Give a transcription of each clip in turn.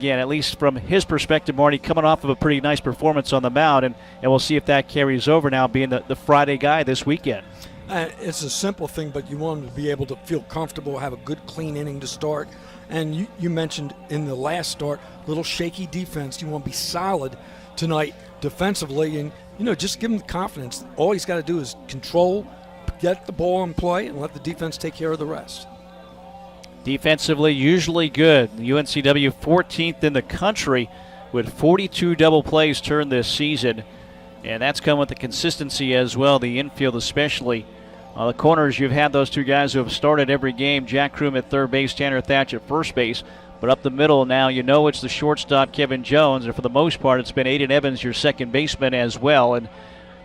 Again, at least from his perspective, Marty, coming off of a pretty nice performance on the mound, and we'll see if that carries over now being the Friday guy this weekend. It's a simple thing, but you want him to be able to feel comfortable, have a good, clean inning to start. And you mentioned in the last start, little shaky defense. You want to be solid tonight defensively, and, just give him the confidence. All he's got to do is control, get the ball in play, and let the defense take care of the rest. Defensively, usually good. The UNCW 14th in the country with 42 double plays turned this season. And that's come with the consistency as well, the infield especially. On the corners, you've had those two guys who have started every game, Jack Kroom at third base, Tanner Thatch at first base. But up the middle now, it's the shortstop, Kevin Jones. And for the most part, it's been Aiden Evans, your second baseman as well. And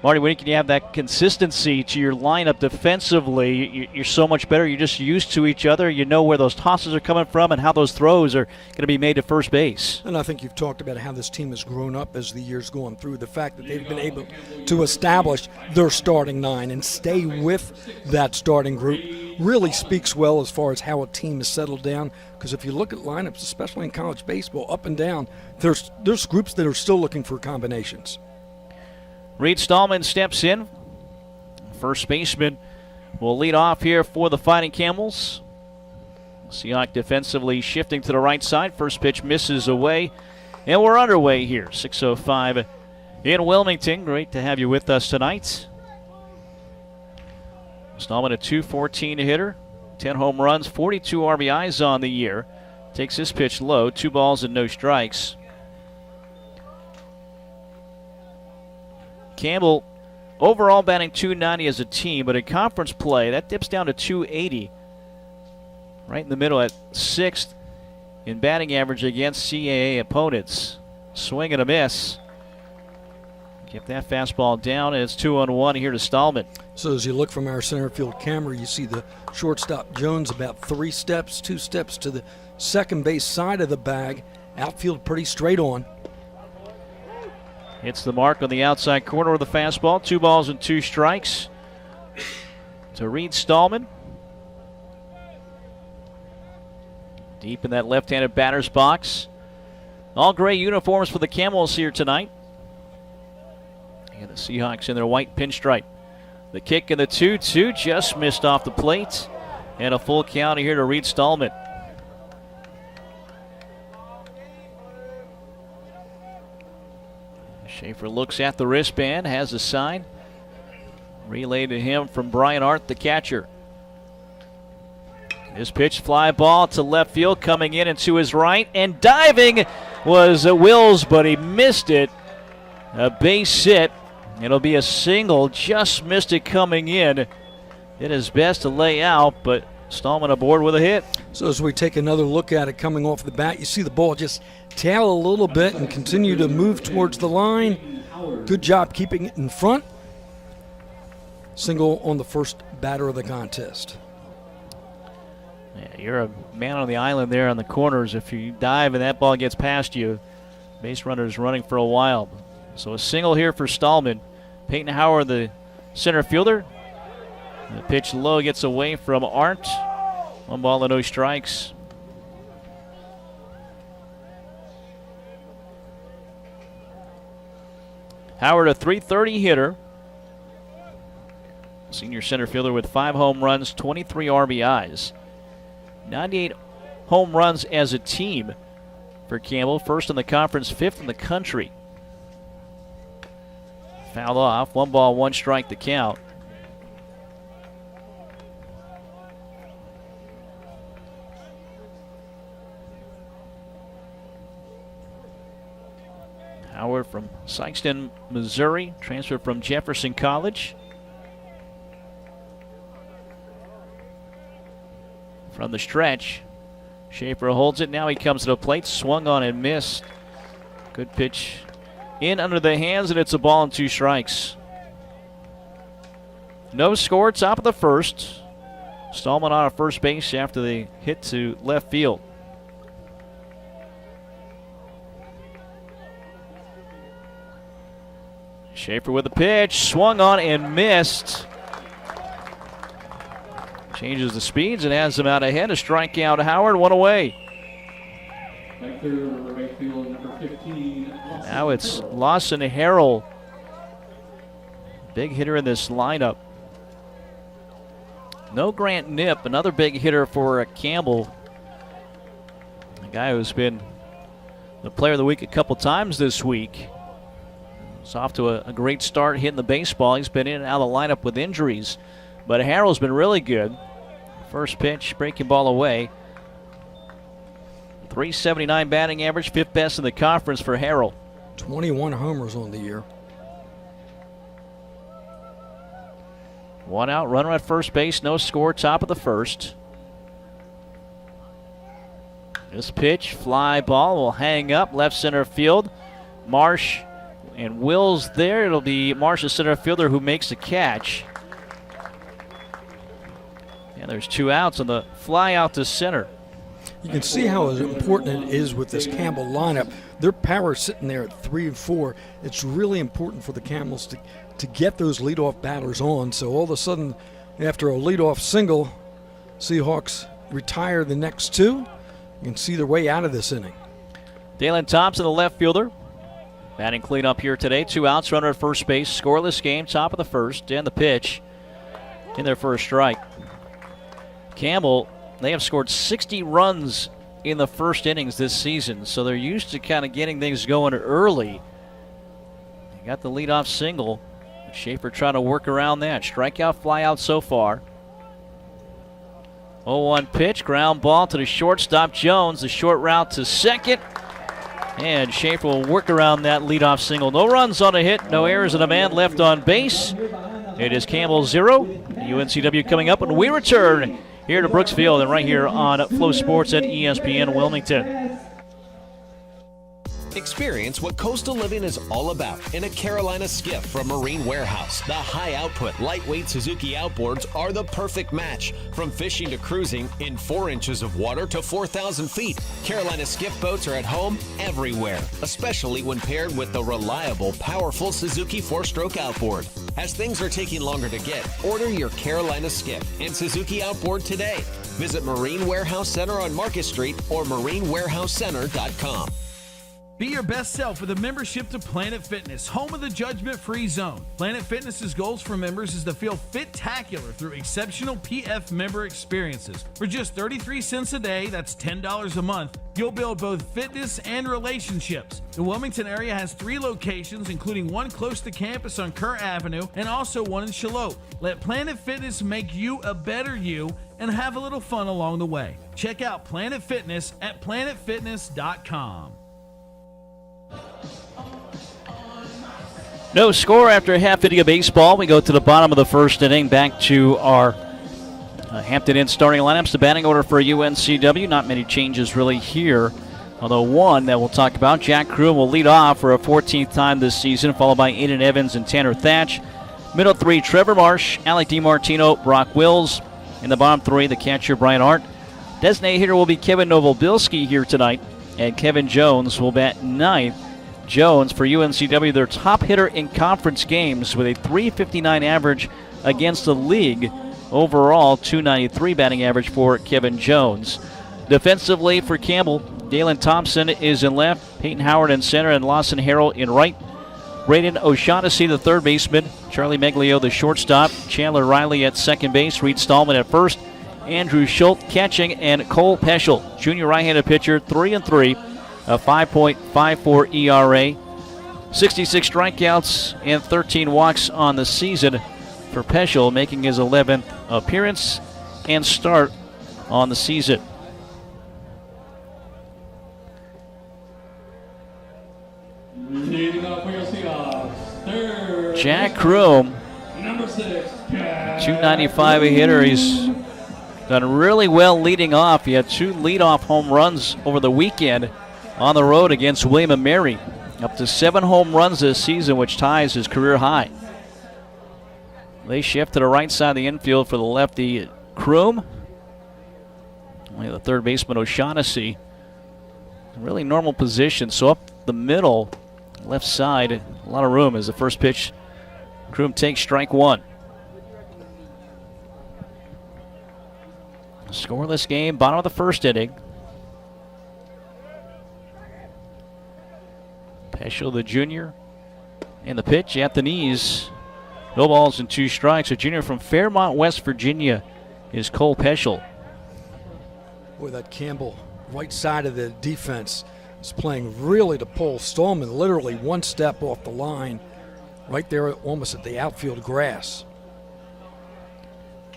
Marty, when can you have that consistency to your lineup defensively? You're so much better. You're just used to each other. You know where those tosses are coming from and how those throws are going to be made to first base. And I think you've talked about how this team has grown up as the years going through. The fact that they've been able to establish their starting nine and stay with that starting group really speaks well as far as how a team is settled down. Because if you look at lineups, especially in college baseball, up and down, there's groups that are still looking for combinations. Reed Stallman steps in. First baseman will lead off here for the Fighting Camels. Seahawks defensively shifting to the right side. First pitch misses away. And we're underway here. 6:05 in Wilmington. Great to have you with us tonight. Stallman, a .214 hitter. 10 home runs, 42 RBIs on the year. Takes this pitch low. 2 balls and no strikes. Campbell overall batting .290 as a team, but in conference play, that dips down to .280. Right in the middle at 6th in batting average against CAA opponents. Swing and a miss. Kept that fastball down, and it's 2-1 here to Stallman. So as you look from our center field camera, you see the shortstop Jones about 2 steps to the second base side of the bag. Outfield pretty straight on. Hits the mark on the outside corner of the fastball. 2 balls and 2 strikes to Reed Stallman. Deep in that left-handed batter's box. All gray uniforms for the Camels here tonight. And the Seahawks in their white pinstripe. The kick and the 2-2 just missed off the plate. And a full count here to Reed Stallman. Schaefer looks at the wristband, has a sign. Relayed to him from Brian Art, the catcher. This pitch, fly ball to left field, coming in and to his right. And diving was Wills, but he missed it. A base hit. It'll be a single, just missed it coming in. Did his best to lay out, but Stallman aboard with a hit. So as we take another look at it coming off the bat, you see the ball just tail a little bit and continue to move towards the line. Good job keeping it in front. Single on the first batter of the contest. Yeah, you're a man on the island there on the corners. If you dive and that ball gets past you, base runner's running for a while. So a single here for Stallman. Peyton Howard, the center fielder. The pitch low gets away from Arndt. 1 ball and no strikes. Howard, a .330 hitter. Senior center fielder with 5 home runs, 23 RBIs. 98 home runs as a team for Campbell. First in the conference, 5th in the country. Foul off. 1 ball, 1 strike to count. Howard from Sikeston, Missouri, transferred from Jefferson College. From the stretch, Schaefer holds it. Now he comes to the plate, swung on and missed. Good pitch in under the hands, and it's a ball and 2 strikes. No score, top of the first. Stallman on first base after the hit to left field. Schaefer with a pitch, swung on and missed. Changes the speeds and has him out ahead. A strikeout, Howard, 1 away. Now it's Lawson Harrell, big hitter in this lineup. No Grant Knipp, another big hitter for Campbell. A guy who's been the player of the week a couple times this week. He's off to a great start hitting the baseball. He's been in and out of the lineup with injuries, but Harrell's been really good. First pitch, breaking ball away. 379 batting average, fifth best in the conference for Harrell. 21 homers on the year. One out, runner at first base, no score, top of the first. This pitch, fly ball, will hang up, left center field. Marsh and Wills there. It'll be Marsh, the center fielder, who makes the catch. And there's two outs on the fly out to center. You can see how important it is with this Campbell lineup. Their power sitting there at 3 and 4. It's really important for the Camels to get those leadoff batters on. So all of a sudden, after a leadoff single, Seahawks retire the next two. You can see their way out of this inning. Dalen Thompson, the left fielder. Batting cleanup here today. Two outs, runner at first base. Scoreless game, top of the first. And the pitch in their first strike. Campbell, they have scored 60 runs in the first innings this season, so they're used to kind of getting things going early. They got the leadoff single. Schaefer trying to work around that. Strikeout, fly out so far. 0-1 pitch, ground ball to the shortstop, Jones. The short route to second. And Schaefer will work around that leadoff single. No runs on a hit, no errors, and a man left on base. It is Campbell 0. UNCW coming up, and we return here to Brooksfield and right here on Flow Sports at ESPN Wilmington. Experience what coastal living is all about in a Carolina skiff from Marine Warehouse. The high-output, lightweight Suzuki outboards are the perfect match. From fishing to cruising, in 4 inches of water to 4,000 feet, Carolina skiff boats are at home everywhere, especially when paired with the reliable, powerful Suzuki 4-stroke outboard. As things are taking longer to get, order your Carolina skiff and Suzuki outboard today. Visit Marine Warehouse Center on Market Street or marinewarehousecenter.com. Be your best self with a membership to Planet Fitness, home of the judgment-free zone. Planet Fitness's goals for members is to feel fit-tacular through exceptional PF member experiences. For just 33 cents a day, that's $10 a month, you'll build both fitness and relationships. The Wilmington area has 3 locations, including one close to campus on Kerr Avenue and also one in Shallotte. Let Planet Fitness make you a better you and have a little fun along the way. Check out Planet Fitness at planetfitness.com. No score after a half inning of baseball. We go to the bottom of the first inning. Back to our Hampton Inn starting lineups. The batting order for UNCW. Not many changes really here, although one that we'll talk about. Jack Kroom will lead off for a 14th time this season, followed by Aiden Evans and Tanner Thatch. Middle 3, Trevor Marsh, Alec DiMartino, Brock Wills. In the bottom 3, the catcher Brian Hart. Designated hitter will be Kevin Novobilski here tonight, and Kevin Jones will bat 9th. Jones, for UNCW, their top hitter in conference games with a .359 average against the league. Overall, .293 batting average for Kevin Jones. Defensively for Campbell, Dalen Thompson is in left, Peyton Howard in center, and Lawson Harrell in right. Braden O'Shaughnessy, the third baseman, Charlie Meglio, the shortstop, Chandler Riley at second base, Reed Stallman at first, Andrew Schultz catching, and Cole Peschel, junior right-handed pitcher, 3-3. A 5.54 ERA, 66 strikeouts, and 13 walks on the season for Peschel, making his 11th appearance and start on the season. Jack Kroom, 295 a hitter. He's done really well leading off. He had 2 leadoff home runs over the weekend on the road against William & Mary. Up to 7 home runs this season, which ties his career high. They shift to the right side of the infield for the lefty Kroom. Only the third baseman O'Shaughnessy. Really normal position, so up the middle, left side, a lot of room as the first pitch. Kroom takes strike 1. Scoreless game, bottom of the first inning. Peschel, the junior, and the pitch at the knees. No balls and 2 strikes. A junior from Fairmont, West Virginia is Cole Peschel. Boy, that Campbell right side of the defense is playing really to pull Stallman literally 1 step off the line, right there almost at the outfield grass.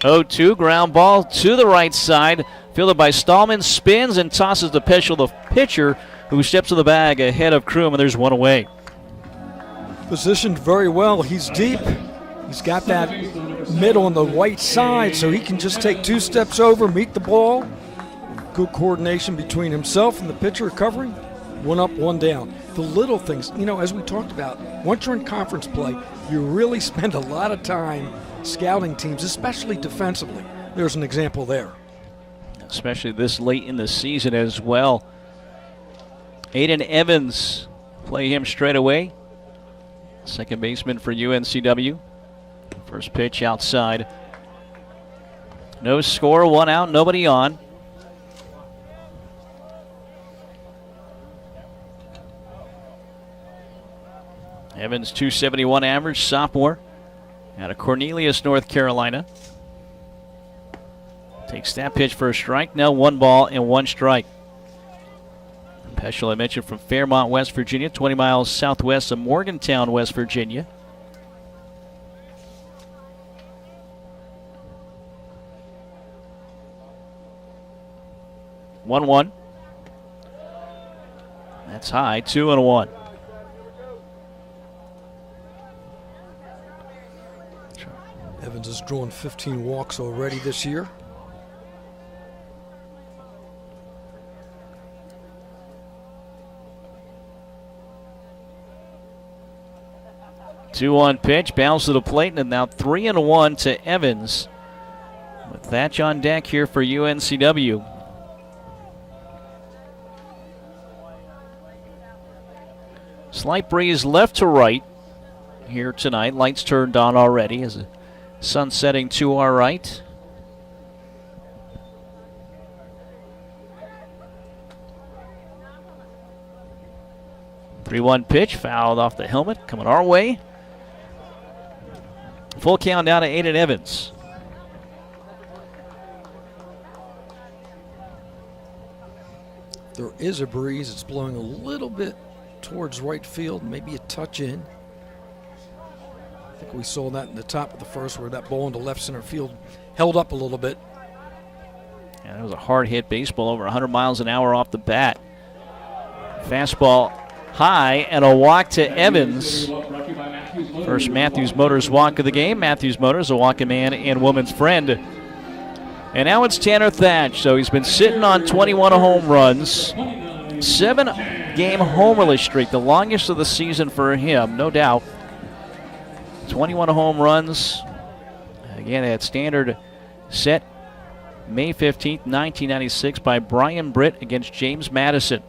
0-2, ground ball to the right side. Fielded by Stallman, spins and tosses to Peschel, the pitcher, who steps to the bag ahead of Kroom, and there's 1 away. Positioned very well. He's deep. He's got that mid on the right side, so he can just take 2 steps over, meet the ball. Good coordination between himself and the pitcher covering. 1 up, 1 down. The little things, as we talked about, once you're in conference play, you really spend a lot of time scouting teams, especially defensively. There's an example there. Especially this late in the season as well. Aiden Evans, play him straight away. Second baseman for UNCW. First pitch outside. No score, 1 out, nobody on. Evans, 271 average, sophomore out of Cornelius, North Carolina. Takes that pitch for a strike. Now 1 ball and 1 strike. Peschel, I mentioned, from Fairmont, West Virginia, 20 miles southwest of Morgantown, West Virginia. One. That's high, 2-1. Evans has drawn 15 walks already this year. 2-1 pitch, bounce to the plate, and now 3-1 to Evans. With Thatch on deck here for UNCW. Slight breeze left to right here tonight. Lights turned on already as the sun setting to our right. Three-one pitch, fouled off the helmet, coming our way. Full count down to Aiden Evans. There is a breeze. It's blowing a little bit towards right field, maybe a touch in. I think we saw that in the top of the first where that ball into left center field held up a little bit. Yeah, that was a hard hit baseball, over 100 miles an hour off the bat. Fastball high and a walk to Evans. First Matthews Motors walk of the game. Matthews Motors, a walking man and woman's friend. And now it's Tanner Thatch. So he's been sitting on 21 home runs. 7-game homerless streak, the longest of the season for him, no doubt. 21 home runs. Again, that standard set May 15th, 1996 by Brian Britt against James Madison.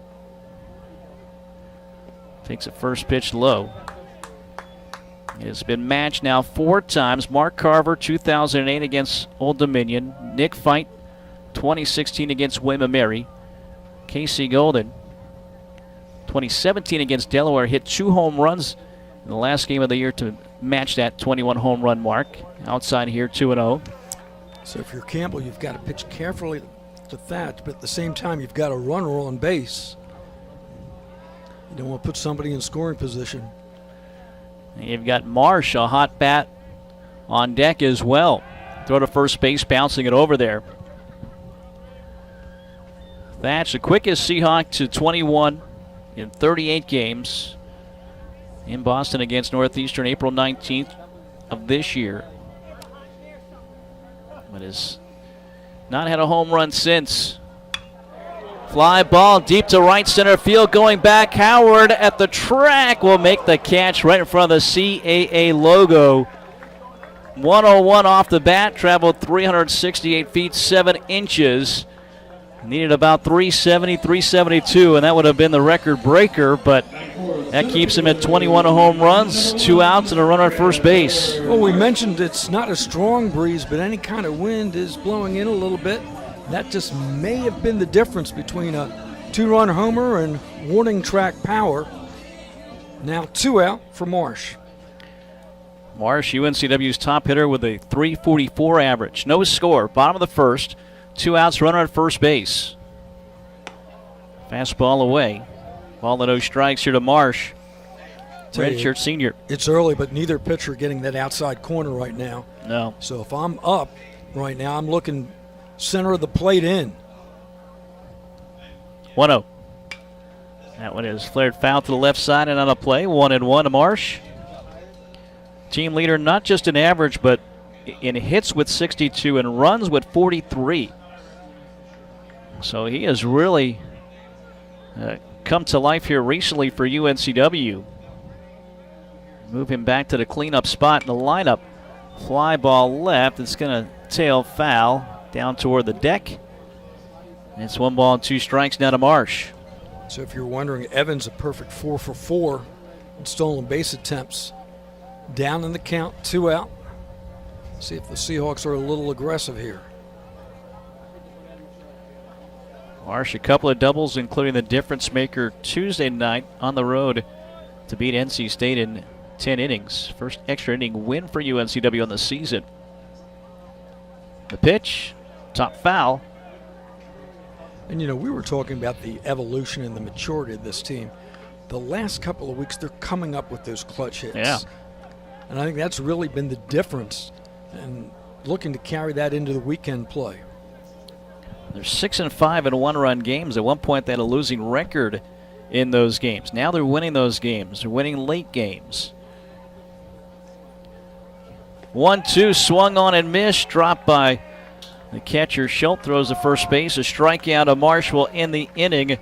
Takes a first pitch low. It's been matched now 4 times. Mark Carver, 2008 against Old Dominion. Nick Feit, 2016 against William & Mary. Casey Golden, 2017 against Delaware, hit 2 home runs in the last game of the year to match that 21 home run mark. Outside here, 2-0. So if you're Campbell, you've got to pitch carefully to Thatch, but at the same time, you've got a runner on base. You don't want to put somebody in scoring position. And you've got Marsh, a hot bat, on deck as well. Throw to first base, bouncing it over there. Thatch, the quickest Seahawk to 21 in 38 games in Boston against Northeastern, April 19th of this year. But has not had a home run since. Fly ball deep to right center field, going back. Howard at the track will make the catch right in front of the CAA logo. 101 off the bat, traveled 368 feet, 7 inches. Needed about 370, 372, and that would have been the record breaker, but that keeps him at 21 home runs, 2 outs, and a runner at first base. Well, we mentioned it's not a strong breeze, but any kind of wind is blowing in a little bit. That just may have been the difference between a 2-run homer and warning track power. Now 2 out for Marsh. Marsh, UNCW's top hitter with a .344 average. No score. Bottom of the first. 2 outs, runner at first base. Fastball away. Ball to no strikes here to Marsh. Redshirt senior. It's early, but neither pitcher getting that outside corner right now. No. So if I'm up right now, I'm looking center of the plate in. 1-0. That one is flared foul to the left side and on a play. 1-1 to Marsh. Team leader not just in average, but in hits with 62 and runs with 43. So he has really come to life here recently for UNCW. Move him back to the cleanup spot in the lineup. Fly ball left. It's going to tail foul down toward the deck. And it's 1 ball and 2 strikes now to Marsh. So if you're wondering, Evans a perfect 4 for 4 in stolen base attempts. Down in the count, 2 out. See if the Seahawks are a little aggressive here. Marsh, a couple of doubles, including the difference maker Tuesday night on the road to beat NC State in 10 innings. First extra inning win for UNCW on the season. The pitch, top foul. And, you know, we were talking about the evolution and the maturity of this team. The last couple of weeks, they're coming up with those clutch hits. Yeah. And I think that's really been the difference, and looking to carry that into the weekend play. They're 6-5 in 1-run games. At one point, they had a losing record in those games. Now they're winning those games. They're winning late games. 1-2, swung on and missed. Dropped by the catcher. Schultz throws to first base. A strikeout of Marsh will end the inning.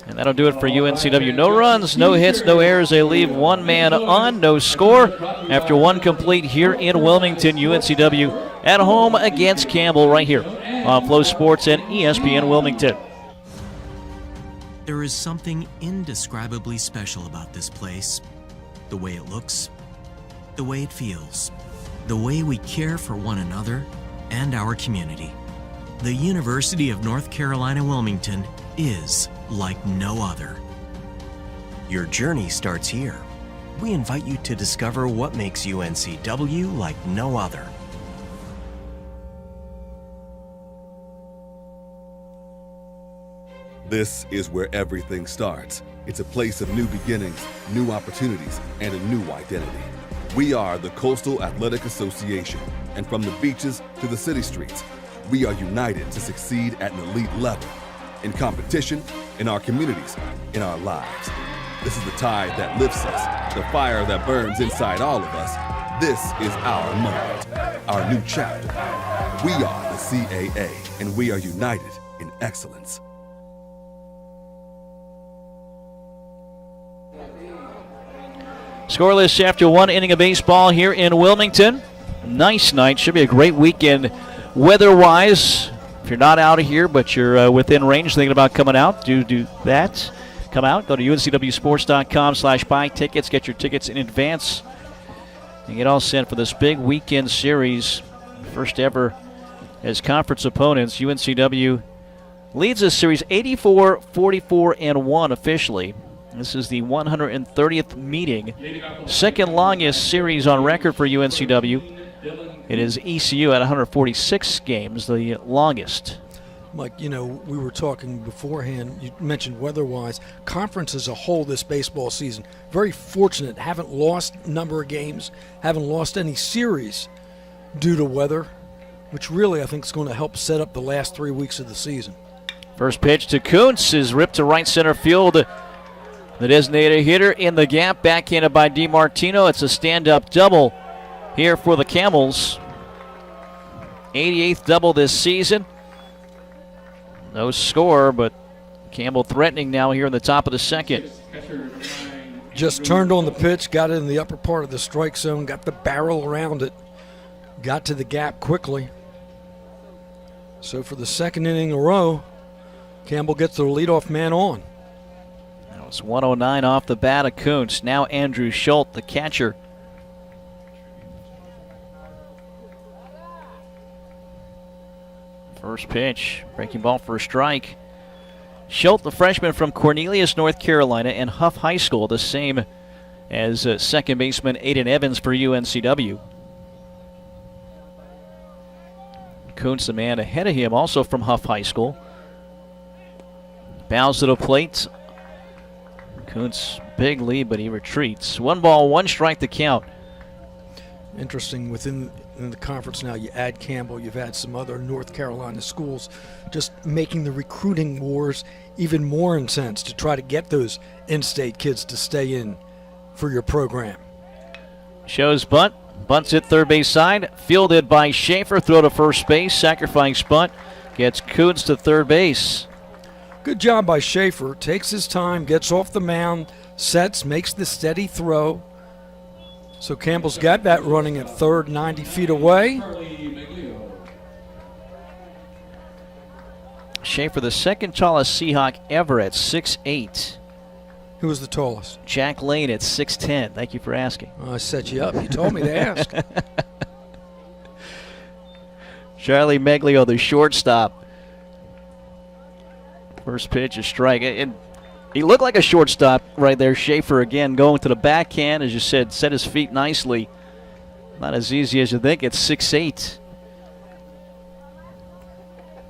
And that'll do it for UNCW. No runs, no hits, no errors. They leave one man on, no score. After one complete here in Wilmington, UNCW at home against Campbell right here on Flow Sports and ESPN Wilmington. There is something indescribably special about this place. The way it looks, the way it feels, the way we care for one another and our community. The University of North Carolina, Wilmington is like no other. Your journey starts here. We invite you to discover what makes UNCW like no other. This is where everything starts. It's a place of new beginnings, new opportunities, and a new identity. We are the Coastal Athletic Association, and from the beaches to the city streets, we are united to succeed at an elite level. In competition, in our communities, in our lives. This is the tide that lifts us, the fire that burns inside all of us. This is our moment, our new chapter. We are the CAA, and we are united in excellence. Scoreless after 1 inning of baseball here in Wilmington. Nice night. Should be a great weekend weather-wise. If you're not out of here, but you're within range thinking about coming out, do that. Come out. Go to uncwsports.com/buy tickets. Get your tickets in advance. And get all set for this big weekend series. First ever as conference opponents. UNCW leads this series 84-44-1 officially. This is the 130th meeting. Second longest series on record for UNCW. It is ECU at 146 games, the longest. Mike, you know, we were talking beforehand, you mentioned weather-wise, conference as a whole this baseball season, very fortunate, haven't lost a number of games, haven't lost any series due to weather, which really I think is going to help set up the last 3 weeks of the season. First pitch to Kuntz is ripped to right center field. The designated hitter in the gap, backhanded by DiMartino. It's a stand-up double here for the Camels. 88th double this season. No score, but Campbell threatening now here in the top of the second. Just turned on the pitch, got it in the upper part of the strike zone, got the barrel around it, got to the gap quickly. So for the second inning in a row, Campbell gets the leadoff man on. That was 109 off the bat of Kuntz. Now Andrew Schultz, the catcher. First pitch, breaking ball for a strike. Schultz, the freshman from Cornelius, North Carolina, and Huff High School, the same as second baseman Aiden Evans for UNCW. Kuntz, the man ahead of him, also from Huff High School. Bows to the plate. Kuntz, big lead, but he retreats. 1 ball, 1 strike to count. Interesting, within the conference now, you add Campbell, you've had some other North Carolina schools, just making the recruiting wars even more intense to try to get those in-state kids to stay in for your program. Shows bunt. Bunts it third base side. Fielded by Schaefer. Throw to first base. Sacrifice bunt. Gets Kuntz to third base. Good job by Schaefer. Takes his time, gets off the mound, sets, makes the steady throw. So Campbell's got that running at third, 90 feet away. Schaefer, the second tallest Seahawk ever at 6'8". Who was the tallest? Jack Lane at 6'10". Thank you for asking. I set you up. You told me to ask. Charlie Meglio, the shortstop. First pitch, a strike. And he looked like a shortstop right there. Schaefer again going to the backhand, as you said, set his feet nicely. Not as easy as you think. It's 6'8".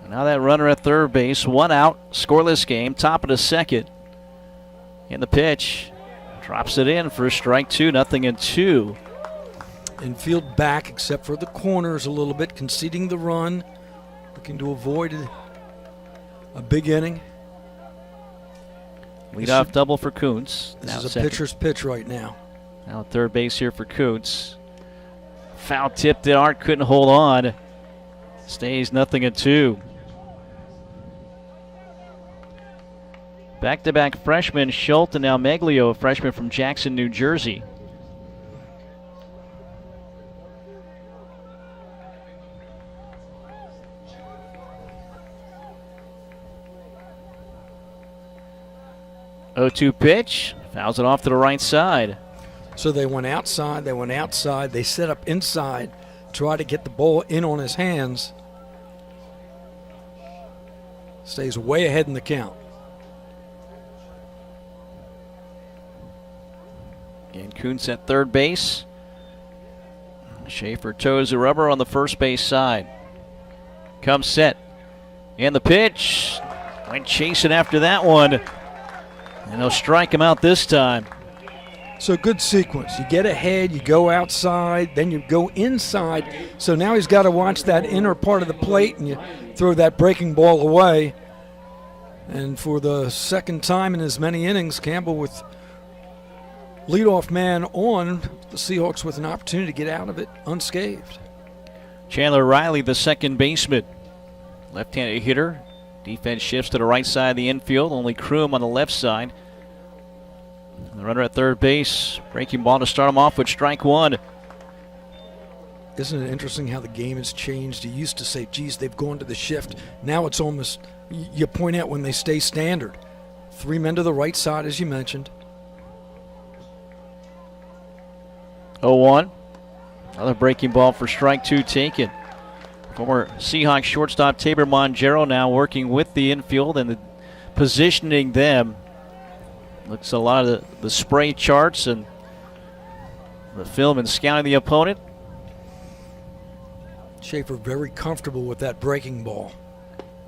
Now that runner at third base, 1 out, scoreless game, top of the second. And the pitch drops it in for strike 2, 0-2. Infield back, except for the corners a little bit, conceding the run, looking to avoid a big inning. Leadoff double for Kuntz. This is a pitcher's pitch right now. Now at third base here for Kuntz. Foul tip that Art couldn't hold on. Stays 0-2. Back-to-back freshmen, Schultz and now Meglio, a freshman from Jackson, New Jersey. Oh-2 pitch, fouls it off to the right side. So they went outside, they set up inside, try to get the ball in on his hands. Stays way ahead in the count. And Kuntz at third base. Schaefer toes the rubber on the first base side. Comes set. And the pitch. Went chasing after that one. And they'll strike him out this time. So good sequence. You get ahead, you go outside, then you go inside. So now he's got to watch that inner part of the plate and you throw that breaking ball away. And for the second time in as many innings, Campbell with leadoff man on, the Seahawks with an opportunity to get out of it unscathed. Chandler Riley, the second baseman. Left-handed hitter. Defense shifts to the right side of the infield. Only Kroom on the left side. The runner at third base. Breaking ball to start him off with strike 1. Isn't it interesting how the game has changed? You used to say, geez, they've gone to the shift. Now it's almost, you point out when they stay standard. 3 men to the right side, as you mentioned. 0-1. Another breaking ball for strike 2 taken. Former Seahawks shortstop Tabor Mongero now working with the infield and positioning them. Looks a lot of the spray charts and the film and scouting the opponent. Schaefer very comfortable with that breaking ball.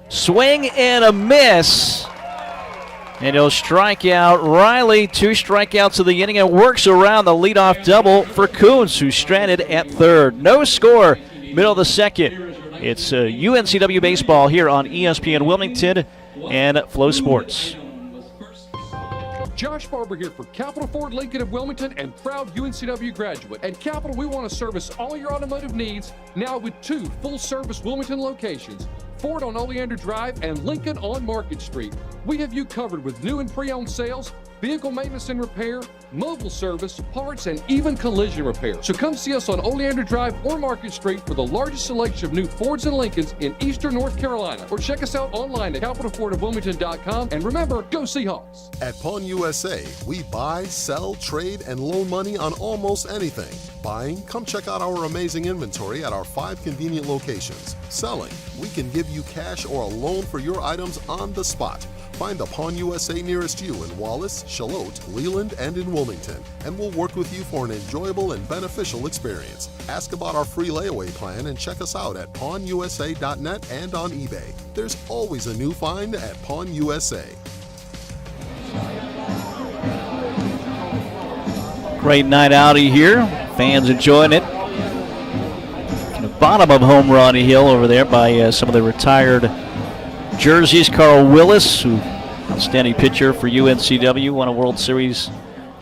Swing and a miss. And he'll strike out Riley. 2 strikeouts of the inning and works around the leadoff double for Kuntz, who's stranded at third. No score, middle of the second. It's UNCW baseball here on ESPN Wilmington and Flow Sports. Josh Barber here for Capital Ford Lincoln of Wilmington and proud UNCW graduate. At Capital, we want to service all your automotive needs now with 2 full-service Wilmington locations, Ford on Oleander Drive and Lincoln on Market Street. We have you covered with new and pre-owned sales, vehicle maintenance and repair, mobile service, parts, and even collision repair. So come see us on Oleander Drive or Market Street for the largest selection of new Fords and Lincolns in eastern North Carolina. Or check us out online at capitalfordofwilmington.com. And remember, go Seahawks. At Pawn USA, we buy, sell, trade, and loan money on almost anything. Buying? Come check out our amazing inventory at our 5 convenient locations. Selling? We can give you cash or a loan for your items on the spot. Find the Pawn USA nearest you in Wallace, Charlotte, Leland, and in Wilmington, and we'll work with you for an enjoyable and beneficial experience. Ask about our free layaway plan and check us out at pawnusa.net and on eBay. There's always a new find at Pawn USA. Great night out here. Fans enjoying it. The bottom of Home Run Hill over there by some of the retired jerseys. Carl Willis, who outstanding pitcher for UNCW, won a World Series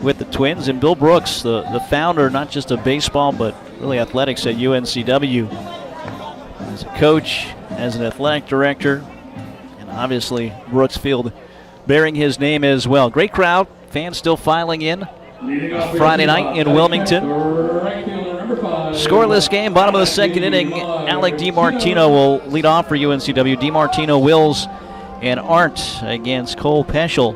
with the Twins. And Bill Brooks, the founder not just of baseball but really athletics at UNCW. As a coach, as an athletic director, and obviously Brooks Field bearing his name as well. Great crowd. Fans still filing in. Friday night in Wilmington. Scoreless game, bottom of the second inning. Alec DiMartino will lead off for UNCW. DiMartino, Wills, and Arndt against Cole Peschel.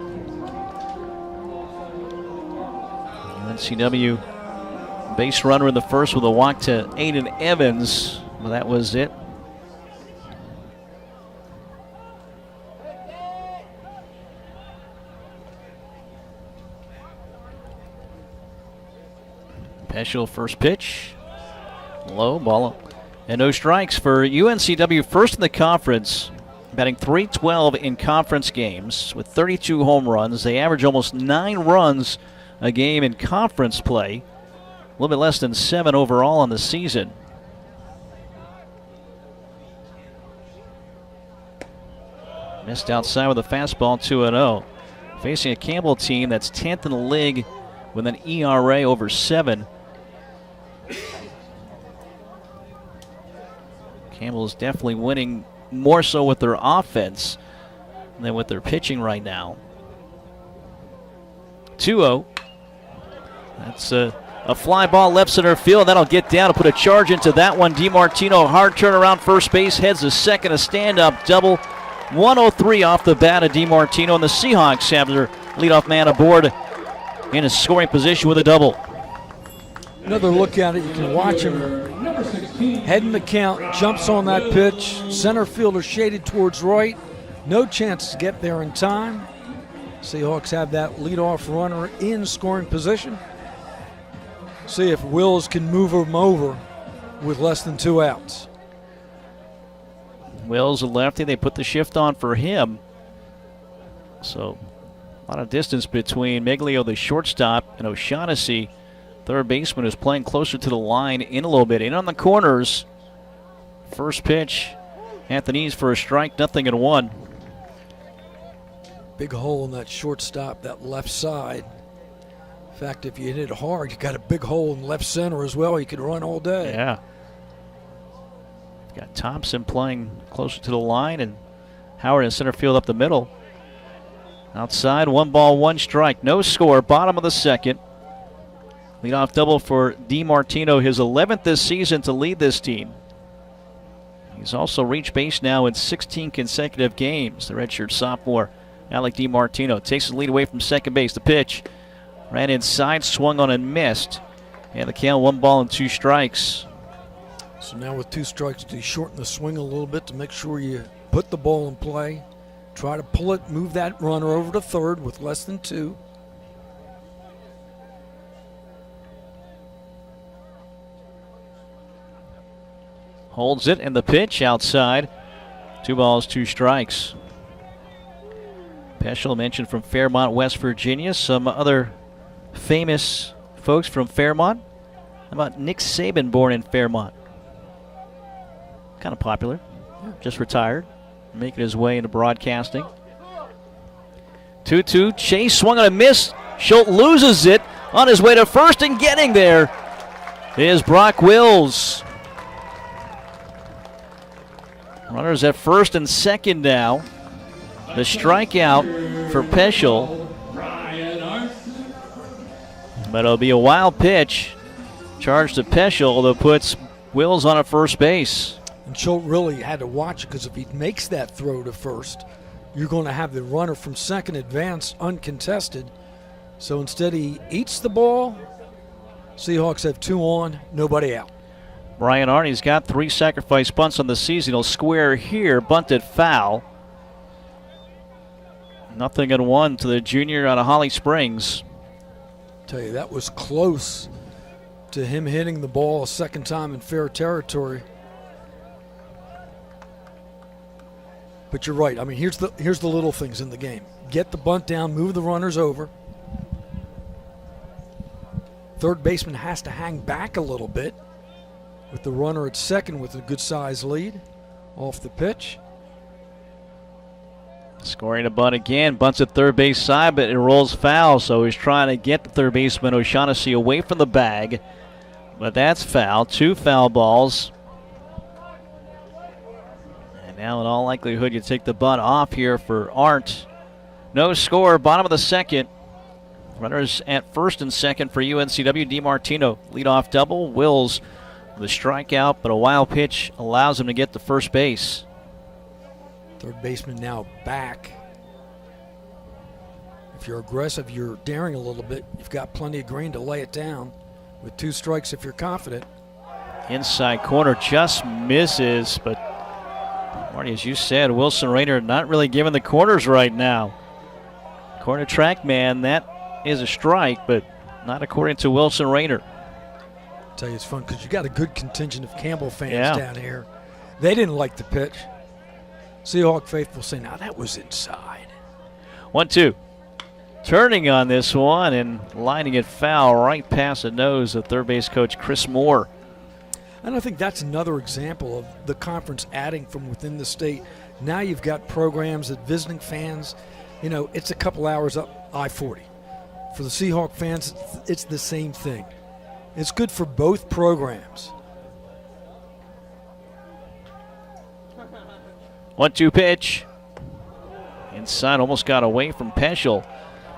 UNCW base runner in the first with a walk to Aiden Evans. Well, that was it. Peschel, first pitch. Low ball. And no strikes for UNCW, first in the conference, batting .312 in conference games with 32 home runs. They average almost 9 runs a game in conference play. A little bit less than 7 overall on the season. Missed outside with a fastball, 2-0. Facing a Campbell team that's 10th in the league with an ERA over 7. Campbell's definitely winning more so with their offense than with their pitching right now. 2-0. That's a fly ball left center field. That'll get down to put a charge into that one. DiMartino, hard turnaround first base, heads to second, a stand-up double. 103 off the bat of DiMartino, and the Seahawks have their leadoff man aboard in a scoring position with a double. Another look at it, you can watch him heading the count, jumps on that pitch, center fielder shaded towards right, no chance to get there in time. Seahawks have that leadoff runner in scoring position. See if Wills can move him over with less than 2 outs. Wills, a lefty, they put the shift on for him. So a lot of distance between Miglio, the shortstop, and O'Shaughnessy, third baseman, who's playing closer to the line in a little bit. In on the corners. First pitch at the knees for a strike, 0-1. Big hole in that shortstop, that left side. In fact, if you hit it hard, you got a big hole in left center as well. You could run all day. Yeah. Got Thompson playing closer to the line and Howard in center field up the middle. Outside, 1 ball, 1 strike. No score, bottom of the second. Leadoff double for DiMartino, his 11th this season to lead this team. He's also reached base now in 16 consecutive games. The redshirt sophomore, Alec DiMartino, takes his lead away from second base. The pitch ran inside, swung on and missed. And the count, 1 ball and 2 strikes. So now with 2 strikes, do you shorten the swing a little bit to make sure you put the ball in play? Try to pull it, move that runner over to third with less than 2. Holds it, and the pitch outside. 2 balls, 2 strikes. Peschel mentioned from Fairmont, West Virginia. Some other famous folks from Fairmont. How about Nick Saban, born in Fairmont? Kind of popular. Just retired. Making his way into broadcasting. 2-2. Chase swung on a miss. Schultz loses it on his way to first, and getting there is Brock Wills. Runners at first and second now. The strikeout for Peschel. But it'll be a wild pitch. Charge to Peschel that puts Wills on at first base. And Schultz really had to watch it, because if he makes that throw to first, you're going to have the runner from second advance uncontested. So instead he eats the ball, Seahawks have 2 on, nobody out. Brian Arnie's got 3 sacrifice bunts on the season. He'll square here, bunted foul. 0-1 to the junior out of Holly Springs. Tell you, that was close to him hitting the ball a second time in fair territory. But you're right. I mean, here's the little things in the game. Get the bunt down, move the runners over. Third baseman has to hang back a little bit with the runner at second with a good size lead off the pitch. Scoring a bunt again, bunts at third base side, but it rolls foul, so he's trying to get the third baseman O'Shaughnessy away from the bag. But that's foul, 2 foul balls. And now in all likelihood you take the bunt off here for Arndt. No score, bottom of the second. Runners at first and second for UNCW. DiMartino, leadoff double. Wills with a strikeout, but a wild pitch allows him to get to first base. Third baseman now back. If you're aggressive, you're daring a little bit. You've got plenty of green to lay it down with 2 strikes if you're confident. Inside corner just misses, but Marty, as you said, Wilson Rayner not really giving the corners right now. Corner track man, that is a strike, but not according to Wilson Rayner. I'll tell you, it's fun because you got a good contingent of Campbell fans down here. They didn't like the pitch. Seahawk faithful say, now that was inside. 1-2. Turning on this one and lining it foul right past the nose of third base coach Chris Moore. And I think that's another example of the conference adding from within the state. Now you've got programs that visiting fans, you know, it's a couple hours up I-40. For the Seahawk fans, it's the same thing. It's good for both programs. 1-2 pitch. Inside, almost got away from Peschel.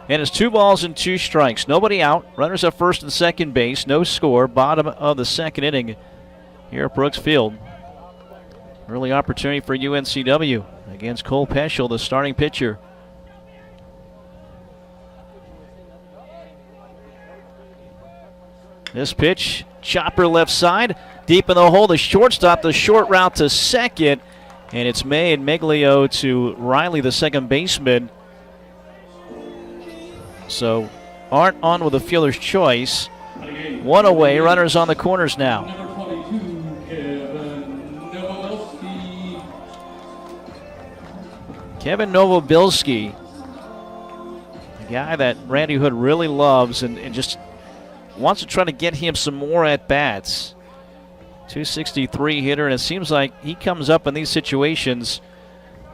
And it's 2 balls and 2 strikes. Nobody out. Runners at first and second base. No score. Bottom of the second inning here at Brooks Field. Early opportunity for UNCW against Cole Peschel, the starting pitcher. This pitch, chopper left side, deep in the hole. The shortstop, the short route to second. And it's made Meglio to Riley, the second baseman. So Arndt on with a fielder's choice. 1 away, runners on the corners now. Kevin Novobilski, a guy that Randy Hood really loves and just wants to try to get him some more at-bats. 263 hitter, and it seems like he comes up in these situations.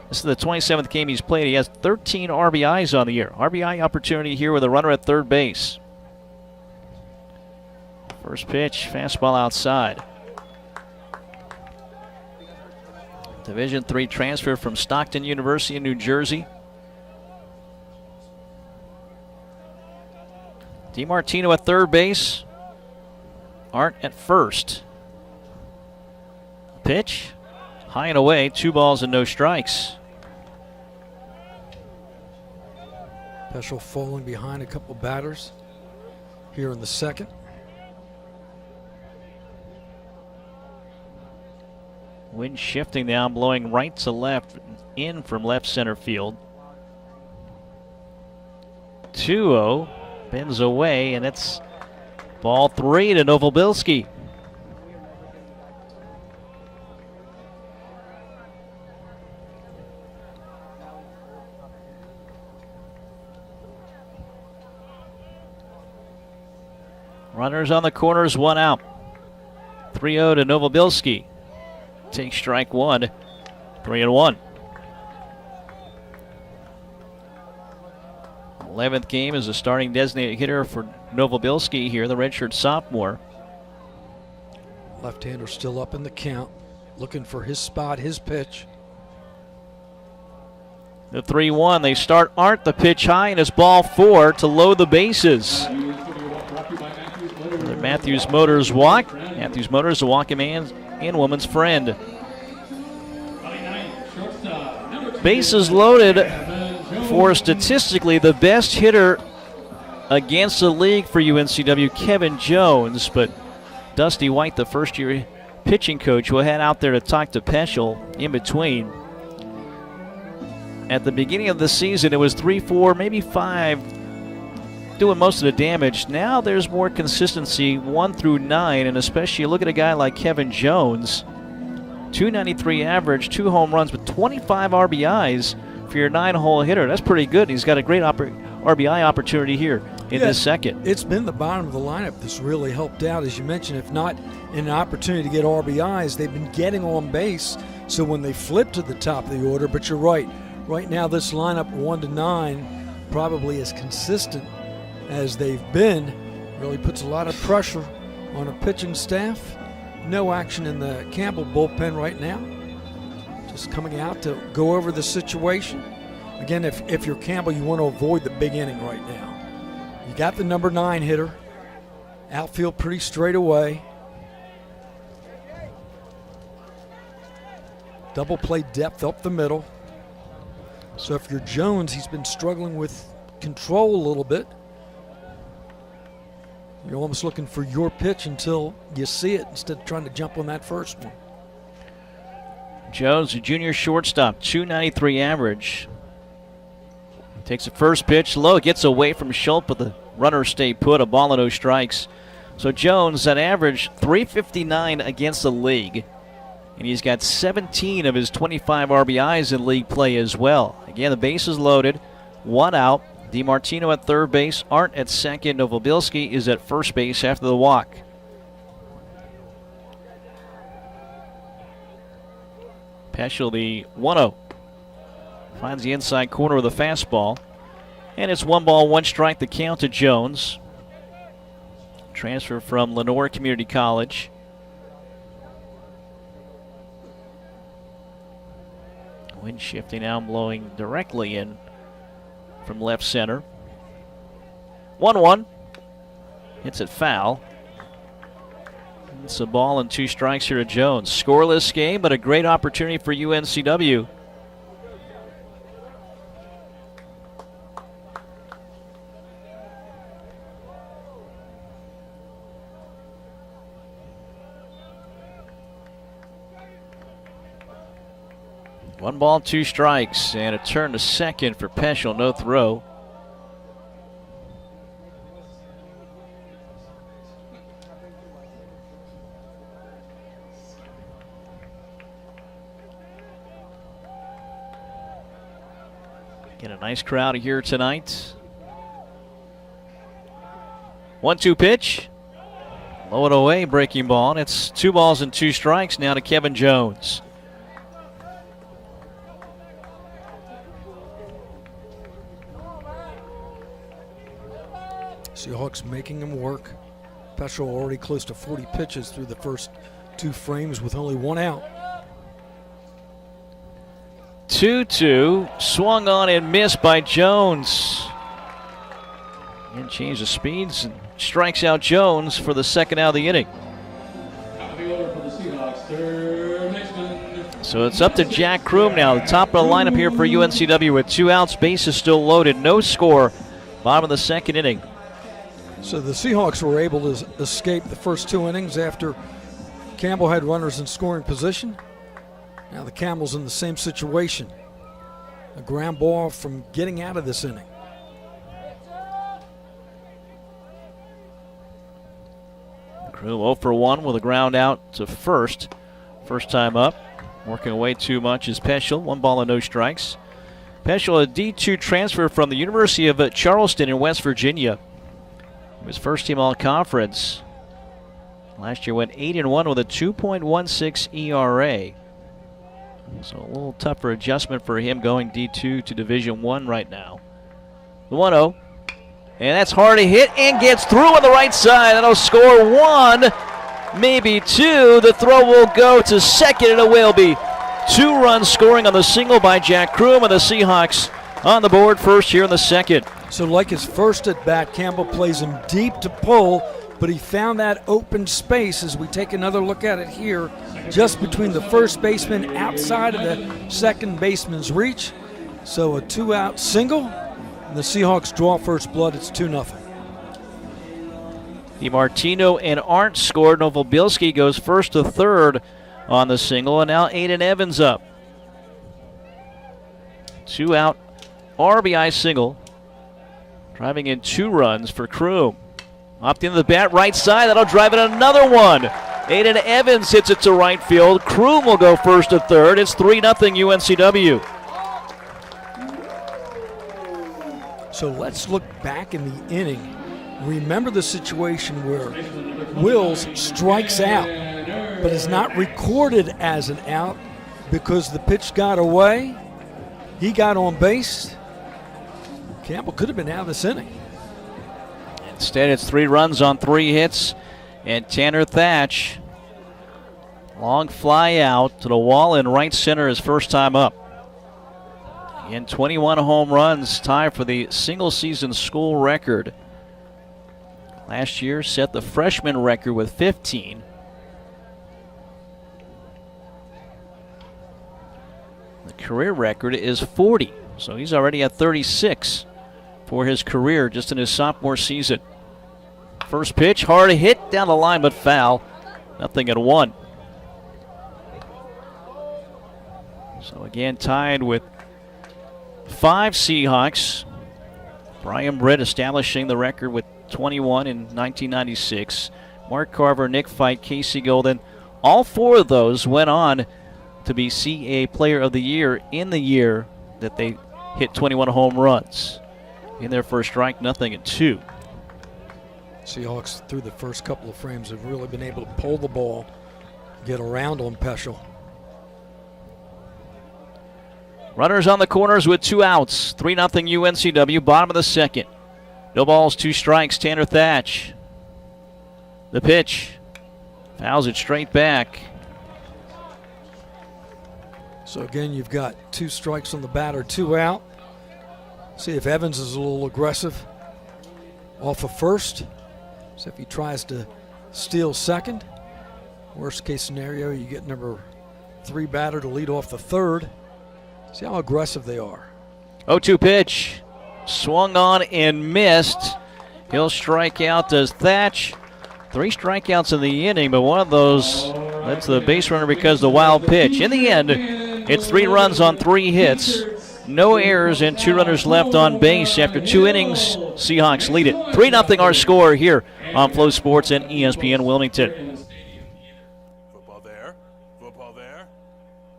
This is the 27th game he's played. He has 13 RBIs on the year. RBI opportunity here with a runner at third base. First pitch, fastball outside. Division III transfer from Stockton University in New Jersey. DiMartino at third base. Arndt at first. Pitch, high and away, 2 balls and no strikes. Peschel falling behind a couple batters here in the second. Wind shifting now, blowing right to left, in from left center field. 2-0, bends away, and it's ball 3 to Novobilski. Runners on the corners, 1 out. 3-0 to Novobilski. Takes strike 1, 3-1. 11th game as a starting designated hitter for Novobilski here, the redshirt sophomore. Left-hander still up in the count, looking for his spot, his pitch. The 3-1, they start Arndt, the pitch high, and it's ball 4 to load the bases. The Matthews Motors walk. Matthews Motors, a walking man and woman's friend. Bases loaded for statistically the best hitter against the league for UNCW, Kevin Jones, but Dusty White, the first-year pitching coach, will head out there to talk to Peschel in between. At the beginning of the season, it was 3, 4, maybe 5, doing most of the damage. Now there's more consistency, 1 through 9, and especially you look at a guy like Kevin Jones, 293 average, 2 home runs, with 25 RBIs for your 9-hole hitter. That's pretty good. He's got a great RBI opportunity here in this second. It's been the bottom of the lineup that's really helped out, as you mentioned. If not in an opportunity to get RBIs, they've been getting on base, so when they flip to the top of the order, but you're right. Right now, this lineup 1 to 9, probably as consistent as they've been, really puts a lot of pressure on a pitching staff. No action in the Campbell bullpen right now. Just coming out to go over the situation. Again, if you're Campbell, you want to avoid the big inning right now. You got the number 9 hitter. Outfield pretty straight away. Double play depth up the middle. So if you're Jones, he's been struggling with control a little bit. You're almost looking for your pitch until you see it instead of trying to jump on that first one. Jones, a junior shortstop, 293 average. Takes the first pitch low, gets away from Schultz, but the runner stayed put, a ball and no strikes. So Jones, that average 359 against the league. And he's got 17 of his 25 RBIs in league play as well. Again, the base is loaded, 1 out. DiMartino at third base, Arndt at second. Novobilski is at first base after the walk. Peschel, the 1-0. Finds the inside corner with a fastball. And it's 1 ball, 1 strike, the count to Jones. Transfer from Lenore Community College. Wind shifting now, blowing directly in from left center. 1-1. Hits it foul. It's a ball and 2 strikes here to Jones. Scoreless game, but a great opportunity for UNCW. One ball, 2 strikes, and a turn to second for Peschel, no throw. Get a nice crowd here tonight. 1-2 pitch. Low and away, breaking ball, and it's 2 balls and 2 strikes now to Kevin Jones. Seahawks making him work. Peschel already close to 40 pitches through the first 2 frames with only 1 out. 2-2, swung on and missed by Jones. And change the speeds and strikes out Jones for the second out of the inning. So it's up to Jack Kroom now, the top of the lineup here for UNCW with 2 outs, bases still loaded, no score, bottom of the second inning. So the Seahawks were able to escape the first 2 innings after Campbell had runners in scoring position. Now the Campbell's in the same situation. A ground ball from getting out of this inning. Kroom 0 for 1 with a ground out to first. First time up. Working away too much is Peschel. 1 ball and no strikes. Peschel, a D2 transfer from the University of Charleston in West Virginia. He was first team all-conference. Last year went 8-1 with a 2.16 ERA. So a little tougher adjustment for him going D2 to Division I right now. The 1-0. And that's hard to hit and gets through on the right side. That'll score 1, maybe 2. The throw will go to second and it will be 2 runs scoring on the single by Jack Kroom, and the Seahawks on the board first here in the second. So like his first at bat, Campbell plays him deep to pull, but he found that open space as we take another look at it here, just between the first baseman outside of the second baseman's reach. So a 2-out single, and the Seahawks draw first blood. It's 2-0. DiMartino and Arndt scored. Novobilski goes first to third on the single, and now Aiden Evans up. 2 out, RBI single. Driving in 2 runs for Kroom. Opt into the bat, right side. That'll drive in another one. Aiden Evans hits it to right field. Kroom will go first to third. It's 3-0 UNCW. So let's look back in the inning. Remember the situation where Wills strikes out, but is not recorded as an out because the pitch got away. He got on base. Campbell could have been out of this inning. Instead, it's 3 runs on 3 hits, and Tanner Thatch, long fly out to the wall in right center, his first time up. And 21 home runs, tie for the single-season school record. Last year set the freshman record with 15. The career record is 40, so he's already at 36 for his career just in his sophomore season. First pitch, hard hit down the line, but foul. 0-1. So again, tied with 5 Seahawks. Brian Britt establishing the record with 21 in 1996. Mark Carver, Nick Fite, Casey Golden. All 4 of those went on to be CAA Player of the Year in the year that they hit 21 home runs. In their first strike, 0-2. Seahawks, through the first couple of frames, have really been able to pull the ball, get around on Peschel. Runners on the corners with 2 outs. 3-0 UNCW, bottom of the second. No balls, 2 strikes. Tanner Thatch. The pitch. Fouls it straight back. So again, you've got 2 strikes on the batter, 2 out. See if Evans is a little aggressive off of first. So if he tries to steal second, worst case scenario, you get number 3 batter to lead off the third. See how aggressive they are. 0-2 pitch. Swung on and missed. He'll strike out, does Thatch. 3 strikeouts in the inning, but one of those, that's the base runner because the wild pitch. In the end, it's 3 runs on 3 hits. No errors and 2 runners left on base. After 2 innings, Seahawks lead it. 3-0 our score here on Flow Sports and ESPN Wilmington. Football there. Football there.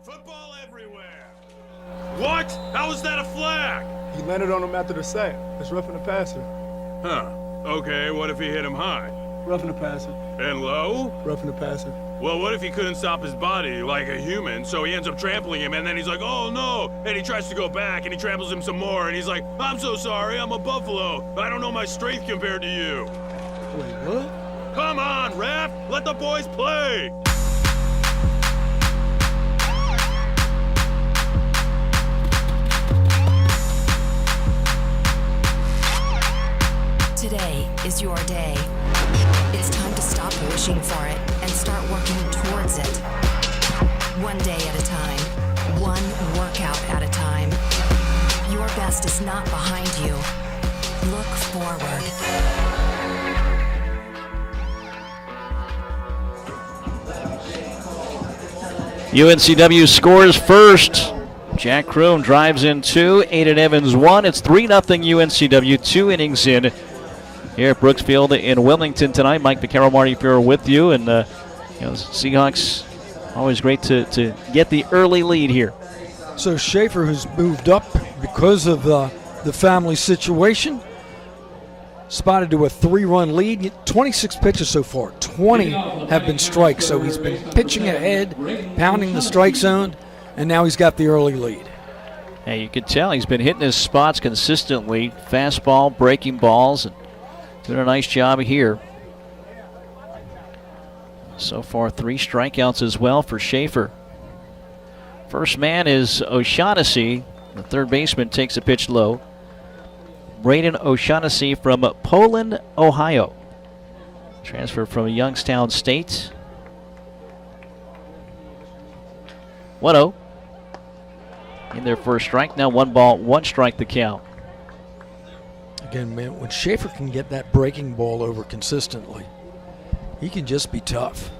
Football everywhere. What? How is that a flag? He landed on him after the sack. It's roughing the passer. Huh. Okay, what if he hit him high? Roughing the passer. And low? Roughing the passer. Well, what if he couldn't stop his body like a human, so he ends up trampling him, and then he's like, oh no, and he tries to go back, and he tramples him some more, and he's like, I'm so sorry, I'm a buffalo. I don't know my strength compared to you. Wait, what? Come on, ref, let the boys play. Today is your day. It's time to stop wishing for it and start working towards it. One day at a time, one workout at a time. Your best is not behind you. Look forward. UNCW scores first. Jack Kroom drives in 2, Aiden Evans 1. It's 3-0 UNCW, 2 innings in. Here at Brooksfield in Wilmington tonight. Mike Vaccaro, Marty Fuhrer with you. And, Seahawks, always great to get the early lead here. So Schaefer, who's moved up because of the family situation, spotted to a 3-run lead. 26 pitches so far. 20 have been strikes. So he's been pitching ahead, pounding the strike zone, and now he's got the early lead. Hey, you can tell he's been hitting his spots consistently. Fastball, breaking balls, and doing a nice job here. So far, 3 strikeouts as well for Schaefer. First man is O'Shaughnessy. The third baseman takes a pitch low. Braden O'Shaughnessy from Poland, Ohio. Transferred from Youngstown State. 1-0. In their first strike. Now 1 ball, 1 strike the count. Again, man, when Schaefer can get that breaking ball over consistently, he can just be tough.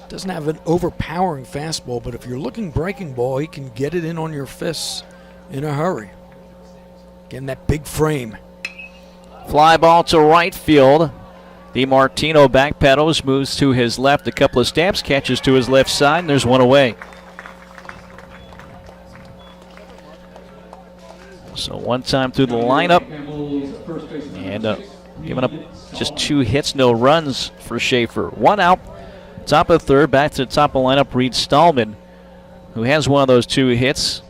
Doesn't have an overpowering fastball, but if you're looking breaking ball, he can get it in on your fists in a hurry. Again, that big frame. Fly ball to right field. DiMartino backpedals, moves to his left a couple of steps, catches to his left side, and there's one away. So one time through the lineup, and giving up just 2 hits, no runs for Schaefer. 1 out, top of the third, back to the top of the lineup, Reed Stallman, who has one of those 2 hits,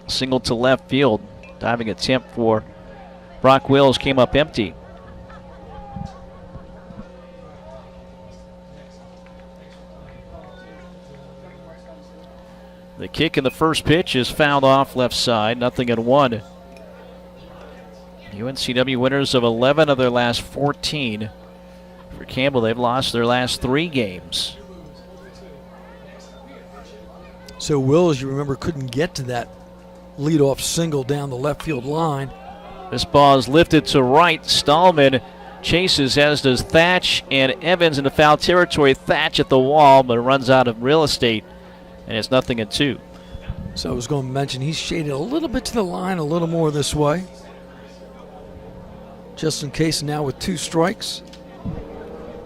single to left field. Diving attempt for Brock Wills came up empty. The kick in the first pitch is fouled off left side, 0-1. UNCW winners of 11 of their last 14. For Campbell, they've lost their last 3 games. So Wills, you remember, couldn't get to that leadoff single down the left field line. This ball is lifted to right. Stallman chases, as does Thatch and Evans into foul territory. Thatch at the wall, but it runs out of real estate, and it's 0-2. So I was going to mention he's shaded a little bit to the line, a little more this way. Just in case, now with 2 strikes.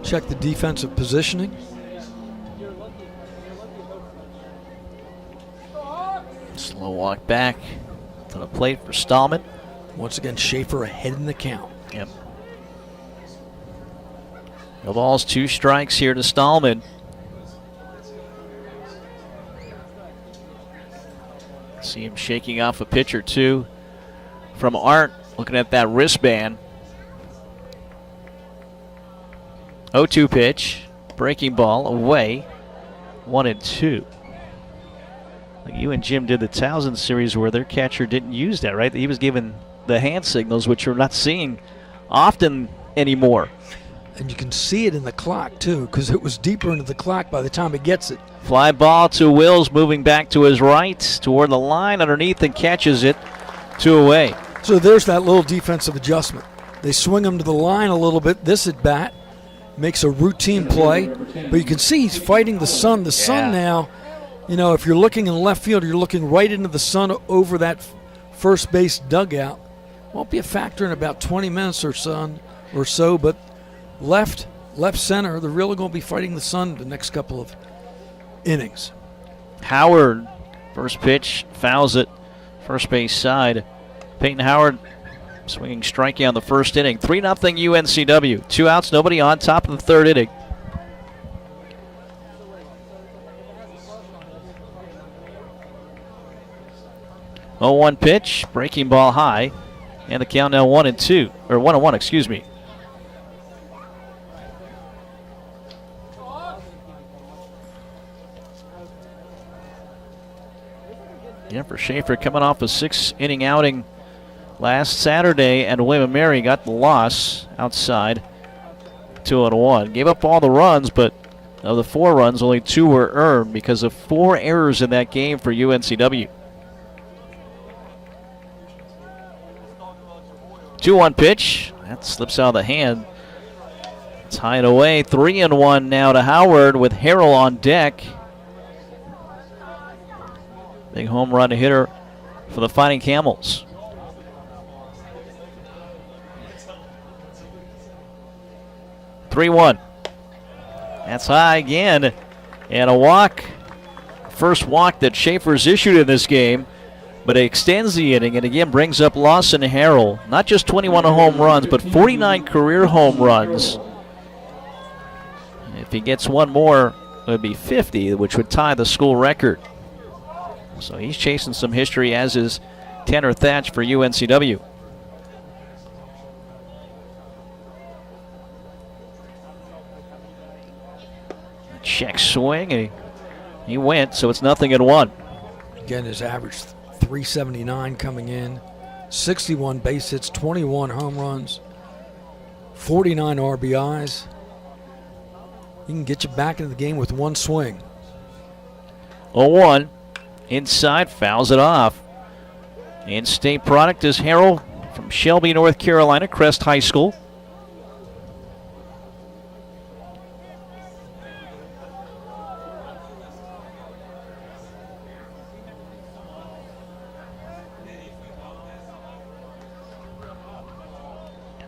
Check the defensive positioning. Slow walk back to the plate for Stallman. Once again, Schaefer ahead in the count. Yep. No balls, 2 strikes here to Stallman. See him shaking off a pitch or 2 from Art, looking at that wristband. 0-2 pitch, breaking ball away, 1-2. Like you and Jim did the Towson series where their catcher didn't use that, right? He was given the hand signals, which we're not seeing often anymore. And you can see it in the clock, too, because it was deeper into the clock by the time it gets it. Fly ball to Wills, moving back to his right, toward the line underneath, and catches it 2 away. So there's that little defensive adjustment. They swing him to the line a little bit. This at bat makes a routine play, but you can see he's fighting the sun. The sun now, you know, if you're looking in left field, you're looking right into the sun over that first base dugout. Won't be a factor in about 20 minutes or so, but left center, they're really going to be fighting the sun the next couple of innings. Howard, first pitch, fouls it, first base side. Peyton Howard swinging strikeout in the first inning. 3-0 UNCW. 2 outs, nobody on, top of the third inning. Oh, 1 pitch, breaking ball high, and the count now 1-2, or 1-1, excuse me. Yeah, for Schaefer, coming off a 6-inning outing last Saturday, and William & Mary got the loss outside, 2-1. Gave up all the runs, but of the 4 runs, only 2 were earned because of 4 errors in that game for UNCW. 2-1 pitch. That slips out of the hand. Tied away. 3-1 now to Howard with Harrell on deck. Big home run hitter for the Fighting Camels. (3-1). That's high again. And a walk. First walk that Schaefer's issued in this game. But it extends the inning and again brings up Lawson Harrell. Not just 21 home runs, but 49 career home runs. If he gets one more, it would be 50, which would tie the school record. So he's chasing some history, as is Tanner Thatch for UNCW. Check swing, and he went, so it's 0-1. Again, his average 379 coming in, 61 base hits, 21 home runs, 49 RBIs. He can get you back into the game with 1 swing. 0-1. Inside, fouls it off. In-state product is Harrell from Shelby, North Carolina, Crest High School.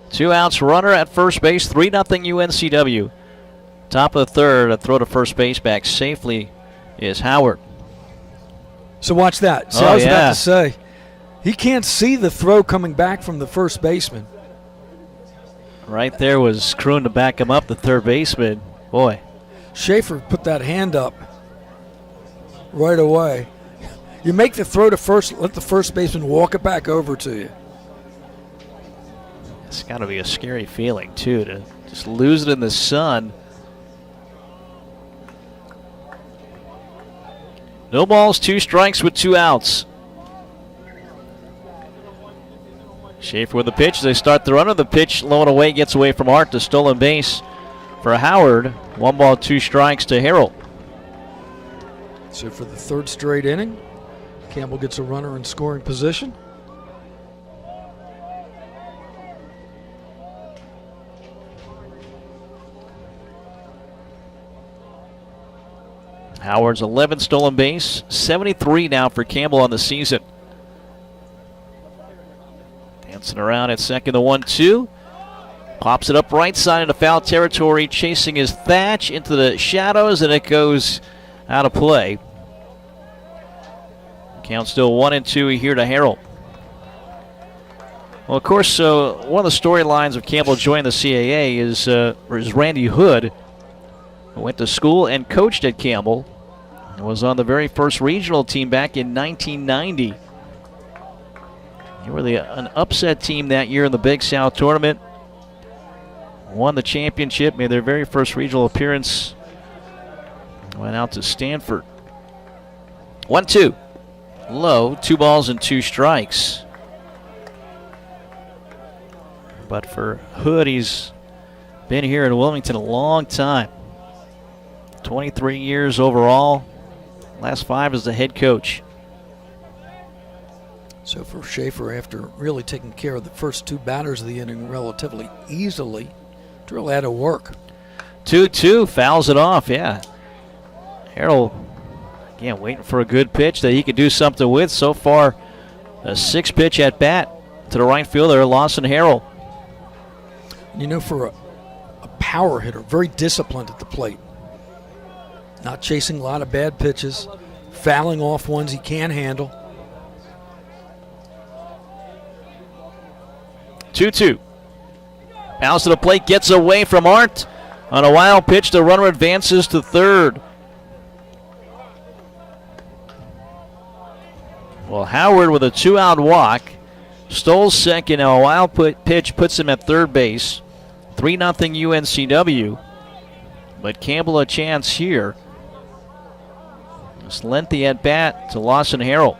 Two outs, runner at first base, 3-0 UNCW. Top of the third, a throw to first base back safely is Howard. So watch that. So I was about to say, he can't see the throw coming back from the first baseman. Right there was Kroon to back him up, the third baseman. Boy. Schaefer put that hand up right away. You make the throw to first, let the first baseman walk it back over to you. It's got to be a scary feeling, too, to just lose it in the sun. No balls, 2 strikes with 2 outs. Schaefer with the pitch. They start the runner. The pitch low and away, gets away from Art to stolen base for Howard. 1 ball, 2 strikes to Harrell. So for the third straight inning, Campbell gets a runner in scoring position. Howard's 11 stolen base, 73 now for Campbell on the season. Dancing around at second, the 1-2. Pops it up right side into foul territory, chasing his Thatch into the shadows, and it goes out of play. Count still 1-2 here to Harrell. Well, of course, one of the storylines of Campbell joining the CAA is Randy Hood, who went to school and coached at Campbell and was on the very first regional team back in 1990. They were an upset team that year in the Big South tournament. Won the championship, made their very first regional appearance. Went out to Stanford. 1-2. Low, 2 balls and 2 strikes. But for Hood, he's been here in Wilmington a long time. 23 years overall. Last 5 as the head coach. So for Schaefer, after really taking care of the first 2 batters of the inning relatively easily, drill out of work. 2-2, fouls it off, yeah. Harrell, again, waiting for a good pitch that he could do something with. So far, a 6-pitch at bat to the right fielder, Lawson Harrell. You know, for a power hitter, very disciplined at the plate. Not chasing a lot of bad pitches, fouling off ones he can handle. 2-2. Bounce to the plate, gets away from Art. On a wild pitch, the runner advances to third. Well, Howard with a 2-out walk. Stole second. Now a wild pitch puts him at third base. 3-0 UNCW. But Campbell a chance here. Just lengthy at bat to Lawson Harrell.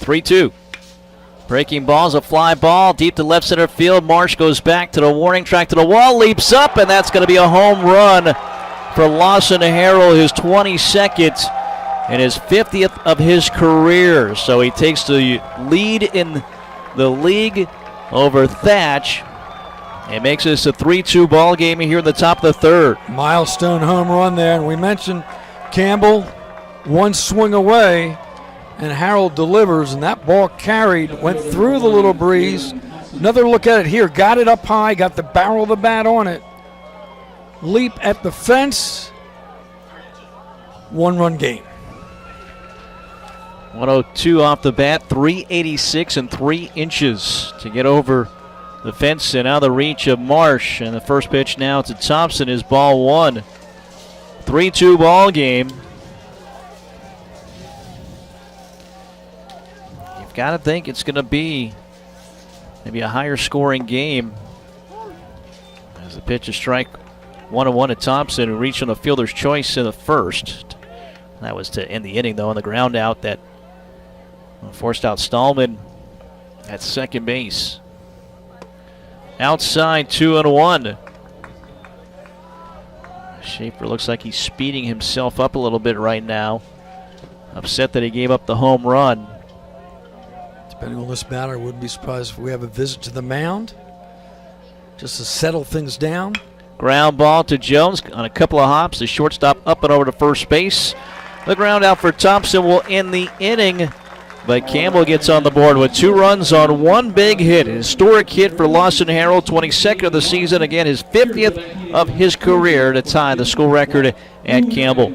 (3-2). Breaking ball's a fly ball deep to left center field. Marsh goes back to the warning track to the wall, leaps up, and that's going to be a home run for Lawson Harrell, his 22nd and his 50th of his career. So he takes the lead in the league over Thatch and makes this a 3-2 ball game here in the top of the third. Milestone home run there, and we mentioned Campbell 1 swing away, and Harrell delivers, and that ball carried, went through the little breeze. Another look at it here, got it up high, got the barrel of the bat on it. Leap at the fence, 1-run game. 102 off the bat, 386 and 3 inches to get over the fence and out of the reach of Marsh. And the first pitch now to Thompson is ball 1. 3-2 ball game. You've got to think it's going to be maybe a higher scoring game. As the pitch is strike 1-1 at Thompson, who reached on the fielder's choice in the first. That was to end the inning, though, on the ground out that forced out Stallman at second base. Outside, 2-1. Schaefer looks like he's speeding himself up a little bit right now. Upset that he gave up the home run. Depending on this batter, I wouldn't be surprised if we have a visit to the mound just to settle things down. Ground ball to Jones on a couple of hops. The shortstop up and over to first base. The ground out for Thompson will end the inning, but Campbell gets on the board with 2 runs on 1 big hit. An historic hit for Lawson Harrell, 22nd of the season. Again, his 50th of his career to tie the school record at Campbell.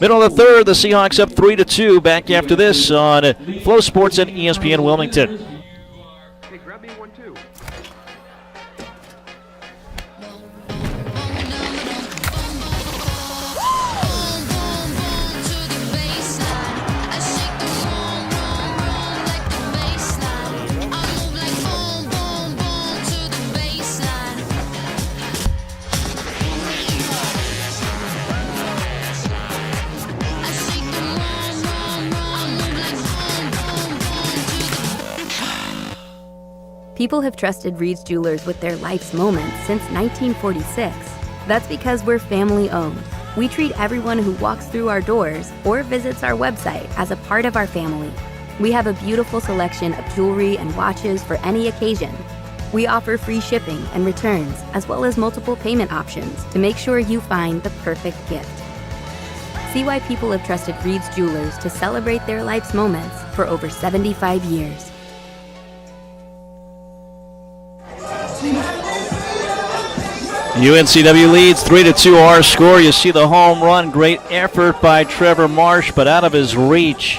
Middle of the third, the Seahawks up 3-2. Back after this on Flow Sports and ESPN Wilmington. Hey, grab me 1-2. People have trusted Reed's Jewelers with their life's moments since 1946. That's because we're family owned. We treat everyone who walks through our doors or visits our website as a part of our family. We have a beautiful selection of jewelry and watches for any occasion. We offer free shipping and returns, as well as multiple payment options to make sure you find the perfect gift. See why people have trusted Reed's Jewelers to celebrate their life's moments for over 75 years. UNCW leads 3-2 our score. You see the home run. Great effort by Trevor Marsh, but out of his reach.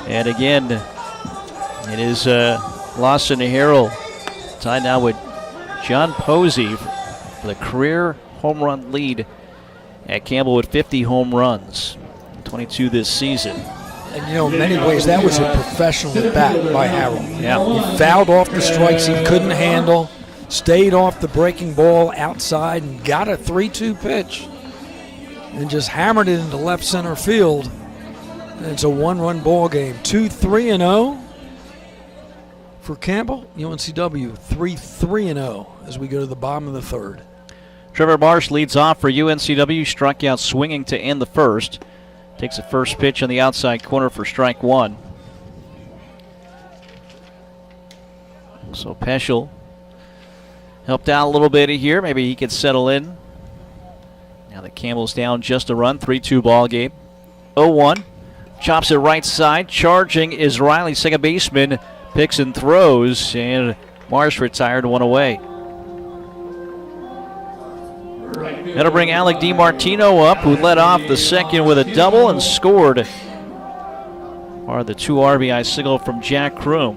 And again, it is Lawson Harrell tied now with John Posey for the career home run lead at Campbell with 50 home runs, 22 this season. And, you know, in many ways, that was a professional at bat by Harrell. Yeah. He fouled off the strikes he couldn't handle, stayed off the breaking ball outside, and got a 3-2 pitch. And just hammered it into left center field. And it's a 1-run ball game. 2-3-0 for Campbell. UNCW 3-3-0 as we go to the bottom of the third. Trevor Marsh leads off for UNCW. Struck out swinging to end the first. Takes the first pitch on the outside corner for strike 1. So Peschel helped out a little bit here. Maybe he could settle in. Now that Campbell's down just a run. 3-2 ball game. 0-1. Chops it right side. Charging is Riley, second baseman. Picks and throws. And Marsh retired, 1 away. That'll bring Alec DiMartino up, who led off the second with a double and scored. Or the 2 RBI single from Jack Kroom.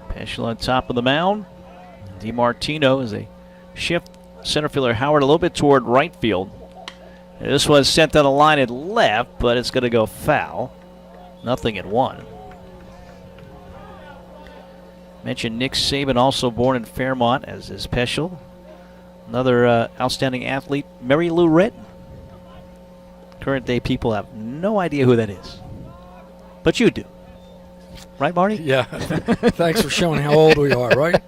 Peschel on top of the mound. DiMartino as they shift center fielder Howard a little bit toward right field. This was sent on a line at left, but it's going to go foul. Nothing at 1. Mentioned Nick Saban, also born in Fairmont, as is Peschel. Another outstanding athlete, Mary Lou Retton. Current day people have no idea who that is. But you do. Right, Marty? Yeah. Thanks for showing how old we are, right?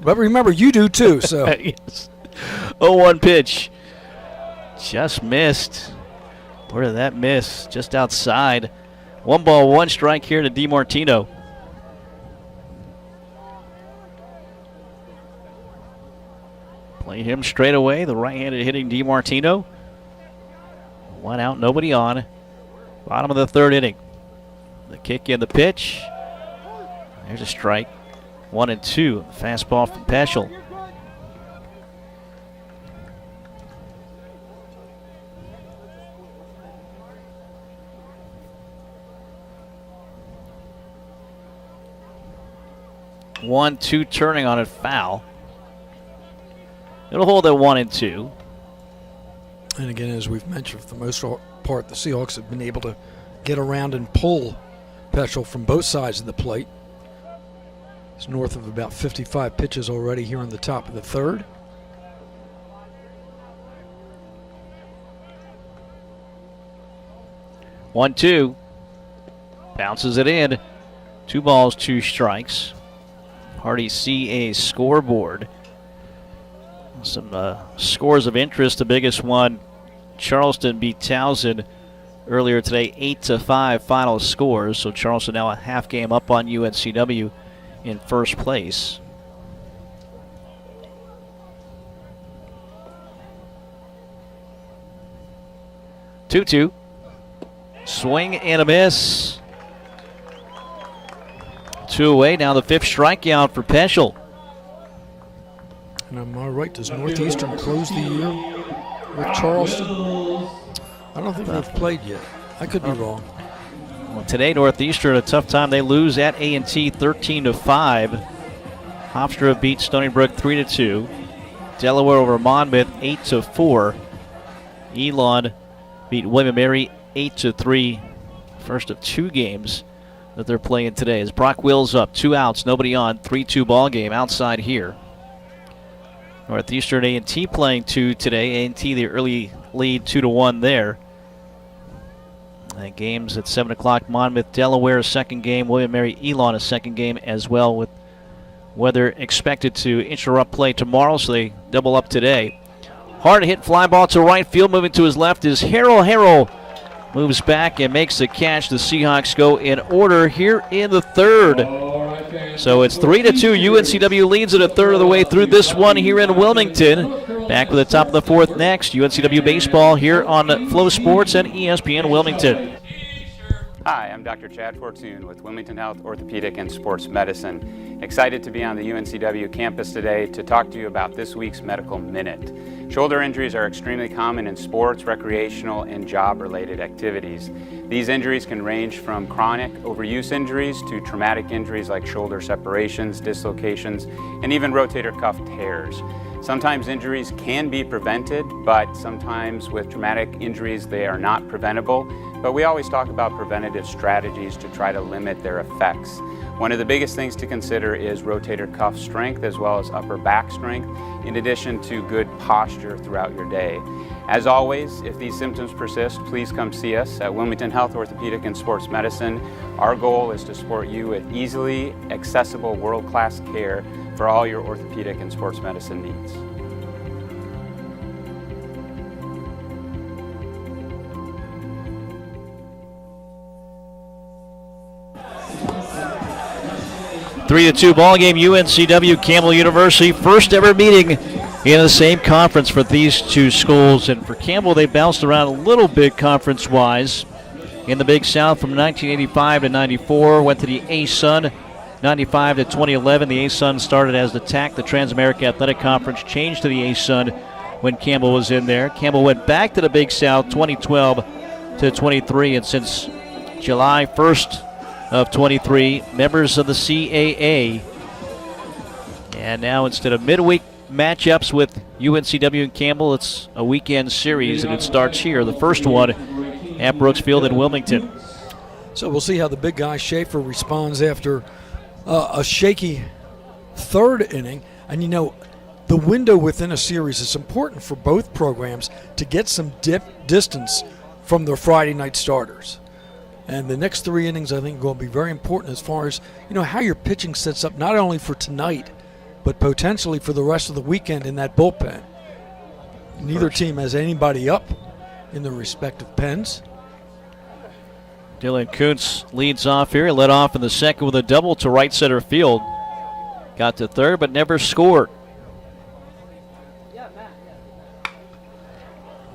But remember, you do too, so. Yes. 0-1 pitch. Just missed. Where did that miss? Just outside. 1 ball, 1 strike here to DiMartino. Play him straight away. The right-handed hitting DiMartino. 1 out, nobody on. Bottom of the third inning. The kick in the pitch. There's a strike. 1-2. Fastball from Peschel. One, 2 turning on it, foul. It'll hold at 1-2. And again, as we've mentioned, for the most part, the Seahawks have been able to get around and pull Peschel from both sides of the plate. It's north of about 55 pitches already here on the top of the third. Bounces it in. 2 balls, 2 strikes. Hardy CAA Scoreboard. Some scores of interest. The biggest one, Charleston beat Towson earlier today, 8-5 final scores. So Charleston now a half game up on UNCW in first place. Two. Swing and a miss. 2 away. Now the 5th strikeout for Peschel. And am I right? Does Northeastern close the year with Charleston? I don't think they've played yet. I could be wrong. Well, today Northeastern a tough time. They lose at A&T 13-5. Hofstra beat Stony Brook 3-2. Delaware over Monmouth 8-4. Elon beat William & Mary 8-3. First of 2 games that they're playing today. As Brock Wills up, 2 outs, nobody on, 3-2 ball game outside here. Northeastern A&T playing 2 today. A&T the early lead 2-1 there. And games at 7 o'clock. Monmouth, Delaware a second game. William & Mary, Elon a second game as well, with weather expected to interrupt play tomorrow, so they double up today. Hard hit fly ball to right field. Moving to his left is Harrell. Moves back and makes the catch. The Seahawks go in order here in the 3rd. So it's 3-2. UNCW leads it a third of the way through this one here in Wilmington. Back with the top of the 4th next. UNCW baseball here on Flow Sports and ESPN Wilmington. Hi, I'm Dr. Chad Fortune with Wilmington Health Orthopedic and Sports Medicine. Excited to be on the UNCW campus today to talk to you about this week's Medical Minute. Shoulder injuries are extremely common in sports, recreational, and job-related activities. These injuries can range from chronic overuse injuries to traumatic injuries like shoulder separations, dislocations, and even rotator cuff tears. Sometimes injuries can be prevented, but sometimes with traumatic injuries they are not preventable. But we always talk about preventative strategies to try to limit their effects. One of the biggest things to consider is rotator cuff strength as well as upper back strength, in addition to good posture throughout your day. As always, if these symptoms persist, please come see us at Wilmington Health Orthopedic and Sports Medicine. Our goal is to support you with easily accessible world-class care for all your orthopedic and sports medicine needs. Three-2 ball game. UNCW Campbell University, first ever meeting in the same conference for these 2 schools. And for Campbell, they bounced around a little bit conference-wise in the Big South from 1985 to 94. Went to the A-Sun 95 to 2011. The A-Sun started as the TAC, the Trans-American Athletic Conference, changed to the A-Sun when Campbell was in there. Campbell went back to the Big South 2012 to 23, and since July 1st of 23, members of the CAA. And now instead of midweek matchups with UNCW and Campbell, it's a weekend series, and it starts here, the first one at Brooks Field in Wilmington. So we'll see how the big guy Schaefer responds after a shaky 3rd inning. And you know, the window within a series is important for both programs to get some distance from their Friday night starters. And the next 3 innings, I think, are going to be very important as far as, you know, how your pitching sets up not only for tonight, but potentially for the rest of the weekend in that bullpen. Neither team has anybody up in their respective pens. Dylan Kuntz leads off here. He led off in the second with a double to right center field. Got to third, but never scored.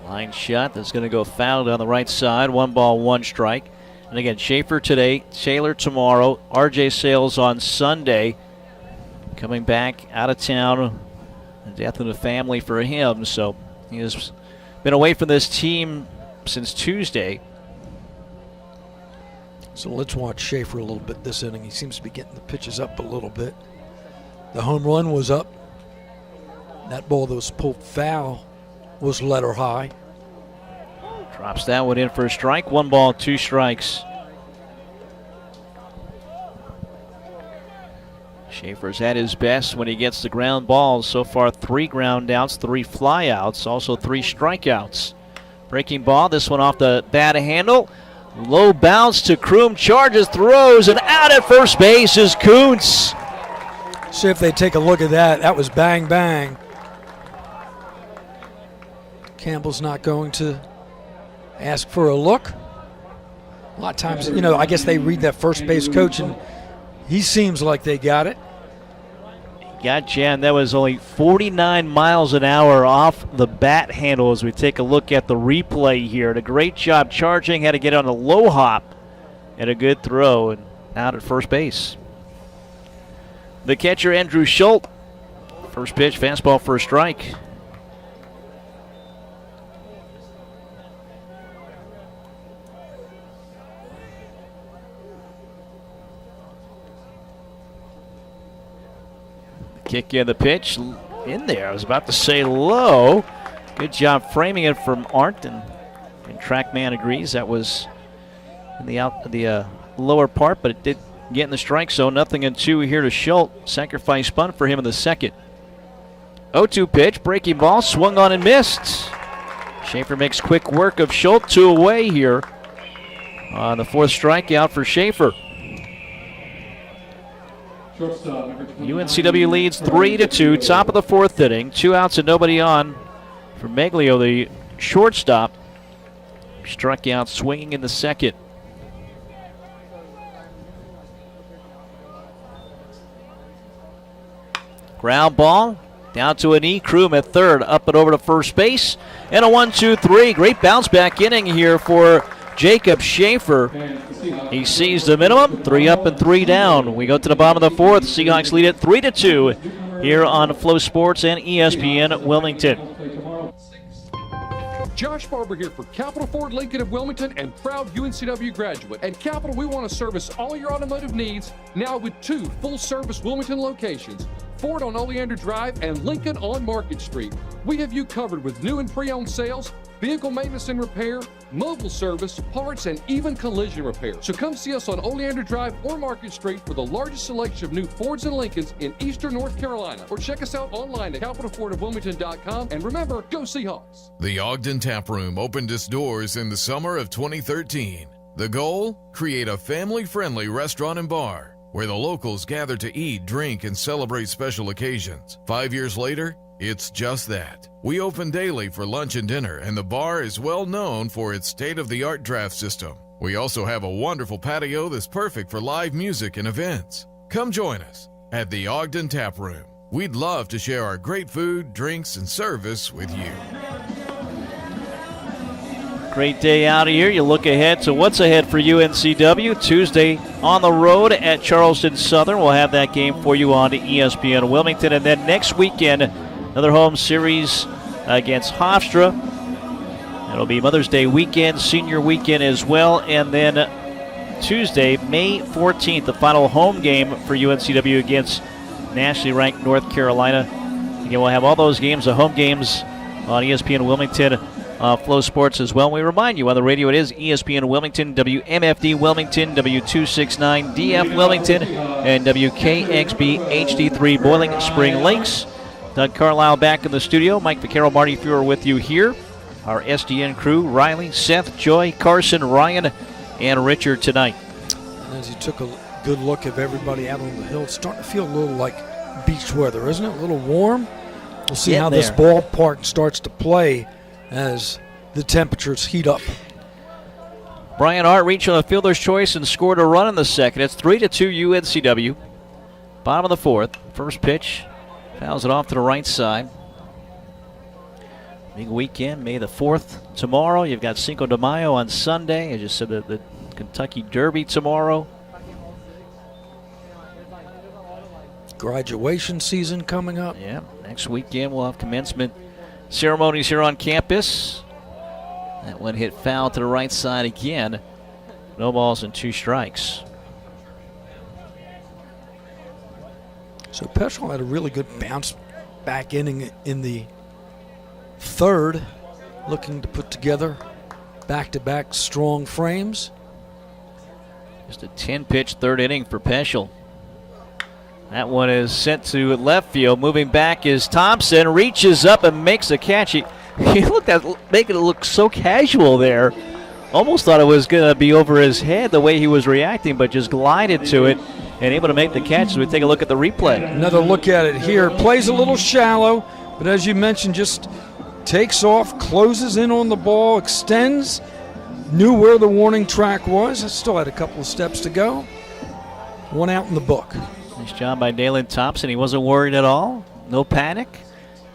Line shot that's going to go foul down the right side. 1 ball, 1 strike. And again, Schaefer today, Taylor tomorrow, RJ Sales on Sunday. Coming back out of town, a death in the family for him. So he has been away from this team since Tuesday. So let's watch Schaefer a little bit this inning. He seems to be getting the pitches up a little bit. The home run was up. That ball that was pulled foul was letter high. Drops that one in for a strike. 1 ball, 2 strikes. Schaefer's at his best when he gets the ground balls. So far, 3 ground outs, 3 flyouts, also 3 strikeouts. Breaking ball, this one off the bat handle. Low bounce to Kroom, charges, throws, and out at first base is Kuntz. See if they take a look at that. That was bang, bang. Campbell's not going to ask for a look. A lot of times, I guess they read that first base coach, and he seems like they got it. Gotcha, and that was only 49 miles an hour off the bat handle as we take a look at the replay here. And a great job charging, had to get on a low hop and a good throw and out at first base. The catcher, Andrew Schultz. First pitch, fastball for a strike. Kick in the pitch in there. I was about to say low. Good job framing it from Arndt, and TrackMan agrees that was in the lower part, but it did get in the strike zone. 0-2 here to Schultz. Sacrifice bunt for him in the second. 0-2 pitch, breaking ball, swung on and missed. Schaefer makes quick work of Schultz. 2 away here on the 4th strikeout for Schaefer. UNCW leads 3-2, top of the 4th inning. 2 outs and nobody on for Meglio, the shortstop. Struck out swinging in the second. Ground ball down to an E. Kroom at third, up and over to first base. And a 1-2-3. Great bounce back inning here for Jacob Schaefer. He sees the minimum, 3 up and 3 down. We go to the bottom of the 4th. Seahawks lead it 3-2 here on Flow Sports and ESPN Wilmington. Josh Barber here for Capital Ford Lincoln of Wilmington and proud UNCW graduate. At Capital, we want to service all your automotive needs now with 2 full-service Wilmington locations, Ford on Oleander Drive and Lincoln on Market Street. We have you covered with new and pre-owned sales, vehicle maintenance and repair, mobile service, parts, and even collision repair. So come see us on Oleander Drive or Market Street for the largest selection of new Fords and Lincolns in eastern North Carolina. Or check us out online at capitalfordofwilmington.com. And remember, go Seahawks. The Ogden Tap Room opened its doors in the summer of 2013. The goal? Create a family-friendly restaurant and bar where the locals gather to eat, drink, and celebrate special occasions. 5 years later, it's just that. We open daily for lunch and dinner, and the bar is well known for its state-of-the-art draft system. We also have a wonderful patio that's perfect for live music and events. Come join us at the Ogden Tap Room. We'd love to share our great food, drinks, and service with you. Great day out of here. You look ahead to what's ahead for UNCW. Tuesday on the road at Charleston Southern. We'll have that game for you on ESPN Wilmington. And then next weekend, another home series against Hofstra. It'll be Mother's Day weekend, senior weekend as well. And then Tuesday, May 14th, the final home game for UNCW against nationally ranked North Carolina. Again, we'll have all those games, the home games, on ESPN Wilmington, Flow Sports as well. And we remind you on the radio, it is ESPN Wilmington, WMFD Wilmington, W269 DF Wilmington, and WKXB HD3 Boiling Spring Lakes. Doug Carlisle back in the studio. Mike Vaccaro, Marty Fuhrer with you here. Our SDN crew, Riley, Seth, Joy, Carson, Ryan, and Richard tonight. And as you took a good look at everybody out on the hill, it's starting to feel a little like beach weather, isn't it? A little warm. We'll see how this ballpark starts to play as the temperatures heat up. Brian Hart reached on the fielder's choice and scored a run in the second. It's 3-2 UNCW. Bottom of the 4th. First pitch. Fouls it off to the right side. Big weekend, May the 4th tomorrow. You've got Cinco de Mayo on Sunday. I just said the Kentucky Derby tomorrow. Graduation season coming up. Yeah, next weekend we'll have commencement ceremonies here on campus. That one hit foul to the right side again. No balls and 2 strikes. So Peschel had a really good bounce back inning in the 3rd, looking to put together back-to-back strong frames. Just a 10-pitch 3rd inning for Peschel. That one is sent to left field. Moving back is Thompson. Reaches up and makes a catch. He looked at making it look so casual there Almost thought it was going to be over his head the way he was reacting, but just glided to it and able to make the catch as we take a look at the replay. Another look at it here. Plays a little shallow, but as you mentioned, just takes off, closes in on the ball, extends, knew where the warning track was. Still had a couple of steps to go. One out in the book. Nice job by Dalen Thompson. He wasn't worried at all. No panic.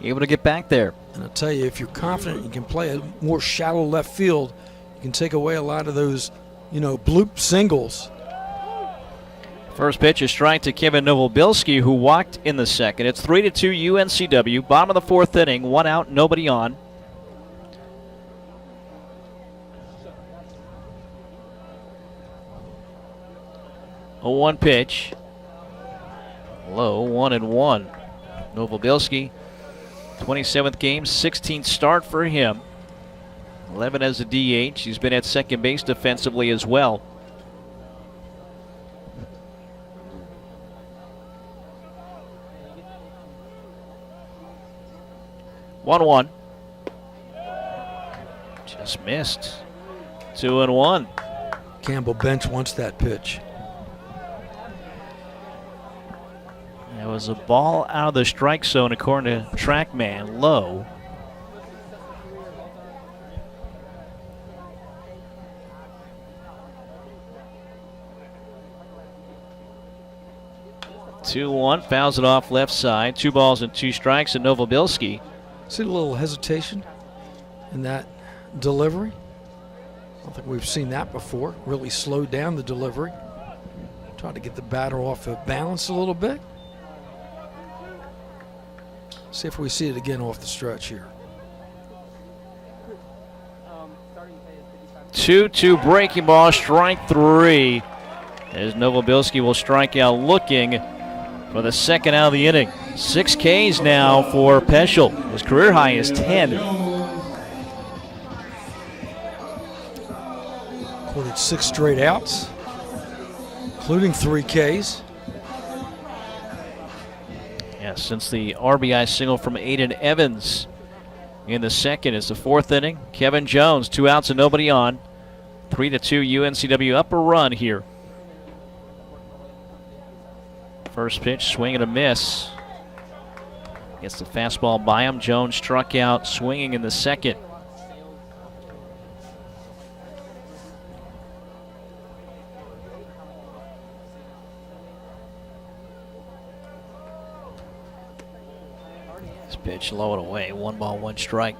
Able to get back there. And I'll tell you, if you're confident you can play a more shallow left field, you can take away a lot of those, bloop singles. First pitch is strike to Kevin Novobilski, who walked in the second. It's 3-2 UNCW. Bottom of the fourth inning. One out, nobody on. A 1 pitch. Low, 1-1. Novobilski, 27th game, 16th start for him. 11 as a DH. He's been at second base defensively as well. One. Just missed. 2-1. Campbell bench wants that pitch. It was a ball out of the strike zone according to TrackMan. Low. Two-one, fouls it off left side. 2 balls and 2 strikes, and Novobilski. See a little hesitation in that delivery. I don't think we've seen that before. Really slowed down the delivery. Tried to get the batter off of balance a little bit. See if we see it again off the stretch here. 2-2 breaking ball, strike 3. As Novobilski will strike out looking for the second out of the inning. 6 Ks now for Peschel. His career high is 10. Recorded 6 straight outs, including 3 Ks. Yeah, since the RBI single from Aiden Evans in the second. It's the fourth inning. Kevin Jones, 2 outs and nobody on. 3-2 UNCW up a run here. First pitch, swing and a miss. Gets the fastball by him. Jones struck out swinging in the second. This pitch low and away. 1 ball, 1 strike.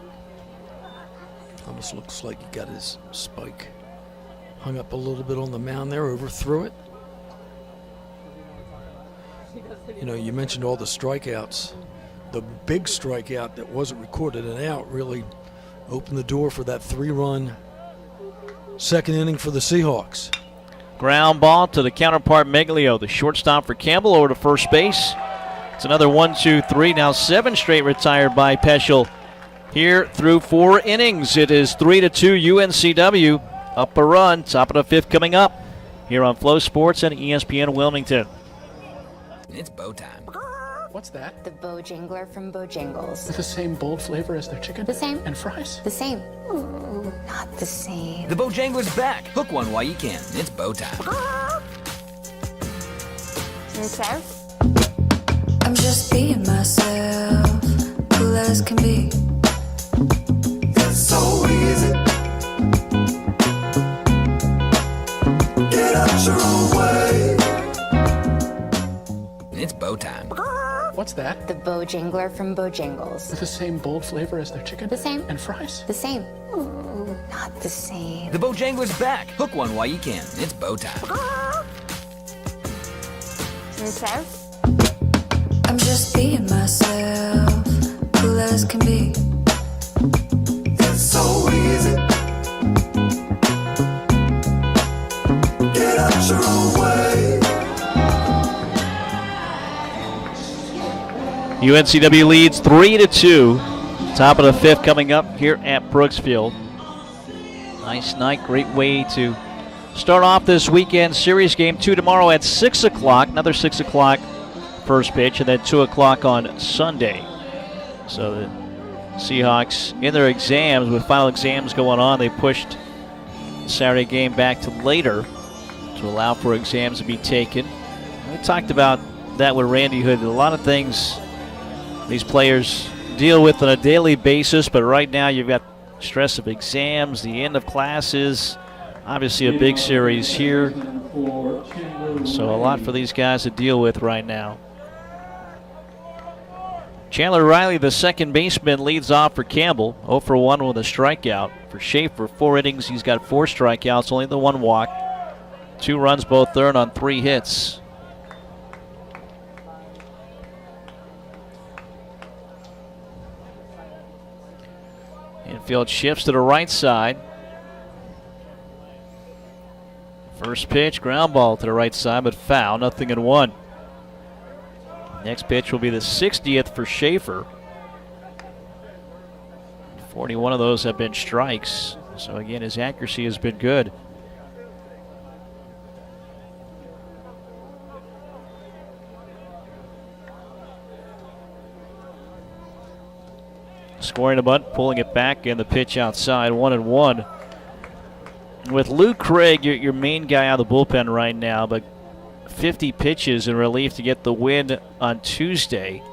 Almost looks like he got his spike hung up a little bit on the mound there, overthrew it. You know, you mentioned all the strikeouts. The big strikeout that wasn't recorded and out really opened the door for that 3-run second inning for the Seahawks. Ground ball to the counterpart Meglio, the shortstop for Campbell, over to first base. It's another 1, 2, 3. Now 7 straight retired by Peschel here through 4 innings. It is 3-2 UNCW. Up a run. Top of the 5th coming up here on Flow Sports and ESPN Wilmington. It's bow time. What's that? The Bojangler from Bojangles. The same bold flavor as their chicken? The same. And fries? The same. Ooh, not the same. The Bojangler's back. Hook one while you can. It's bow time. Okay. I'm just being myself, cool as can be. It's so easy. Get out your own way. It's bow time. What's that? The Bojangler from Bojangles. The same bold flavor as their chicken? The same. And fries? The same. Ooh, not the same. The Bojangler's back. Hook one while you can. It's bow time. Okay. I'm just being myself, cool as can be. It's so easy. Get out your own way. UNCW leads 3-2. Top of the 5th coming up here at Brooksfield. Nice night, great way to start off this weekend series. Game 2 tomorrow at 6 o'clock. Another 6 o'clock first pitch, and then 2 o'clock on Sunday. So the Seahawks in their exams, with final exams going on, they pushed Saturday game back to later to allow for exams to be taken. We talked about that with Randy Hood. A lot of things these players deal with on a daily basis, but right now you've got stress of exams, the end of classes, obviously a big series here. So a lot for these guys to deal with right now. Chandler Riley, the second baseman, leads off for Campbell. 0 for 1 with a strikeout. For Schaefer, 4 innings, he's got 4 strikeouts, only the 1 walk. 2 runs, both earned on 3 hits. Infield shifts to the right side. First pitch, ground ball to the right side, but foul, 0-1. Next pitch will be the 60th for Schaefer. 41 of those have been strikes. So again, his accuracy has been good. Scoring a bunt, pulling it back, and the pitch outside, 1-1. With Luke Craig, your main guy out of the bullpen right now, but 50 pitches in relief to get the win on Tuesday.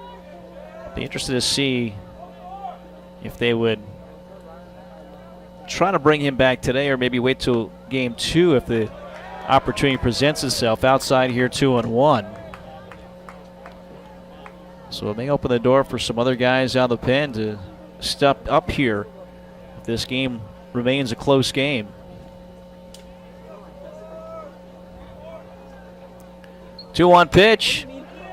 Be interested to see if they would try to bring him back today or maybe wait till game 2 if the opportunity presents itself. Outside here, 2-1. So it may open the door for some other guys out of the pen to step up here if this game remains a close game. 2-1 pitch.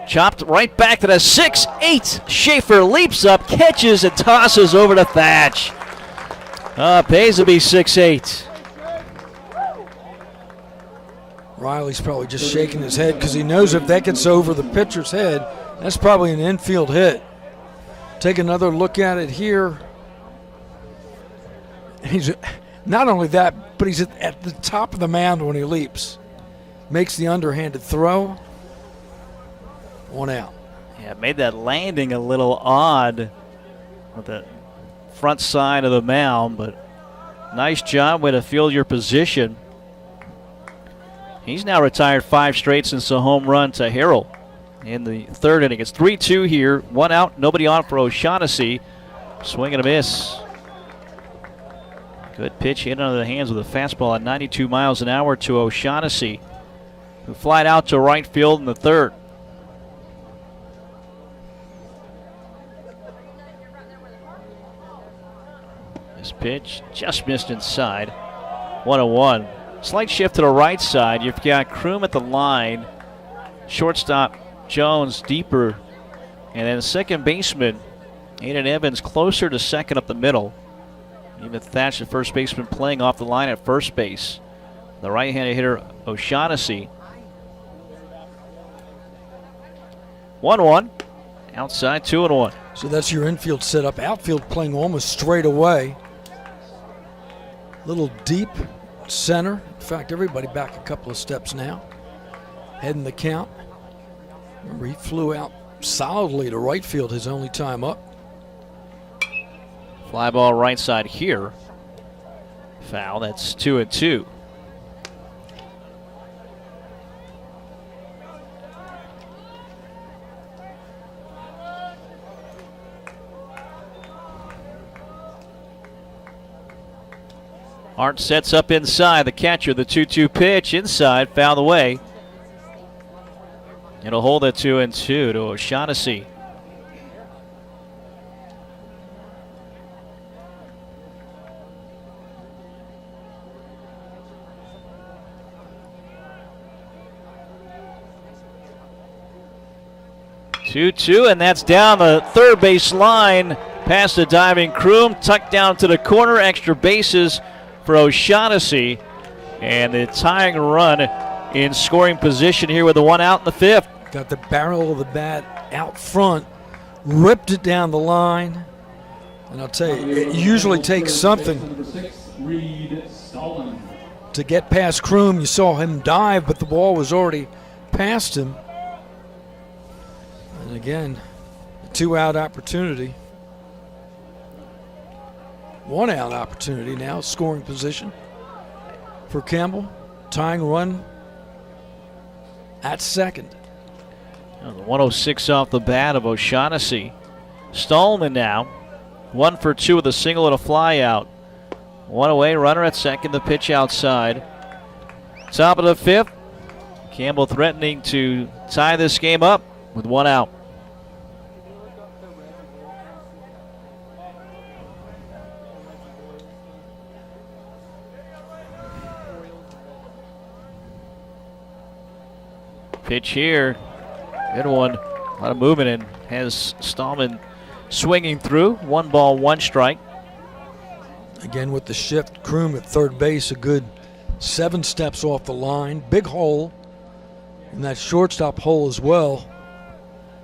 Chopped right back to the 6-8. Schaefer leaps up, catches, and tosses over to Thatch. Pays to be 6-8. Riley's probably just shaking his head because he knows if that gets over the pitcher's head, that's probably an infield hit. Take another look at it here. He's not only that, but he's at the top of the mound when he leaps. Makes the underhanded throw. 1 out. Yeah, made that landing a little odd with the front side of the mound, but nice job way to field your position. He's now retired 5 straight since the home run to Harrell in the 3rd inning. It's 3-2 here. 1 out, nobody on for O'Shaughnessy. Swing and a miss. Good pitch hit under the hands with a fastball at 92 miles an hour to O'Shaughnessy, who flied out to right field in the 3rd. This pitch just missed inside. 1-1. Slight shift to the right side. You've got Kroom at the line. Shortstop Jones deeper. And then second baseman Aiden Evans closer to second up the middle. Even Thatch, the first baseman, playing off the line at first base. The right-handed hitter O'Shaughnessy. 1-1. Outside, 2-1. So that's your infield setup. Outfield playing almost straight away. Little deep center. In fact, everybody back a couple of steps now. Heading the count. Remember, he flew out solidly to right field his only time up. Fly ball right side here. Foul. That's 2-2. Hart sets up inside. The catcher, the 2-2 pitch inside, fouled away. It'll hold at 2-2 to O'Shaughnessy. And that's down the third base line past the diving Kroom, tucked down to the corner. Extra bases for O'Shaughnessy, and the tying run in scoring position here with the 1 out in the 5th. Got the barrel of the bat out front, ripped it down the line, and I'll tell you, it usually takes something to get past Kroom. You saw him dive, but the ball was already past him. And again, a 2-out opportunity. 1 out opportunity now, scoring position. for Campbell. Tying run at second. The 106 off the bat of O'Shaughnessy. Stallman now. 1 for 2 with a single and a fly out. One away, runner at second, the pitch outside. Top of the 5th. Campbell threatening to tie this game up with 1 out. Pitch here. Good one. A lot of movement and has Stallman swinging through. 1 ball, 1 strike. Again with the shift, Kroom at third base, a good 7 steps off the line. Big hole in that shortstop hole as well.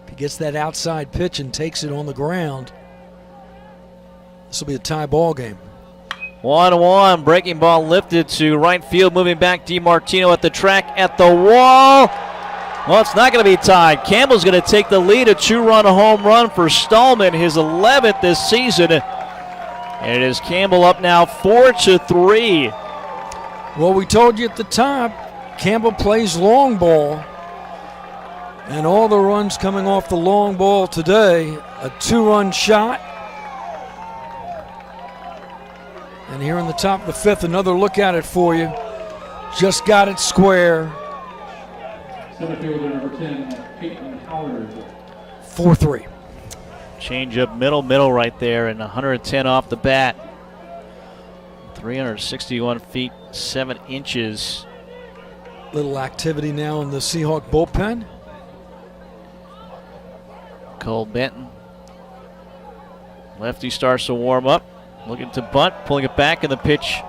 If he gets that outside pitch and takes it on the ground, this will be a tie ball game. 1-1, breaking ball lifted to right field, moving back. DiMartino at the track, at the wall. Well, it's not going to be tied. Campbell's going to take the lead, a 2-run home run for Stallman, his 11th this season. And it is Campbell up now 4-3. Well, we told you at the top, Campbell plays long ball. And all the runs coming off the long ball today, a 2-run shot. And here in the top of the 5th, another look at it for you. Just got it square. Center fielder number 10, Peyton Howard. 4-3. Change up middle right there, and 110 off the bat. 361 feet, 7 inches. Little activity now in the Seahawk bullpen. Cole Benton. Lefty starts to warm up. Looking to bunt, pulling it back, and the pitch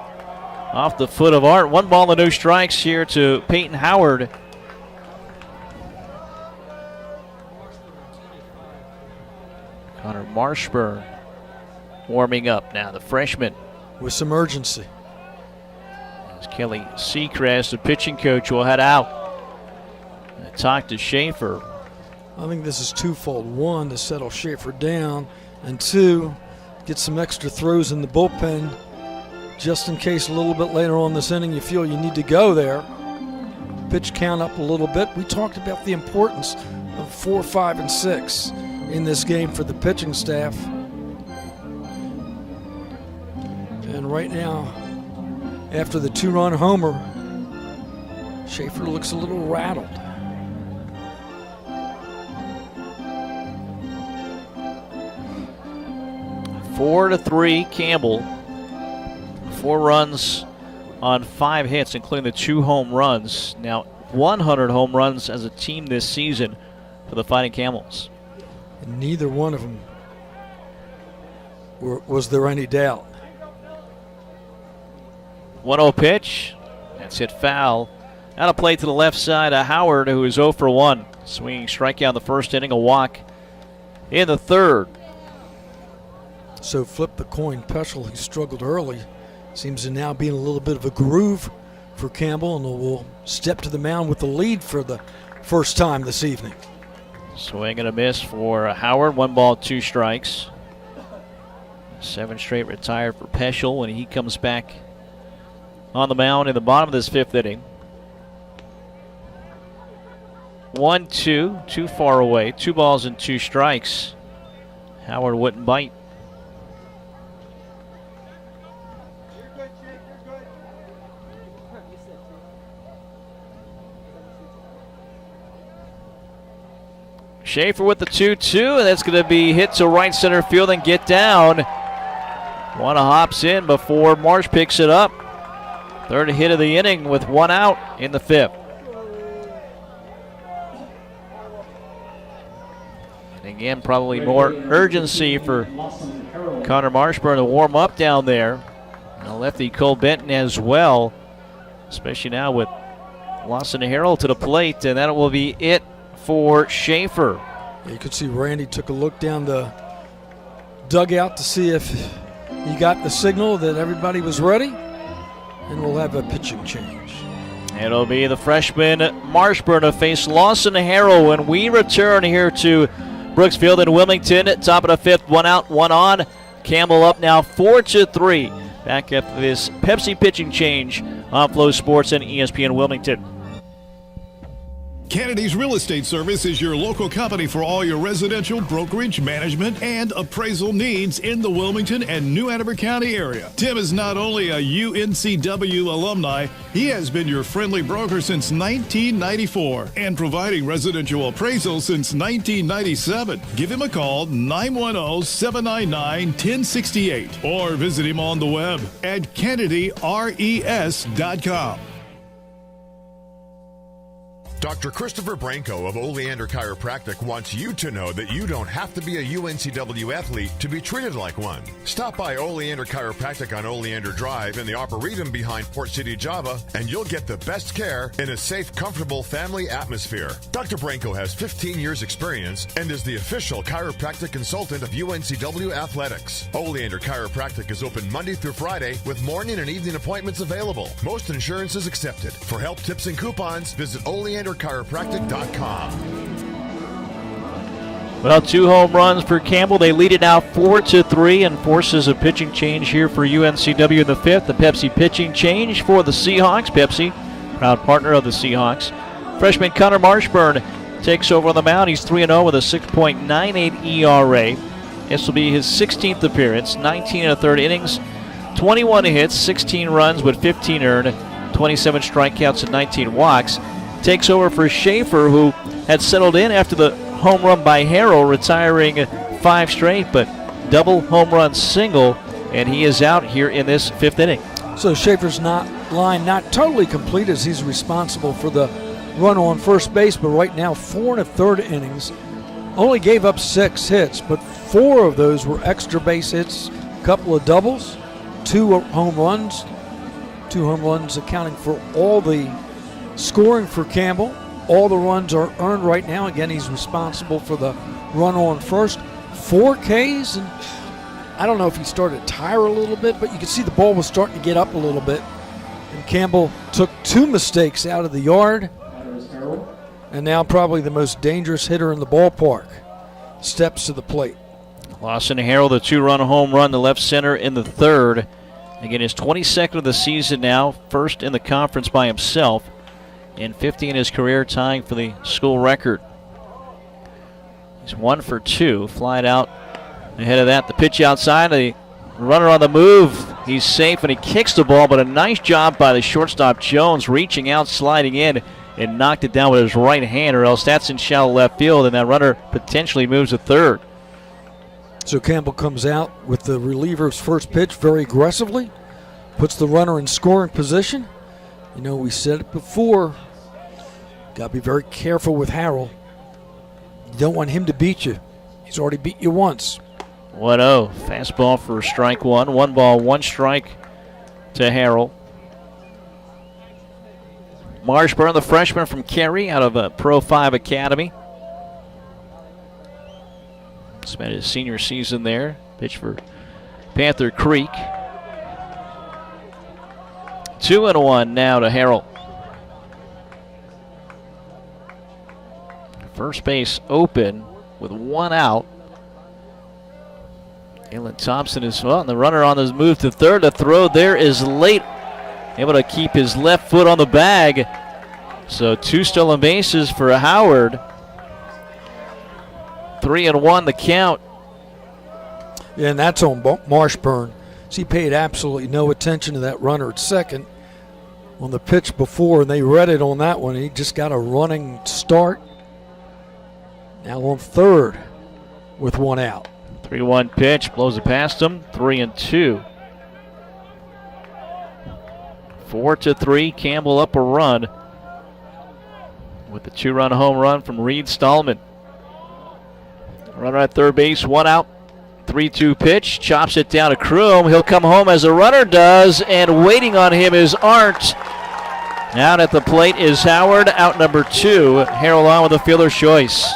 off the foot of Art. 1 ball and no strikes here to Peyton Howard. Connor Marshburn warming up now, the freshman. With some urgency. As Kelly Seacrest, the pitching coach, will head out and talk to Schaefer. I think this is twofold. 1, to settle Schaefer down, and 2, get some extra throws in the bullpen just in case a little bit later on this inning you feel you need to go there. Pitch count up a little bit. We talked about the importance of 4, 5, and 6 in this game for the pitching staff. And right now, after the 2-run homer, Schaefer looks a little rattled. 4-3 Campbell. 4 runs on 5 hits, including the 2 home runs. Now 100 home runs as a team this season for the Fighting Camels. And neither one of them was there any doubt. 1-0 pitch. That's hit foul. Out of play to the left side of Howard, who is 0 for 1. Swinging strikeout in the first inning, a walk in the third. So flip the coin. Peschel, who struggled early, seems to now be in a little bit of a groove for Campbell, and will step to the mound with the lead for the first time this evening. Swing and a miss for Howard. 1 ball, 2 strikes. 7 straight retired for Peschel when he comes back on the mound in the bottom of this 5th inning. 1-2, too far away. 2 balls and 2 strikes. Howard wouldn't bite. Schaefer with the 2-2, and that's going to be hit to right center field and get down. One hops in before Marsh picks it up. 3rd hit of the inning with 1 out in the 5th. And again, probably more urgency for Connor Marshburn to warm up down there. And lefty Cole Benton as well, especially now with Lawson Harrell to the plate, and that will be it for Schaefer. You could see Randy took a look down the dugout to see if he got the signal that everybody was ready, and we'll have a pitching change. It'll be the freshman Marshburn to face Lawson Harrell when we return here to Brooks Field in Wilmington. Top of the 5th, 1 out, 1 on. Campbell up now 4-3. back after this Pepsi pitching change on Flow Sports and ESPN Wilmington. Kennedy's Real Estate Service is your local company for all your residential, brokerage, management, and appraisal needs in the Wilmington and New Hanover County area. Tim is not only a UNCW alumni, he has been your friendly broker since 1994 and providing residential appraisals since 1997. Give him a call, 910-799-1068, or visit him on the web at kennedyres.com. Dr. Christopher Branco of Oleander Chiropractic wants you to know that you don't have to be a UNCW athlete to be treated like one. Stop by Oleander Chiropractic on Oleander Drive in the Arboretum behind Port City, Java, and you'll get the best care in a safe, comfortable family atmosphere. Dr. Branco has 15 years experience and is the official chiropractic consultant of UNCW Athletics. Oleander Chiropractic is open Monday through Friday with morning and evening appointments available. Most insurance is accepted. For help, tips, and coupons, visit oleanderchiropractic.com. Well, 2 home runs for Campbell. They lead it now 4-3 and forces a pitching change here for UNCW in the 5th. The Pepsi pitching change for the Seahawks. Pepsi, proud partner of the Seahawks. Freshman Connor Marshburn takes over on the mound. He's 3-0 with a 6.98 ERA. This will be his 16th appearance, 19 1/3 innings, 21 hits, 16 runs with 15 earned, 27 strikeouts and 19 walks. Takes over for Schaefer, who had settled in after the home run by Harrell, retiring 5 straight, but double home run single, and he is out here in this 5th inning. So Schaefer's line not totally complete as he's responsible for the run on first base, but right now 4 1/3 innings. Only gave up 6 hits, but 4 of those were extra base hits, a couple of doubles, 2 home runs. 2 home runs accounting for all the scoring for Campbell. All the runs are earned right now. Again, he's responsible for the run on first. 4 Ks, and I don't know if he started to tire a little bit, but you could see the ball was starting to get up a little bit. And Campbell took 2 mistakes out of the yard, and now probably the most dangerous hitter in the ballpark steps to the plate. Lawson Harrell, the 2-run home run to left center in the 3rd. Again, his 22nd of the season now, first in the conference by himself, and 50 in his career, tying for the school record. He's 1 for 2, flied out ahead of that. The pitch outside, the runner on the move. He's safe, and he kicks the ball, but a nice job by the shortstop Jones, reaching out, sliding in, and knocked it down with his right hand, or else that's in shallow left field, and that runner potentially moves to 3rd. So Campbell comes out with the reliever's first pitch very aggressively, puts the runner in scoring position. You know, we said it before, got to be very careful with Harrell. You don't want him to beat you. He's already beat you once. 1-0, fastball for strike 1. 1 ball, 1 strike to Harrell. Marshburn, the freshman from Cary, out of a Pro 5 Academy. Spent his senior season there. Pitch for Panther Creek. 2-1 now to Harrell. First base open with 1 out. Galen Thompson is well, and the runner on his move to 3rd. The throw there is late. Able to keep his left foot on the bag. So 2 stolen bases for Howard. 3-1 the count. Yeah, and that's on Marshburn. So he paid absolutely no attention to that runner at second on the pitch before, and they read it on that one. He just got a running start. Now on 3rd with 1 out. 3-1 pitch, blows it past him. 3-2. 4-3. Campbell up a run with the 2-run home run from Reed Stallman. Runner at 3rd base, 1 out. 3-2 pitch, chops it down to Kroom. He'll come home as the runner does, and waiting on him is Arndt. Out at the plate is Howard, out number 2. Harrell on with a fielder's choice.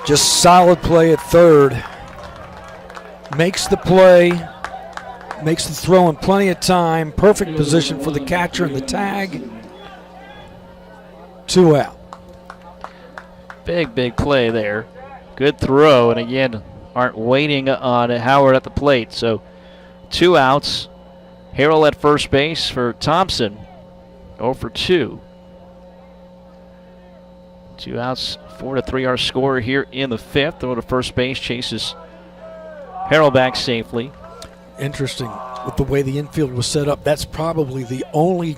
Just solid play at 3rd. Makes the play, makes the throw in plenty of time. Perfect position for the catcher and the tag. 2 out. Big play there. Good throw, and again, Arndt waiting on Howard at the plate. So 2 outs. Harrell at first base for Thompson. 0 for 2. 2 outs, 4-3 our score here in the 5th. Throw to first base, chases Harrell back safely. Interesting with the way the infield was set up. That's probably the only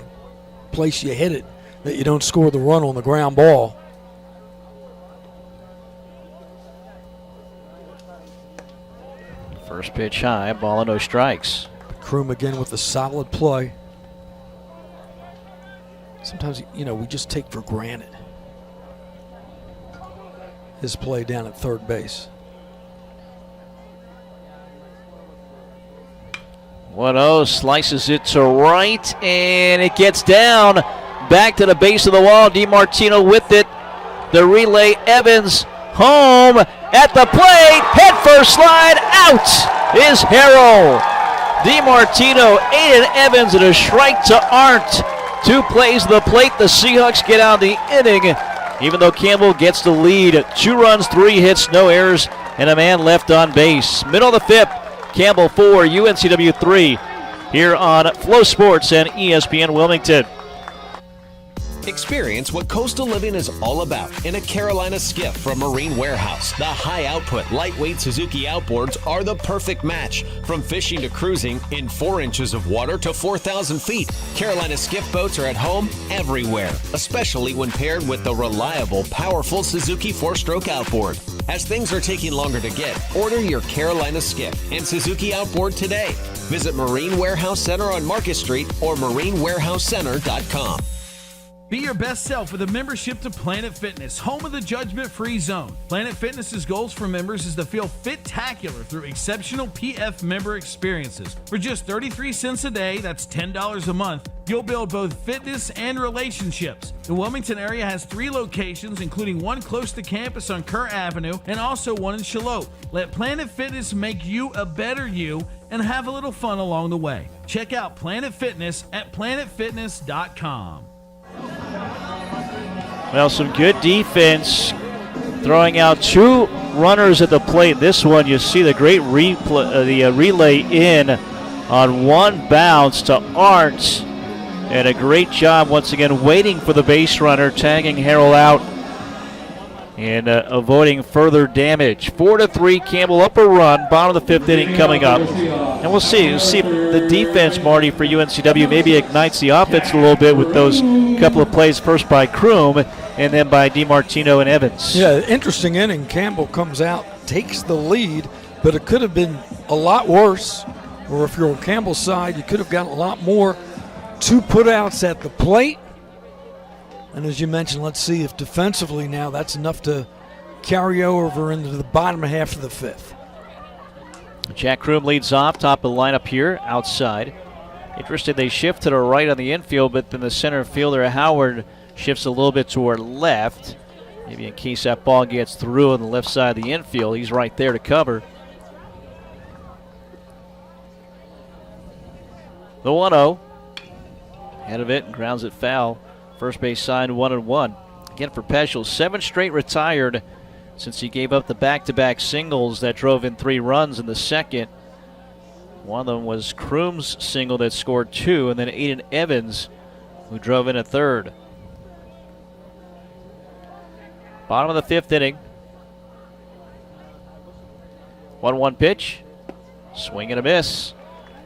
place you hit it that you don't score the run on the ground ball. First pitch high, ball and no strikes. Kroom again with a solid play. Sometimes, we just take for granted his play down at third base. 1-0, slices it to right, and it gets down back to the base of the wall. DiMartino with it. The relay, Evans home at the plate. Head first slide, out is Harrell. DiMartino, Aiden Evans, and a strike to Arndt. 2 plays to the plate. The Seahawks get out of the inning, even though Campbell gets the lead. 2 runs, 3 hits, no errors, and a man left on base. Middle of the 5th, Campbell 4, UNCW 3, here on Flow Sports and ESPN Wilmington. Experience what coastal living is all about in a Carolina skiff from Marine Warehouse. The high-output, lightweight Suzuki outboards are the perfect match. From fishing to cruising, in 4 inches of water to 4,000 feet, Carolina skiff boats are at home everywhere, especially when paired with the reliable, powerful Suzuki 4-stroke outboard. As things are taking longer to get, order your Carolina skiff and Suzuki outboard today. Visit Marine Warehouse Center on Market Street or marinewarehousecenter.com. Be your best self with a membership to Planet Fitness, home of the judgment-free zone. Planet Fitness's goals for members is to feel fit-tacular through exceptional PF member experiences. For just 33 cents a day, that's $10 a month, you'll build both fitness and relationships. The Wilmington area has 3 locations, including one close to campus on Kerr Avenue and also one in Shallotte. Let Planet Fitness make you a better you and have a little fun along the way. Check out Planet Fitness at planetfitness.com. Well, some good defense, throwing out 2 runners at the plate. This one, you see the great relay in on 1 bounce to Arndt, and a great job once again waiting for the base runner, tagging Harrell out and avoiding further damage. 4-3, Campbell up a run, bottom of the 5th inning coming up. And we'll see if the defense, Marty, for UNCW maybe ignites the offense a little bit with those couple of plays, first by Kroom and then by DiMartino and Evans. Yeah, interesting inning. Campbell comes out, takes the lead, but it could have been a lot worse. Or if you're on Campbell's side, you could have gotten a lot more. 2 putouts at the plate. And as you mentioned, let's see if defensively now that's enough to carry over into the bottom half of the 5th. Jack Kroom leads off, top of the lineup here, outside. Interesting, they shift to the right on the infield, but then the center fielder, Howard, shifts a little bit toward left. Maybe in case that ball gets through on the left side of the infield. He's right there to cover. The 1-0. Head of it and grounds it foul. First base side 1-1. Again for Peschel, 7 straight retired since he gave up the back-to-back singles that drove in 3 runs in the second. One of them was Kroom's single that scored 2, and then Aiden Evans, who drove in a third. Bottom of the 5th inning. 1-1 pitch. Swing and a miss.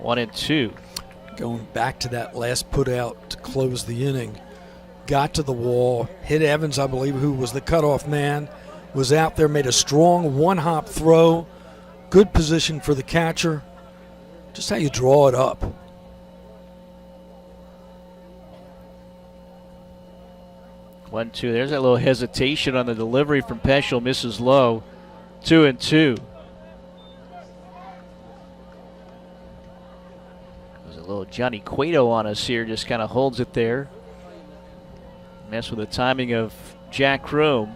1-2. Going back to that last put out to close the inning. Got to the wall, hit Evans, I believe, who was the cutoff man, was out there, made a strong 1-hop throw. Good position for the catcher. Just how you draw it up. One, 2. There's that little hesitation on the delivery from Peschel. Misses low. 2-2. There's a little Johnny Cueto on us here. Just kind of holds it there. Mess with the timing of Jack Kroom.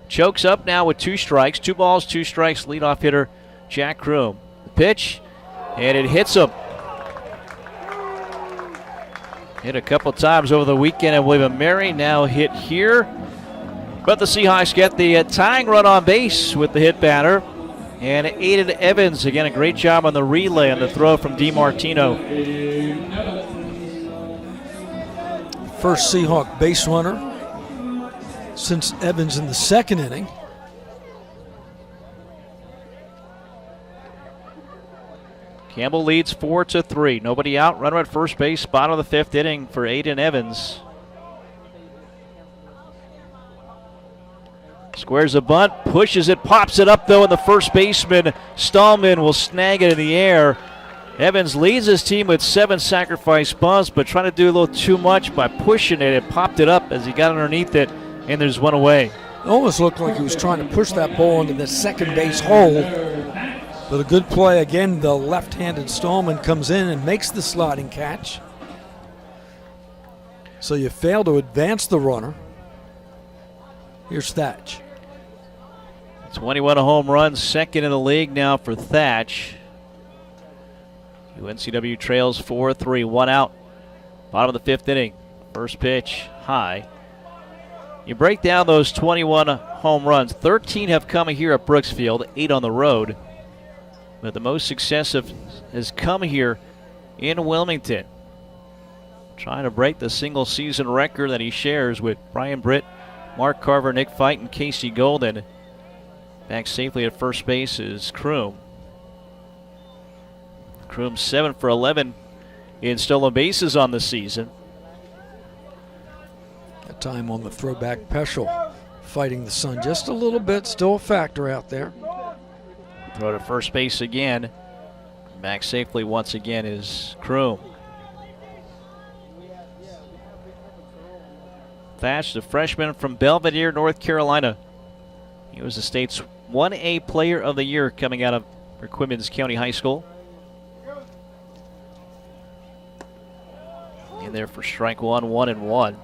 Chokes up now with 2 strikes. 2 balls, 2 strikes. Leadoff hitter Jack Kroom. The pitch, and it hits him. Hit a couple times over the weekend at William & Mary. Now hit here. But the Seahawks get the tying run on base with the hit batter. And Aiden Evans, again, a great job on the relay on the throw from DiMartino. First Seahawk base runner since Evans in the second inning. Campbell leads 4-3. Nobody out. Runner at first base. Bottom of the fifth inning for Aiden Evans. Squares a bunt, pushes it, pops it up though, and the first baseman, Stallman, will snag it in the air. Evans leads his team with 7 sacrifice bunts, but trying to do a little too much by pushing it. It popped it up as he got underneath it, and there's one away. It almost looked like he was trying to push that ball into the second base hole. But a good play. Again, the left-handed Stallman comes in and makes the sliding catch. So you fail to advance the runner. Here's Thatch. 21 home runs, second in the league now for Thatch. UNCW trails 4-3, 1 out. Bottom of the fifth inning. First pitch, high. You break down those 21 home runs. 13 have come here at Brooksfield, 8 on the road. But the most success has come here in Wilmington. Trying to break the single season record that he shares with Brian Britt, Mark Carver, Nick Fight, and Casey Golden. Back safely at first base is Kroom. Kroom 7 for 11 in stolen bases on the season. That time on the throwback, Peschel fighting the sun just a little bit, still a factor out there. Throw to first base again. Back safely once again is Kroom. Thatch, the freshman from Belvedere, North Carolina. He was the state's 1A Player of the Year coming out of Perquimans County High School. In there for strike one, 1-1.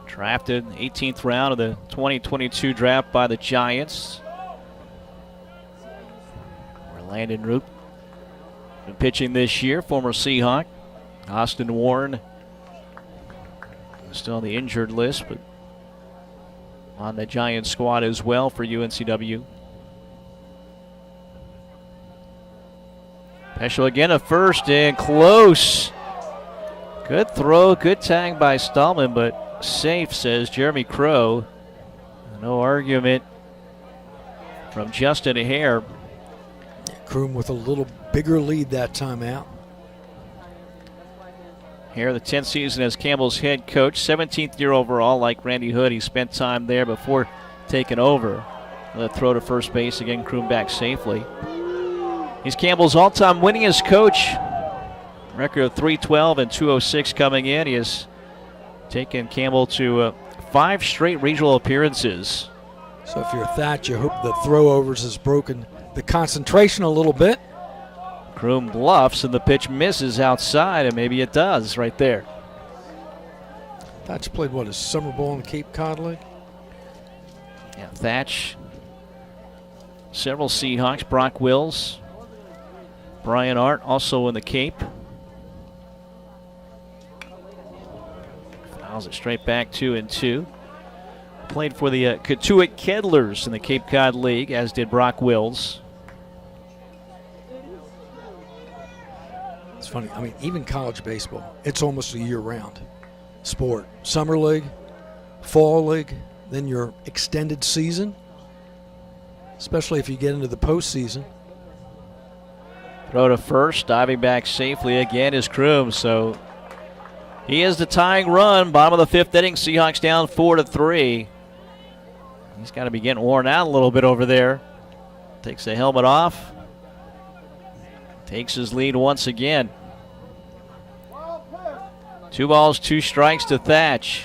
Drafted 18th round of the 2022 draft by the Giants. Landon Root been pitching this year, former Seahawk. Austin Warren still on the injured list, but on the Giants squad as well for UNCW. Peschel again at first and close. Good throw, good tag by Stallman, but safe, says Jeremy Crow. No argument from Justin Hare. Kroom with a little bigger lead that time out. Here, the 10th season as Campbell's head coach, 17th year overall, like Randy Hood. He spent time there before taking over. The throw to first base, again, Kroom back safely. He's Campbell's all-time winningest coach. Record of 312 and 206 coming in. He has taken Campbell to 5 straight regional appearances. So if you're Thatch, you hope the throw-overs has broken the concentration a little bit. Kroom bluffs and the pitch misses outside, and maybe it does right there. Thatch played, what, his summer ball in the Cape Cod League? Yeah, Thatch. Several Seahawks. Brock Wills. Brian Art also in the Cape. Fouls it straight back 2-2. Played for the Katuitt Kedlers in the Cape Cod League, as did Brock Wills. It's funny, I mean, even college baseball, it's almost a year-round sport. Summer league, fall league, then your extended season, especially if you get into the postseason. Throw to first, diving back safely again is Kroom, so he is the tying run. Bottom of the fifth inning, Seahawks down 4-3. He's got to be getting worn out a little bit over there. Takes the helmet off. Takes his lead once again. 2 balls, 2 strikes to Thatch.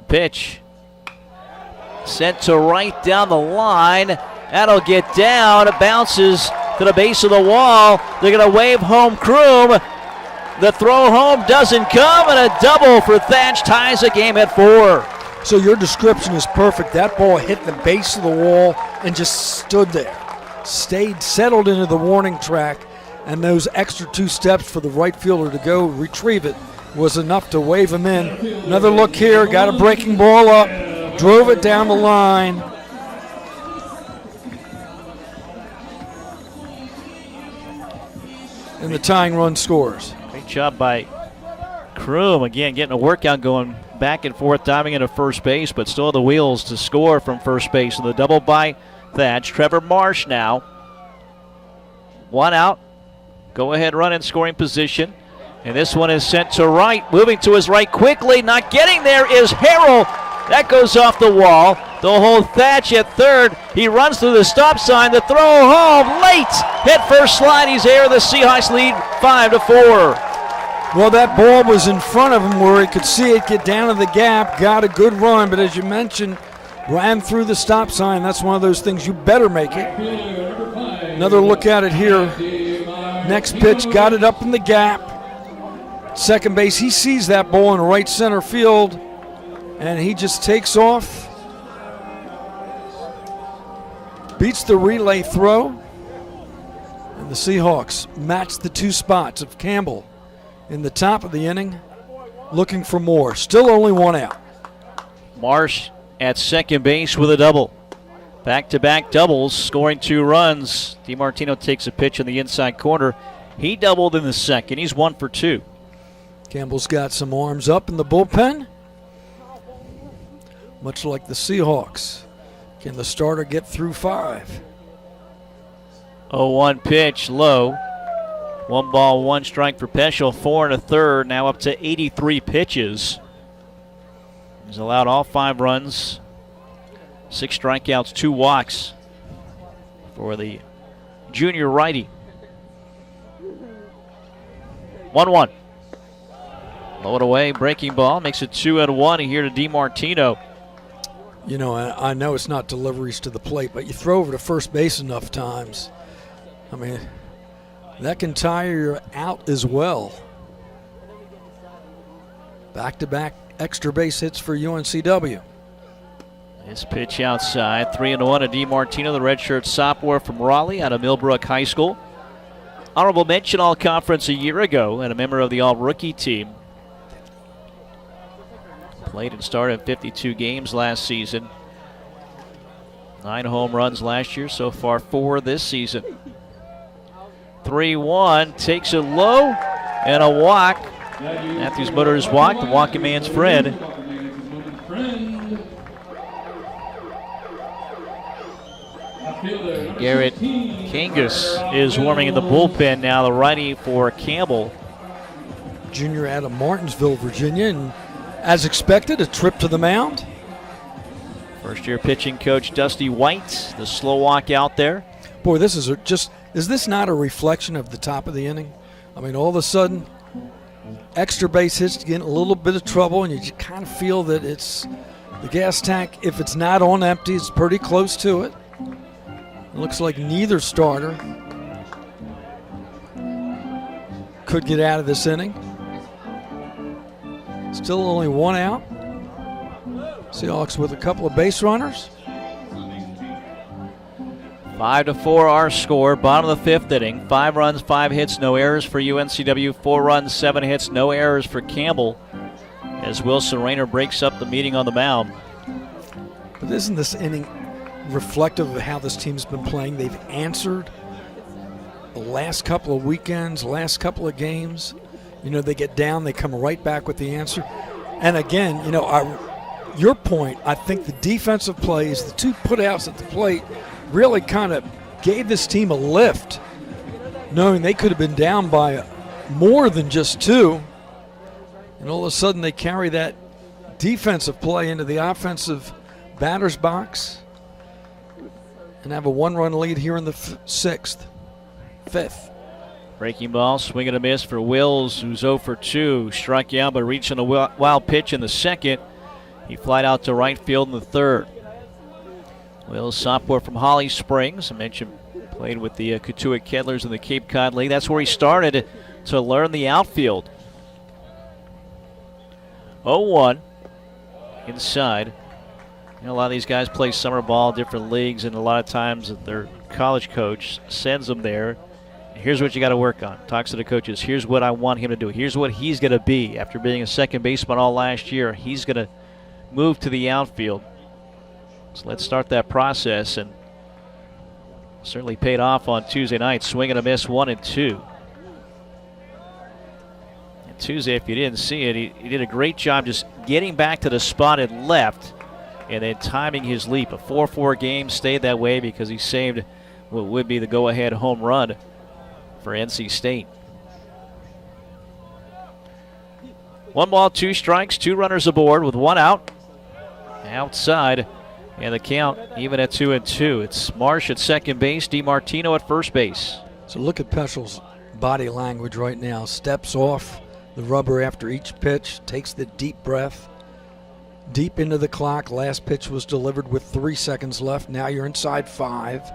Pitch. Sent to right down the line. That'll get down. It bounces to the base of the wall. They're going to wave home Kroom. The throw home doesn't come, and a double for Thatch ties the game at 4. So your description is perfect. That ball hit the base of the wall and just stood there. Stayed settled into the warning track and those extra 2 steps for the right fielder to go retrieve it was enough to wave him in. Another look here, got a breaking ball up, drove it down the line. And the tying run scores. Great job by Kroom, again getting a workout going back and forth, diving into first base, but still the wheels to score from first base. And the double by Thatch. Trevor Marsh now. 1 out. Go ahead run in scoring position. And this one is sent to right. Moving to his right quickly. Not getting there is Harrell. That goes off the wall. They'll hold Thatch at third. He runs through the stop sign. The throw home late. Head first slide. He's there. The Seahawks lead 5-4. Well, that ball was in front of him where he could see it get down to the gap. Got a good run, but as you mentioned, ran through the stop sign. That's one of those things you better make it. Another look at it here. Next pitch, got it up in the gap. Second base, he sees that ball in right center field, and he just takes off. Beats the relay throw. And the Seahawks match the 2 spots of Campbell in the top of the inning, looking for more. Still only 1 out. Marsh at second base with a double. Back-to-back doubles, scoring 2 runs. DiMartino takes a pitch in the inside corner. He doubled in the second. He's 1 for 2. Campbell's got some arms up in the bullpen, much like the Seahawks. Can the starter get through 5? 0-1 pitch, low. 1 ball, 1 strike for Peschel. 4 1/3, now up to 83 pitches. He's allowed all 5 runs, 6 strikeouts, 2 walks for the junior righty. 1-1. Low it away, breaking ball, makes it 2-1 here to DiMartino. You know, I know it's not deliveries to the plate, but you throw over to first base enough times, I mean, that can tire you out as well. Back-to-back extra base hits for UNCW. This pitch outside, 3-1 to DiMartino, the redshirt sophomore from Raleigh out of Millbrook High School. Honorable mention All-Conference a year ago and a member of the All-Rookie team. Played and started 52 games last season. 9 home runs last year, so far 4 this season. 3-1, takes it low, and a walk. Matthews Motors walk, the walking man's friend. Garrett Kangas is warming in the bullpen now, the righty for Campbell. Junior out of Martinsville, Virginia, and as expected, a trip to the mound. First year pitching coach Dusty White, the slow walk out there. Boy, this is is this not a reflection of the top of the inning? I mean, all of a sudden, extra base hits get in a little bit of trouble, and you just kind of feel that it's the gas tank, if it's not on empty, it's pretty close to it. It looks like neither starter could get out of this inning. Still only 1 out. Seahawks with a couple of base runners. 5-4 our score, bottom of the 5th inning. 5 runs, 5 hits, no errors for UNCW. 4 runs, 7 hits, no errors for Campbell as Wilson Rayner breaks up the meeting on the mound. But isn't this inning reflective of how this team's been playing? They've answered the last couple of weekends, last couple of games. You know, they get down, they come right back with the answer. And again, you know, your point, I think the defensive plays, the 2 putouts at the plate, really kind of gave this team a lift, knowing they could have been down by more than just 2. And all of a sudden they carry that defensive play into the offensive batter's box and have a 1-run lead here in the 5th. Breaking ball, swing and a miss for Wills, who's 0 for 2. Struck out, but reaching a wild pitch in the 2nd. He flied out to right field in the 3rd. Wills, sophomore from Holly Springs. I mentioned played with the Cotuit Kettlers in the Cape Cod League. That's where he started to learn the outfield. 0-1 inside. You know, a lot of these guys play summer ball, different leagues, and a lot of times their college coach sends them there. Here's what you got to work on. Talks to the coaches. Here's what I want him to do. Here's what he's going to be after being a second baseman all last year. He's going to move to the outfield. So let's start that process, and certainly paid off on Tuesday night. Swing and a miss, 1-2. And Tuesday, if you didn't see it, he did a great job just getting back to the spot and left and then timing his leap. A 4-4 game, stayed that way because he saved what would be the go-ahead home run for NC State. 1 ball, 2 strikes, 2 runners aboard with 1 out. Outside, and the count even at 2-2. It's Marsh at second base, DiMartino at first base. So look at Peschel's body language right now. Steps off the rubber after each pitch, takes the deep breath, deep into the clock. Last pitch was delivered with 3 seconds left. Now you're inside 5.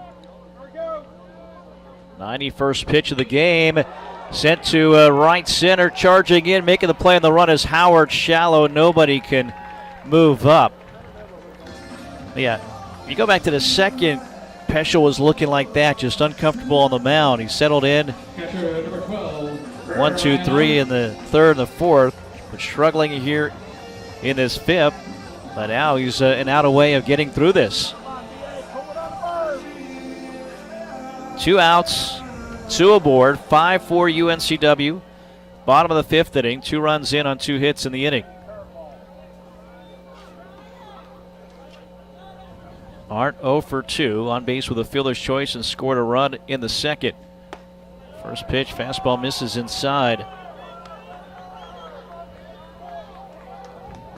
91st pitch of the game, sent to right center, charging in, making the play on the run is Howard. Shallow, nobody can move up. Yeah, you go back to the second, Peschel was looking like that, just uncomfortable on the mound. He settled in. 1, 2, 3 in the third and the fourth, but struggling here in this fifth. But now he's an out way of getting through this. 2 outs, 2 aboard, 5-4 UNCW. Bottom of the 5th inning, 2 runs in on 2 hits in the inning. Arndt 0 for 2, on base with a fielder's choice and scored a run in the second. First pitch, fastball misses inside.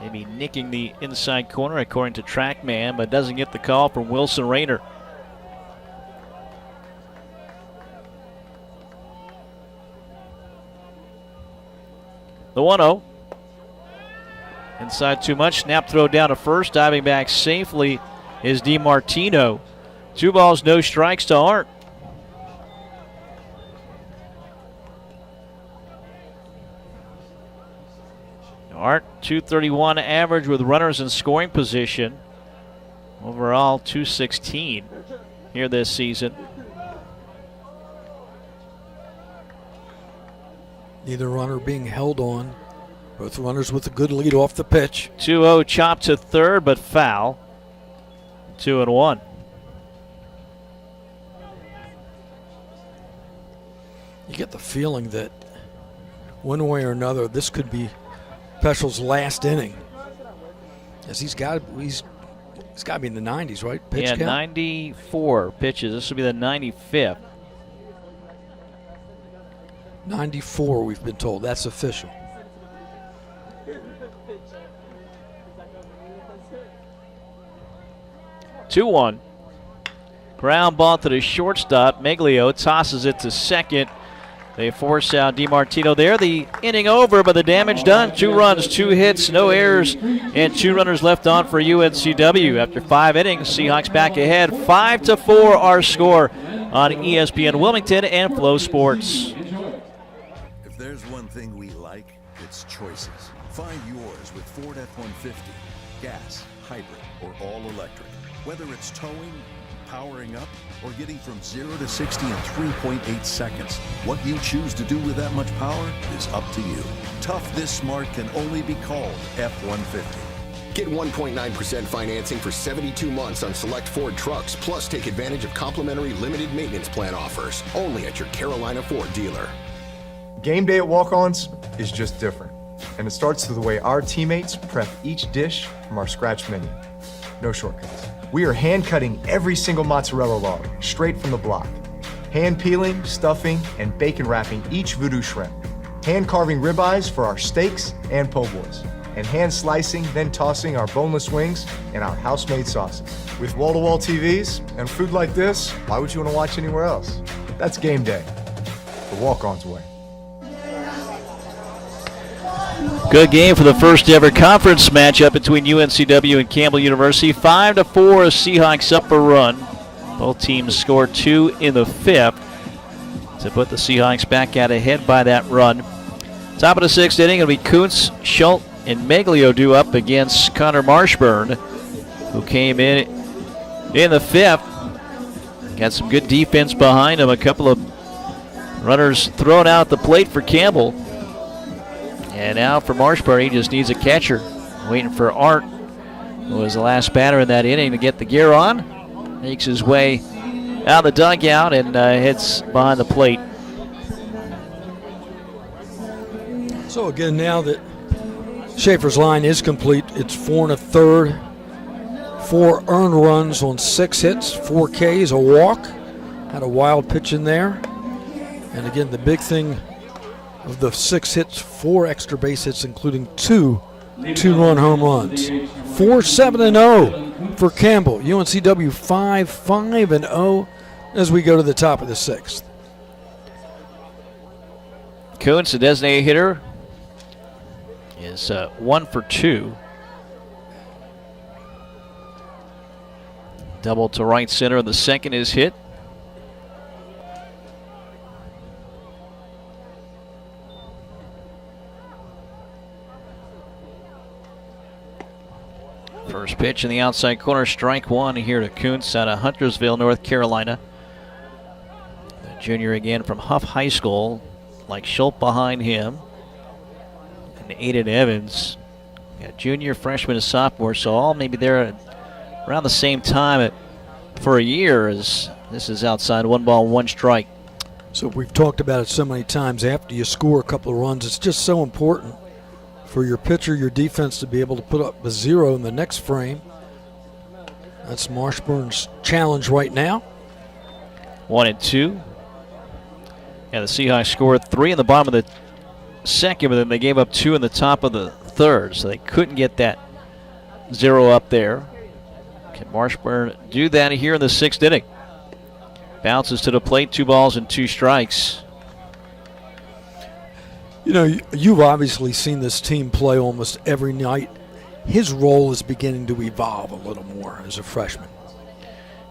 Maybe nicking the inside corner according to TrackMan, but doesn't get the call from Wilson Rayner. The 1-0. Inside too much. Snap throw down to first. Diving back safely is DiMartino. 2 balls, no strikes to Arndt. Arndt, 231 average with runners in scoring position. Overall, 216 here this season. Neither runner being held on. Both runners with a good lead off the pitch. 2-0 chop to third, but foul. 2-1. You get the feeling that one way or another, this could be Peschel's last inning. As he's got to be in the 90s, right? Pitch count? 94 pitches. This will be the 95th. 94, we've been told. That's official. Two-1. Ground ball to the shortstop. Meglio tosses it to second. They force out DiMartino there. The inning over, but the damage done. 2 runs, 2 hits, no errors, and 2 runners left on for UNCW. After 5 innings, Seahawks back ahead. 5-4 our score on ESPN Wilmington and Flow Sports. If there's one thing we like, it's choices. Find yours with Ford F-150, gas, hybrid, or all electric. Whether it's towing, powering up, or getting from 0 to 60 in 3.8 seconds, what you choose to do with that much power is up to you. Tough this smart can only be called F-150. Get 1.9% financing for 72 months on select Ford trucks, plus take advantage of complimentary limited maintenance plan offers, only at your Carolina Ford dealer. Game day at Walk-Ons is just different, and it starts with the way our teammates prep each dish from our scratch menu. No shortcuts. We are hand cutting every single mozzarella log straight from the block, hand peeling, stuffing, and bacon wrapping each voodoo shrimp, hand carving ribeyes for our steaks and po' boys, and hand slicing, then tossing our boneless wings and our house-made sauces. With wall-to-wall TVs and food like this, why would you want to watch anywhere else? That's game day, the Walk-Ons way. Good game for the first ever conference matchup between UNCW and Campbell University. 5-4, Seahawks up a run. Both teams scored 2 in the 5th to put the Seahawks back out ahead by that run. Top of the 6th inning, it'll be Kuntz, Schultz, and Meglio due up against Connor Marshburn, who came in the 5th. Got some good defense behind him. A couple of Runners thrown out the plate for Campbell. And now for Marshburn, he just needs a catcher. Waiting for Art, who was the last batter in that inning, to get the gear on. Makes his way out of the dugout and hits behind the plate. So again, now that Schaefer's line is complete, it's 4 1/3, 4 earned runs on 6 hits, 4 Ks, a walk. Had a wild pitch in there. And again, the big thing of the 6 hits, 4 extra base hits, including 2 2-run home runs. 4-7-0 for Campbell. UNCW 5-5-0 as we go to the top of the 6th. Kuntz, the designated hitter, is 1 for 2. Double to right center. The second is hit. First pitch in the outside corner, strike 1 here to Kuntz out of Huntersville, North Carolina. The junior again from Huff High School, like Schultz behind him. And Aiden Evans, junior, freshman, and sophomore, so all maybe they're around the same time for a year as this is outside 1 ball, 1 strike. So we've talked about it so many times. After you score a couple of runs, it's just so important for your pitcher, your defense to be able to put up a 0 in the next frame. That's Marshburn's challenge right now. 1-2. Yeah, the Seahawks scored 3 in the bottom of the second, but then they gave up 2 in the top of the third, so they couldn't get that 0 up there. Can Marshburn do that here in the 6th inning? Bounces to the plate, 2 balls and 2 strikes. You know, you've obviously seen this team play almost every night. His role is beginning to evolve a little more as a freshman.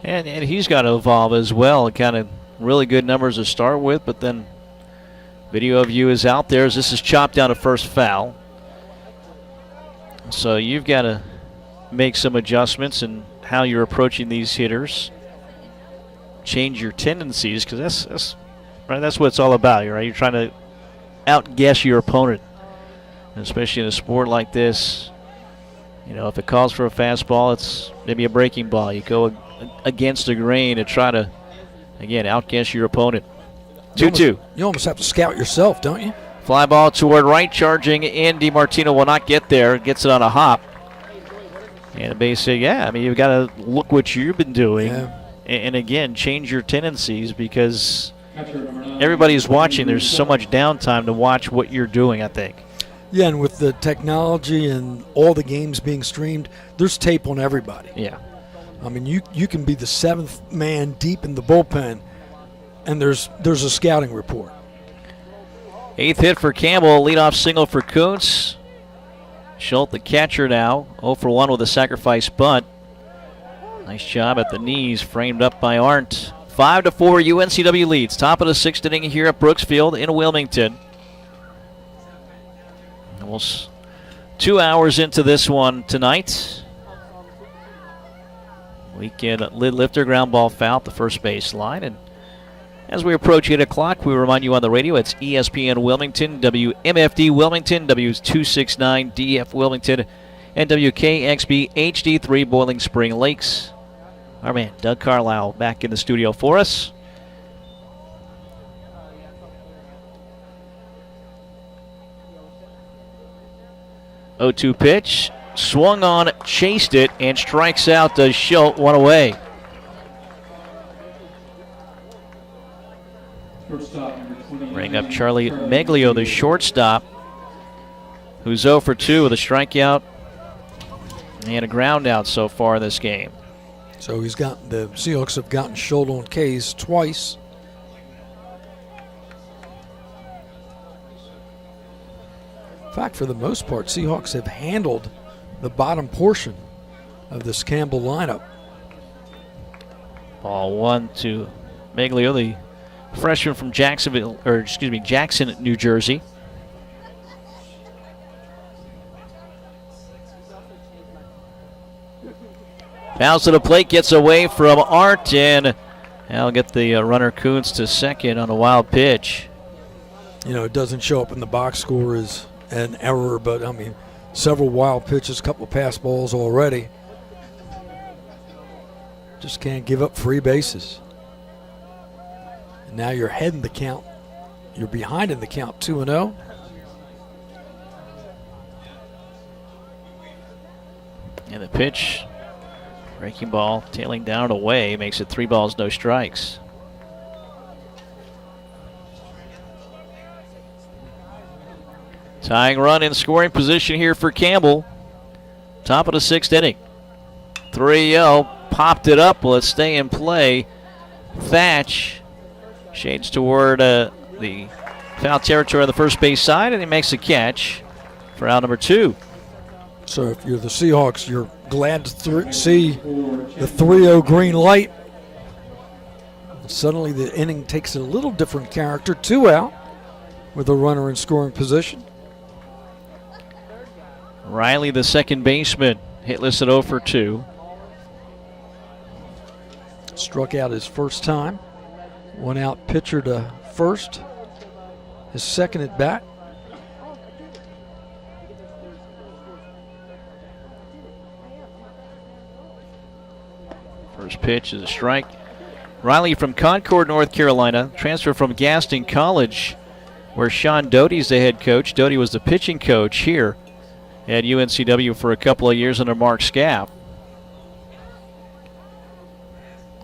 And he's got to evolve as well. Kind of really good numbers to start with, but then video of you is out there as this is chopped down to first foul. So you've got to make some adjustments in how you're approaching these hitters. Change your tendencies, because that's what it's all about, right? You're trying to outguess your opponent, especially in a sport like this. You know, if it calls for a fastball, it's maybe a breaking ball. You go against the grain to try to, again, outguess your opponent. 2-2. You almost have to scout yourself, don't you? Fly ball toward right, charging in. DiMartino will not get there. Gets it on a hop. And the base hit, you've got to look what you've been doing. Yeah. And again, change your tendencies, because everybody's watching. There's so much downtime to watch what you're doing, I think. Yeah, and with the technology and all the games being streamed, there's tape on everybody. Yeah. I mean, you can be the 7th man deep in the bullpen, and there's a scouting report. 8th hit for Campbell, leadoff single for Kuntz. Schultz, the catcher now, 0 for 1 with a sacrifice bunt. Nice job at the knees, framed up by Arndt. 5-4, UNCW leads. Top of the 6th inning here at Brooksfield in Wilmington. Almost 2 hours into this one tonight. Weekend lid lifter, ground ball foul at the first base line. And as we approach 8 o'clock, we remind you on the radio, it's ESPN Wilmington, WMFD Wilmington, W269 DF Wilmington, and WKXB HD3 Boiling Spring Lakes. Our man, Doug Carlisle, back in the studio for us. Oh-2 pitch, swung on, chased it, and strikes out. Does Schultz, 1 away. Bring up Charlie Meglio, the shortstop, who's 0 for 2 with a strikeout and a ground out so far in this game. So the Seahawks have gotten Schultz on Ks twice. In fact, for the most part, Seahawks have handled the bottom portion of this Campbell lineup. Ball 1 to Meglio, the freshman from Jackson, New Jersey. Bounce to the plate, gets away from Art, and I'll get the runner Kuntz to second on a wild pitch. You know, it doesn't show up in the box score as an error, but I mean, several wild pitches, a couple of pass balls already. Just can't give up free bases. And now you're ahead in the count. You're behind in the count, 2-0. And the pitch, breaking ball, tailing down and away, makes it 3 balls, no strikes. Tying run in scoring position here for Campbell. Top of the 6th inning. 3-0, popped it up. Will it stay in play? Thatch shades toward the foul territory on the first base side, and he makes a catch for out number 2. So if you're the Seahawks, you're glad to see the 3-0 green light. Suddenly the inning takes a little different character. 2 out with a runner in scoring position. Riley, the second baseman, hitless at 0 for 2. Struck out his first time. 1 out pitcher to first. His second at bat. First pitch is a strike. Riley from Concord, North Carolina, transferred from Gaston College, where Sean Doty's the head coach. Doty was the pitching coach here at UNCW for a couple of years under Mark Scaff.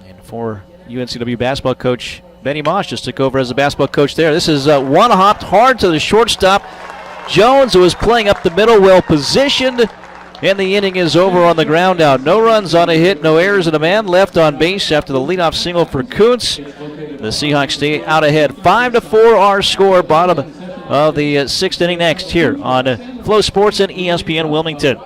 And for UNCW basketball coach Benny Mosh just took over as the basketball coach there. This is one hopped hard to the shortstop. Jones, who was playing up the middle, well positioned. And the inning is over on the ground out. No runs on a hit, no errors, and a man left on base after the leadoff single for Kuntz. The Seahawks stay out ahead. 5-4 our score, bottom of the 6th inning next here on Flow Sports and ESPN Wilmington.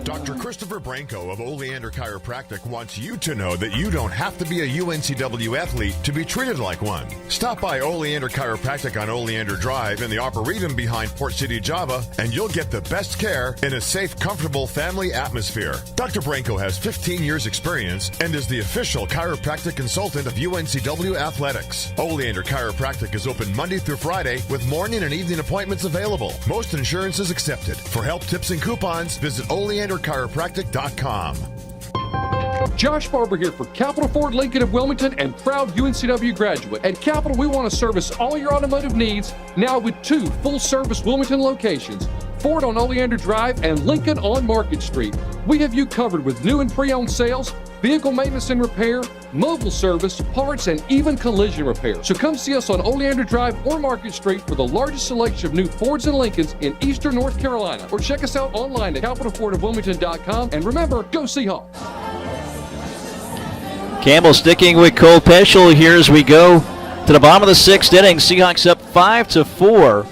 Dr. Christopher Branco of Oleander Chiropractic wants you to know that you don't have to be a UNCW athlete to be treated like one. Stop by Oleander Chiropractic on Oleander Drive in the Arboretum behind Port City, Java, and you'll get the best care in a safe, comfortable family atmosphere. Dr. Branco has 15 years experience and is the official chiropractic consultant of UNCW Athletics. Oleander Chiropractic is open Monday through Friday with morning and evening appointments available. Most insurance is accepted. For help, tips, and coupons, visit OleanderChiropractic.com. Josh Barber here for Capital Ford Lincoln of Wilmington and proud UNCW graduate. At Capital, we want to service all your automotive needs now with 2 full-service Wilmington locations, Ford on Oleander Drive and Lincoln on Market Street. We have you covered with new and pre-owned sales, vehicle maintenance and repair, mobile service, parts, and even collision repair. So come see us on Oleander Drive or Market Street for the largest selection of new Fords and Lincolns in eastern North Carolina. Or check us out online at capitalfordofwilmington.com. And remember, go Seahawks! Campbell sticking with Cole Peschel here as we go to the bottom of the 6th inning. Seahawks up 5-4.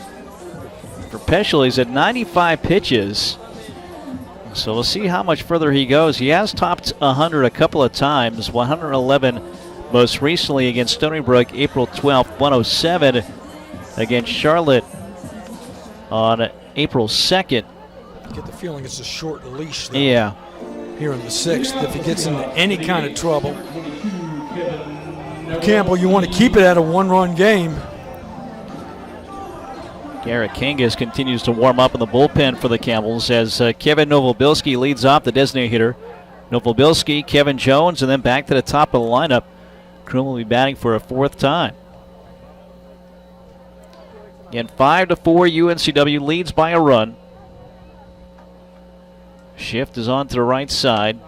For Peschel, he's at 95 pitches. So we'll see how much further he goes. He has topped 100 a couple of times, 111 most recently against Stony Brook, April 12th, 107 against Charlotte on April 2nd. I get the feeling it's a short leash, though. Yeah. Here in the 6th, if he gets into any kind of trouble. Campbell, you want to keep it at a 1-run game. Garrett Kangas continues to warm up in the bullpen for the Campbells as Kevin Novobilski leads off, the designated hitter. Novobilski, Kevin Jones, and then back to the top of the lineup. Kroom will be batting for a 4th time. Again, 5-4, UNCW leads by a run. Shift is on to the right side.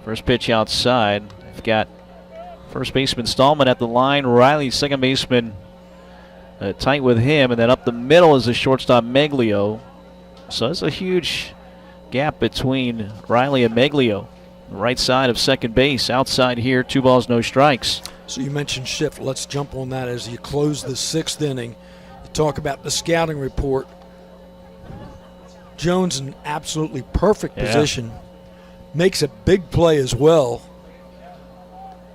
First pitch outside. We've got first baseman Stallman at the line. Riley, second baseman, tight with him. And then up the middle is the shortstop Meglio. So there's a huge gap between Riley and Meglio. The right side of second base. Outside here, 2 balls, no strikes. So you mentioned shift. Let's jump on that as you close the 6th inning. You talk about the scouting report. Jones in absolutely perfect position. Makes a big play as well.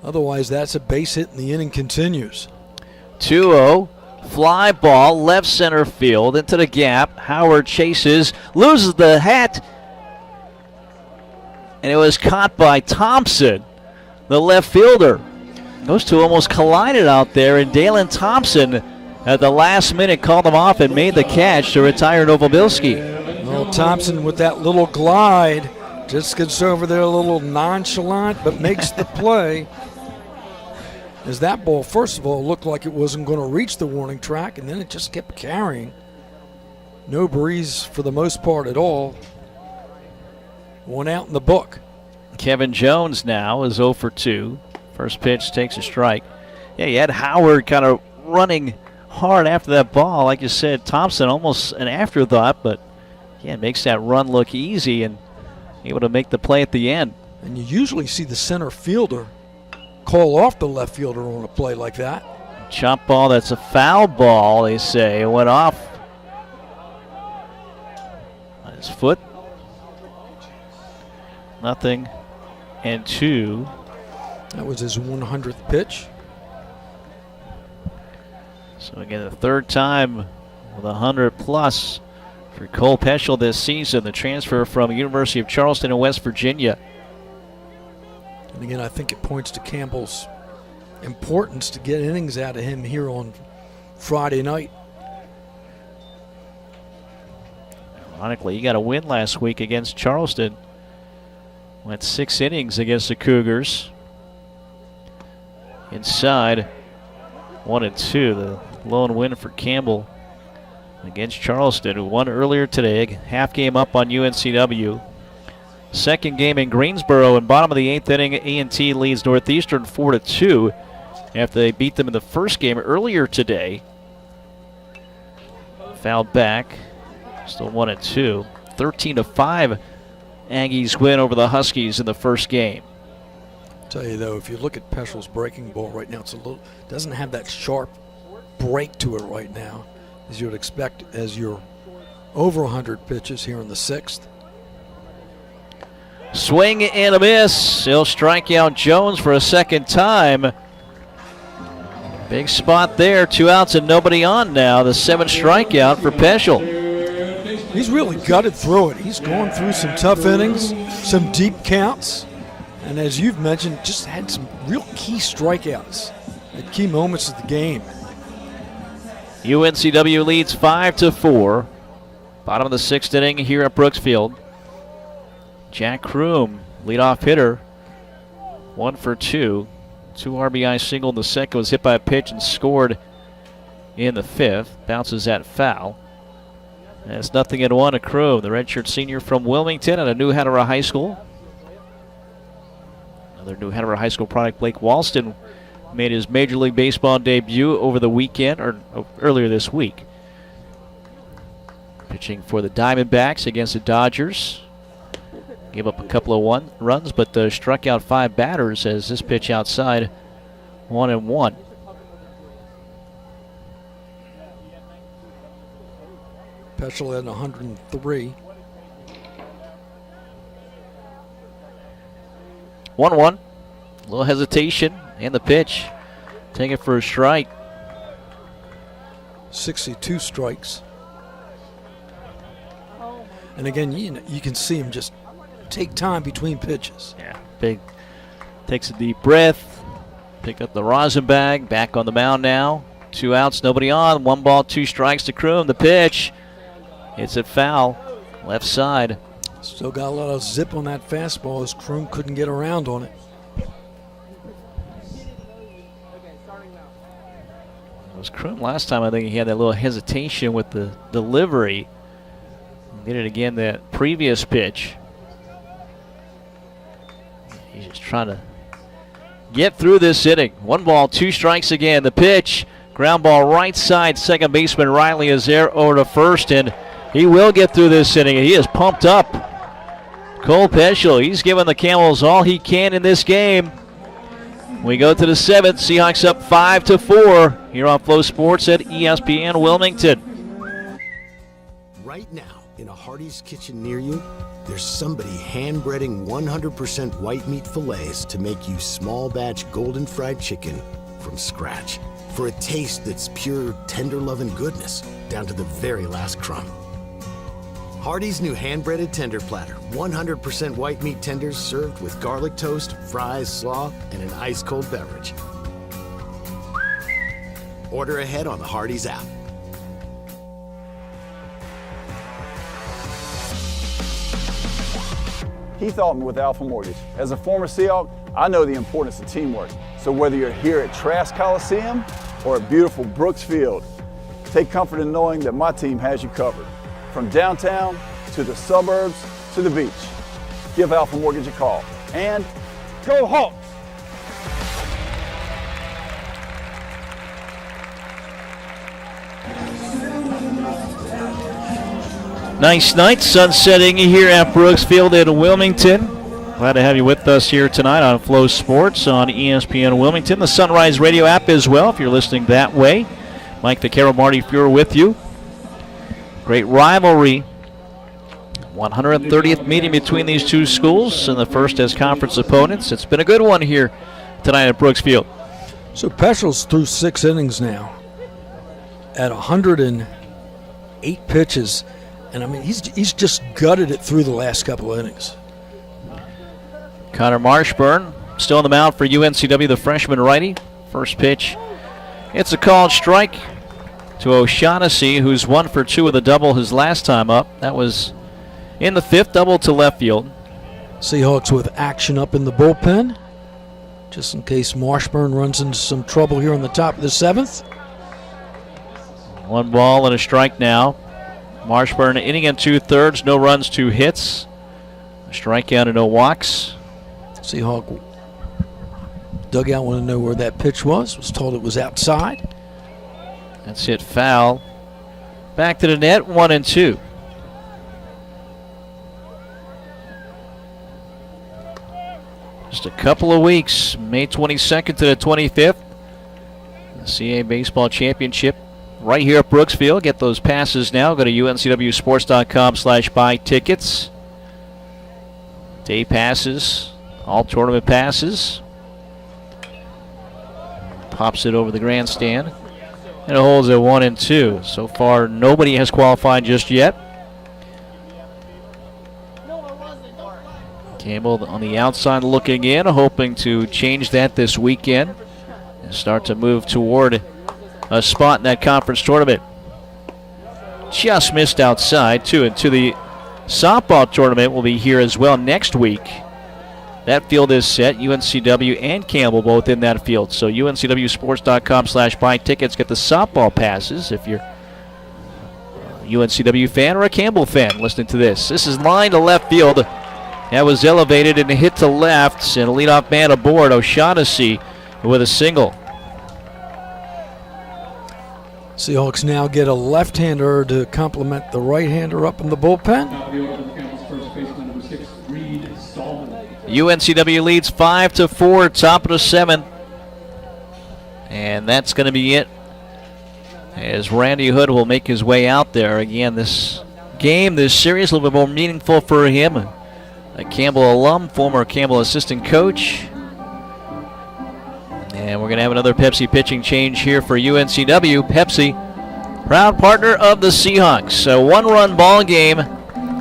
Otherwise, that's a base hit and the inning continues. 2-0. Fly ball, left center field, into the gap. Howard chases, loses the hat. And it was caught by Thompson, the left fielder. Those two almost collided out there, and Dalen Thompson at the last minute called them off and made the catch to retire Novobilski. Well, Thompson with that little glide just gets over there a little nonchalant, but makes the play. As that ball, first of all, looked like it wasn't going to reach the warning track, and then it just kept carrying. No breeze for the most part at all. One out in the book. Kevin Jones now is 0 for 2. First pitch takes a strike. Yeah, you had Howard kind of running hard after that ball. Like you said, Thompson almost an afterthought, but yeah, makes that run look easy and able to make the play at the end. And you usually see the center fielder call off the left fielder on a play like that. Chop ball, that's a foul ball, they say. It went off on his foot. 0-2. That was his 100th pitch. So again, the third time with 100 plus for Cole Peschel this season, the transfer from University of Charleston in West Virginia. And again, I think it points to Campbell's importance to get innings out of him here on Friday night. Ironically, he got a win last week against Charleston. Went 6 innings against the Cougars. Inside, 1-2, the lone win for Campbell against Charleston, who won earlier today, half game up on UNCW. Second game in Greensboro, in bottom of the 8th inning, A&T leads Northeastern 4-2 after they beat them in the first game earlier today. Fouled back, still 1-2. 13-5, Aggies win over the Huskies in the first game. Tell you though, if you look at Peschel's breaking ball right now, it's a little doesn't have that sharp break to it right now, as you would expect as you're over 100 pitches here in the 6th. Swing and a miss. He'll strike out Jones for a second time. Big spot there. 2 outs and nobody on now. The 7th strikeout for Peschel. He's really gutted through it. He's gone through some tough innings, some deep counts, and as you've mentioned, just had some real key strikeouts at key moments of the game. UNCW leads 5-4. Bottom of the 6th inning here at Brooks Field. Jack Kroom, leadoff hitter, 1 for 2. 2 RBI single in the second, was hit by a pitch and scored in the 5th. Bounces that foul. And it's 0-1 to Kroom, the redshirt senior from Wilmington out of New Hatteras High School. Another New Hatteras High School product, Blake Walston, made his Major League Baseball debut over the weekend, or earlier this week. Pitching for the Diamondbacks against the Dodgers. Gave up a couple of runs, but struck out 5 batters as this pitch outside, 1-1. Peschel at 103. 1-1. A little hesitation, and the pitch. Take it for a strike. 62 strikes. And again, you can see him just take time between pitches. Yeah, big. Takes a deep breath. Pick up the rosin bag. Back on the mound now. 2 outs, nobody on. 1 ball, 2 strikes to Kroom. The pitch. It's at foul. Left side. Still got a lot of zip on that fastball as Kroom couldn't get around on it. It was Kroom last time. I think he had that little hesitation with the delivery. Did it again that previous pitch. He's just trying to get through this inning. 1 ball, 2 strikes again. The pitch, ground ball right side. Second baseman Riley is there over to first, and he will get through this inning. He is pumped up. Cole Peschel, he's giving the Camels all he can in this game. We go to the 7th. Seahawks up 5-4 here on Flow Sports at ESPN Wilmington. Right now, in a Hardee's kitchen near you, there's somebody hand-breading 100% white meat fillets to make you small batch golden fried chicken from scratch for a taste that's pure tender love and goodness down to the very last crumb. Hardee's new hand-breaded tender platter, 100% white meat tenders served with garlic toast, fries, slaw, and an ice-cold beverage. Order ahead on the Hardee's app. Heath Alton with Alpha Mortgage. As a former Seahawk, I know the importance of teamwork. So whether you're here at Trask Coliseum or at beautiful Brooks Field, take comfort in knowing that my team has you covered. From downtown to the suburbs to the beach. Give Alpha Mortgage a call. And go Hawks! Nice night, sun setting here at Brooks Field in Wilmington. Glad to have you with us here tonight on Flow Sports on ESPN Wilmington. The Sunrise Radio app as well, if you're listening that way. Mike Vaccaro, Marty Fuhrer with you. Great rivalry. 130th meeting between these two schools, and the first as conference opponents. It's been a good one here tonight at Brooks Field. So Peschel's through 6 innings now at 108 pitches. And, I mean, he's just gutted it through the last couple of innings. Connor Marshburn still on the mound for UNCW, the freshman righty. First pitch. It's a called strike to O'Shaughnessy, who's 1 for 2 with a double his last time up. That was in the 5th, double to left field. Seahawks with action up in the bullpen, just in case Marshburn runs into some trouble here on the top of the 7th. 1 ball and a strike now. Marshburn inning and 2/3, no runs, 2 hits. A strikeout and no walks. Seahawk dugout wanted to know where that pitch was told it was outside. That's hit foul. Back to the net, 1-2. Just a couple of weeks, May 22nd to the 25th. The CAA Baseball Championship right here at Brooks Field. Get those passes now. Go to uncwsports.com/buy tickets. Day passes, all tournament passes. Pops it over the grandstand. And it holds at 1-2. So far, nobody has qualified just yet. Campbell on the outside looking in, hoping to change that this weekend and start to move toward a spot in that conference tournament. Just missed outside, 2-2. The softball tournament will be here as well next week. That field is set. UNCW and Campbell both in that field. So uncwsports.com/buy tickets. Get the softball passes if you're a UNCW fan or a Campbell fan listening to this. This is line to left field. That was elevated and hit to left, and a leadoff man aboard, O'Shaughnessy, with a single. Seahawks now get a left-hander to complement the right-hander up in the bullpen. UNCW leads 5-4, top of the 7th. And that's going to be it, as Randy Hood will make his way out there. Again, this game, this series, a little bit more meaningful for him. A Campbell alum, former Campbell assistant coach. And we're going to have another Pepsi pitching change here for UNCW. Pepsi, proud partner of the Seahawks. A 1-run ball game.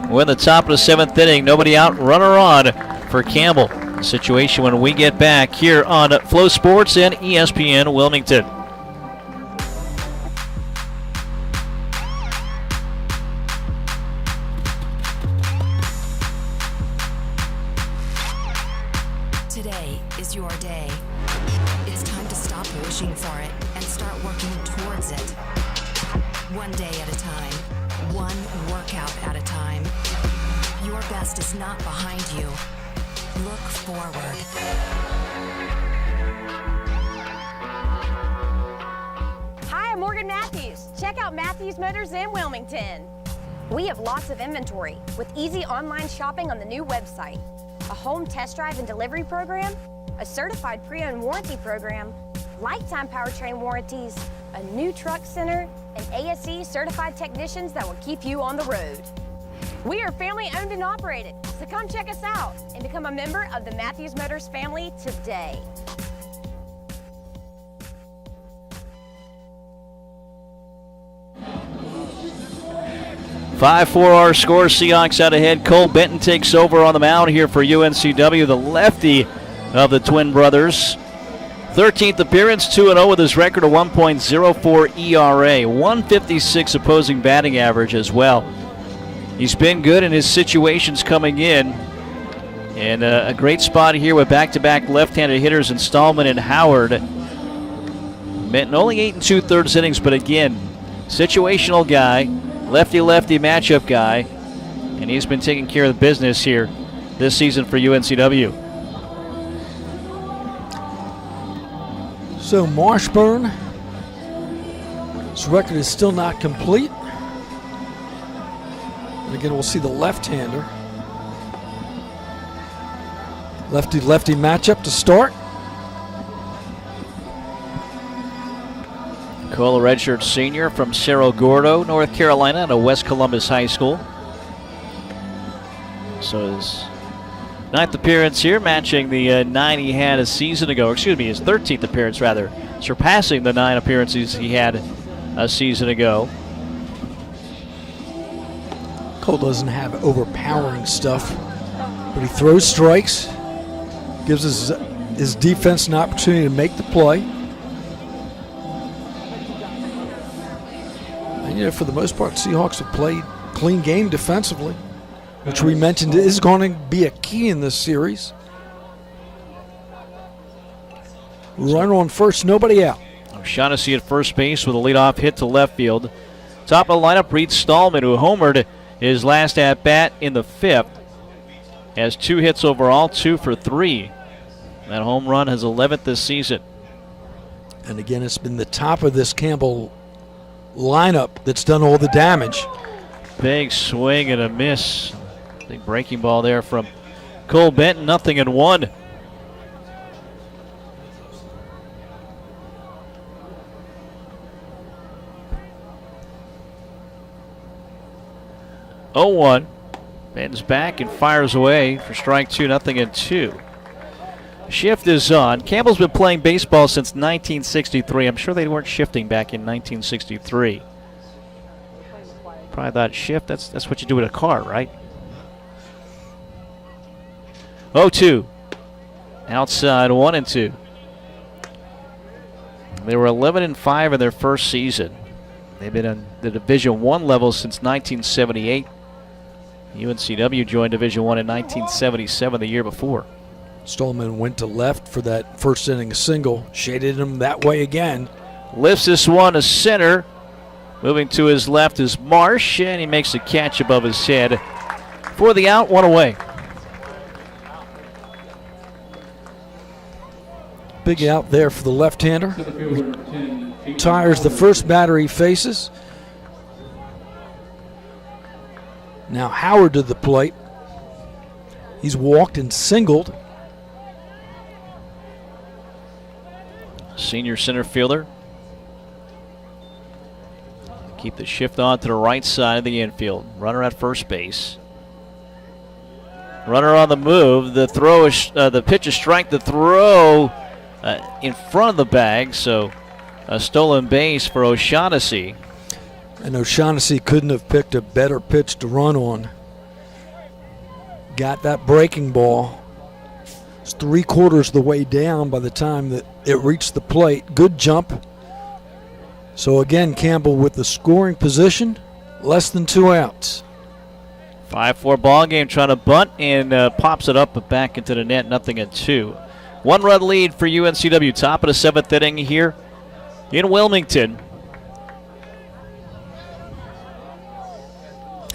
We're in the top of the 7th inning. Nobody out, runner on for Campbell. The situation when we get back here on Flow Sports and ESPN Wilmington. Today is your day. It's time to stop wishing for it and start working towards it. One day at a time, one workout at a time. Your best is not behind you. Look forward. Hi, I'm Morgan Matthews. Check out Matthews Motors in Wilmington. We have lots of inventory with easy online shopping on the new website, a home test drive and delivery program, a certified pre-owned warranty program, lifetime powertrain warranties, a new truck center, and ASE certified technicians that will keep you on the road. We are family owned and operated, so come check us out and become a member of the Matthews Motors family today. Five-4 our score. Seahawks out ahead. Cole Benton takes over on the mound here for UNCW, the lefty of the twin brothers. 13th appearance, 2-0 with his record of 1.04 ERA, 156 opposing batting average as well. He's been good in his situations coming in. And a great spot here with back-to-back left-handed hitters in Stallman and Howard. Meant only 8 2/3 innings, but again, situational guy, lefty-lefty matchup guy, and he's been taking care of the business here this season for UNCW. So Marshburn, his record is still not complete. And again, we'll see the left-hander. Lefty-lefty matchup to start. Cole, a redshirt senior from Cerro Gordo, North Carolina, out of West Columbus High School. So his 9th appearance here, matching the 9 he had a season ago. Excuse me, his 13th appearance, rather, surpassing the 9 appearances he had a season ago. Cole doesn't have overpowering stuff, but he throws strikes. Gives his defense an opportunity to make the play. And, for the most part, Seahawks have played clean game defensively, which we mentioned is going to be a key in this series. Runner on first, nobody out. O'Shaughnessy at first base with a leadoff hit to left field. Top of the lineup, Reed Stallman, who homered his last at-bat in the 5th. Has 2 hits overall, 2 for 3. That home run, his 11th this season. And again, it's been the top of this Campbell lineup that's done all the damage. Big swing and a miss. Big breaking ball there from Cole Benton, 0-1. Oh-1. Benton's back and fires away for strike 2, 0-2. Shift is on. Campbell's been playing baseball since 1963. I'm sure they weren't shifting back in 1963. Probably thought shift, that's what you do with a car, right? 0-2. Outside, 1-2. They were 11-5 in their first season. They've been on the Division I level since 1978. UNCW joined Division I in 1977, the year before. Stallman went to left for that first inning single, shaded him that way again. Lifts this one to center. Moving to his left is Marsh, and he makes a catch above his head for the out, 1 away. Big out there for the left-hander. Retires the first batter he faces. Now Howard to the plate. He's walked and singled. Senior center fielder. Keep the shift on to the right side of the infield. Runner at first base. Runner on the move. The throw is the pitch is strike. The throw in front of the bag. So a stolen base for O'Shaughnessy. And O'Shaughnessy couldn't have picked a better pitch to run on. Got that breaking ball. It's 3/4 of the way down by the time that it reached the plate. Good jump. So again, Campbell with the scoring position, less than 2 outs. 5-4 ball game, trying to bunt and pops it up but back into the net, 0-2. 1-run lead for UNCW. Top of the 7th inning here in Wilmington.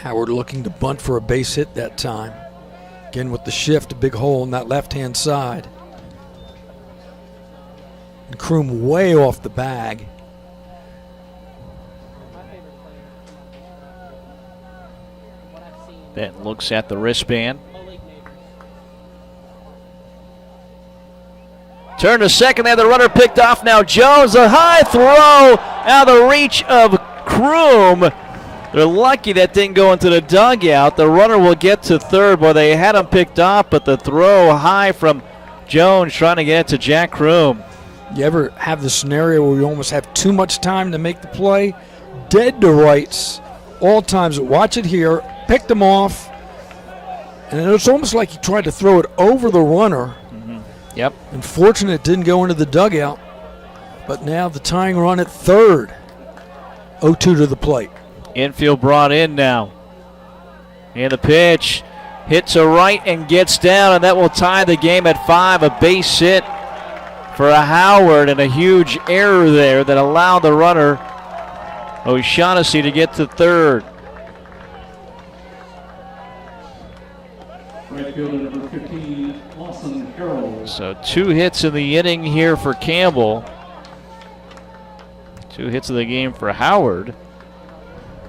Howard looking to bunt for a base hit that time. Again with the shift, a big hole in that left-hand side. And Kroom way off the bag. Benton looks at the wristband. Turn to second there, the runner picked off now. Jones, a high throw out of the reach of Kroom. They're lucky that didn't go into the dugout. The runner will get to third. Boy, they had him picked off, but the throw high from Jones trying to get it to Jack Kroom. You ever have the scenario where you almost have too much time to make the play? Dead to rights all times. Watch it here. Picked him off. And it's almost like he tried to throw it over the runner. Yep. Unfortunate it didn't go into the dugout, but now the tying run at third. 0-2 to the plate. Infield brought in now. And the pitch hits a right and gets down, and that will tie the game at 5. A base hit for a Howard, and a huge error there that allowed the runner, O'Shaughnessy, to get to third. Right fielder number 15, Lawson Harold. So 2 hits in the inning here for Campbell. 2 hits of the game for Howard.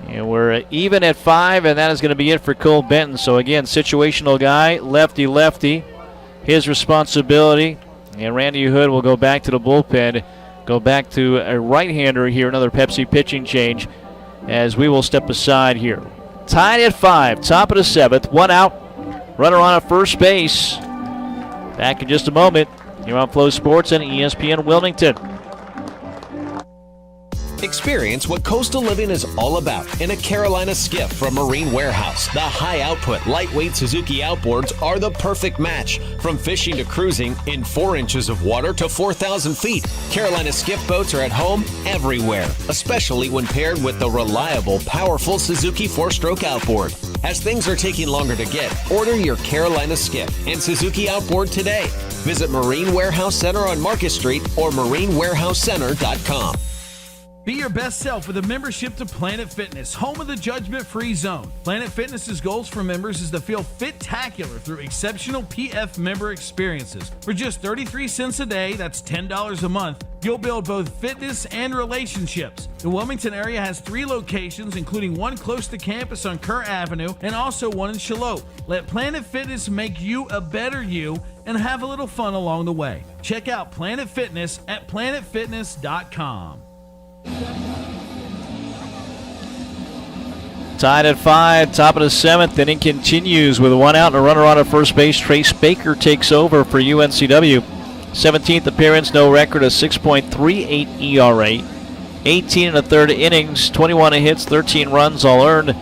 And we're even at 5, and that is going to be it for Cole Benton. So again, situational guy, lefty, his responsibility. And Randy Hood will go back to the bullpen, go back to a right-hander here, another Pepsi pitching change, as we will step aside here. Tied at 5, top of the 7th, 1 out. Runner on at first base. Back in just a moment here on Flow Sports and ESPN Wilmington. Experience what coastal living is all about in a Carolina skiff from Marine Warehouse. The high-output, lightweight Suzuki outboards are the perfect match. From fishing to cruising in 4 inches of water to 4,000 feet, Carolina skiff boats are at home everywhere, especially when paired with the reliable, powerful Suzuki 4-stroke outboard. As things are taking longer to get, order your Carolina skiff and Suzuki outboard today. Visit Marine Warehouse Center on Market Street or marinewarehousecenter.com. Be your best self with a membership to Planet Fitness, home of the judgment-free zone. Planet Fitness's goals for members is to feel fit-tacular through exceptional PF member experiences. For just 33 cents a day, that's $10 a month, you'll build both fitness and relationships. The Wilmington area has 3 locations, including one close to campus on Kerr Avenue and also one in Shallotte. Let Planet Fitness make you a better you and have a little fun along the way. Check out Planet Fitness at planetfitness.com. Tied at 5, top of the 7th. Inning continues with 1 out and a runner on at first base. Trace Baker takes over for UNCW. 17th appearance, no record, a 6.38 ERA. 18 1/3 innings, 21 hits, 13 runs, all earned.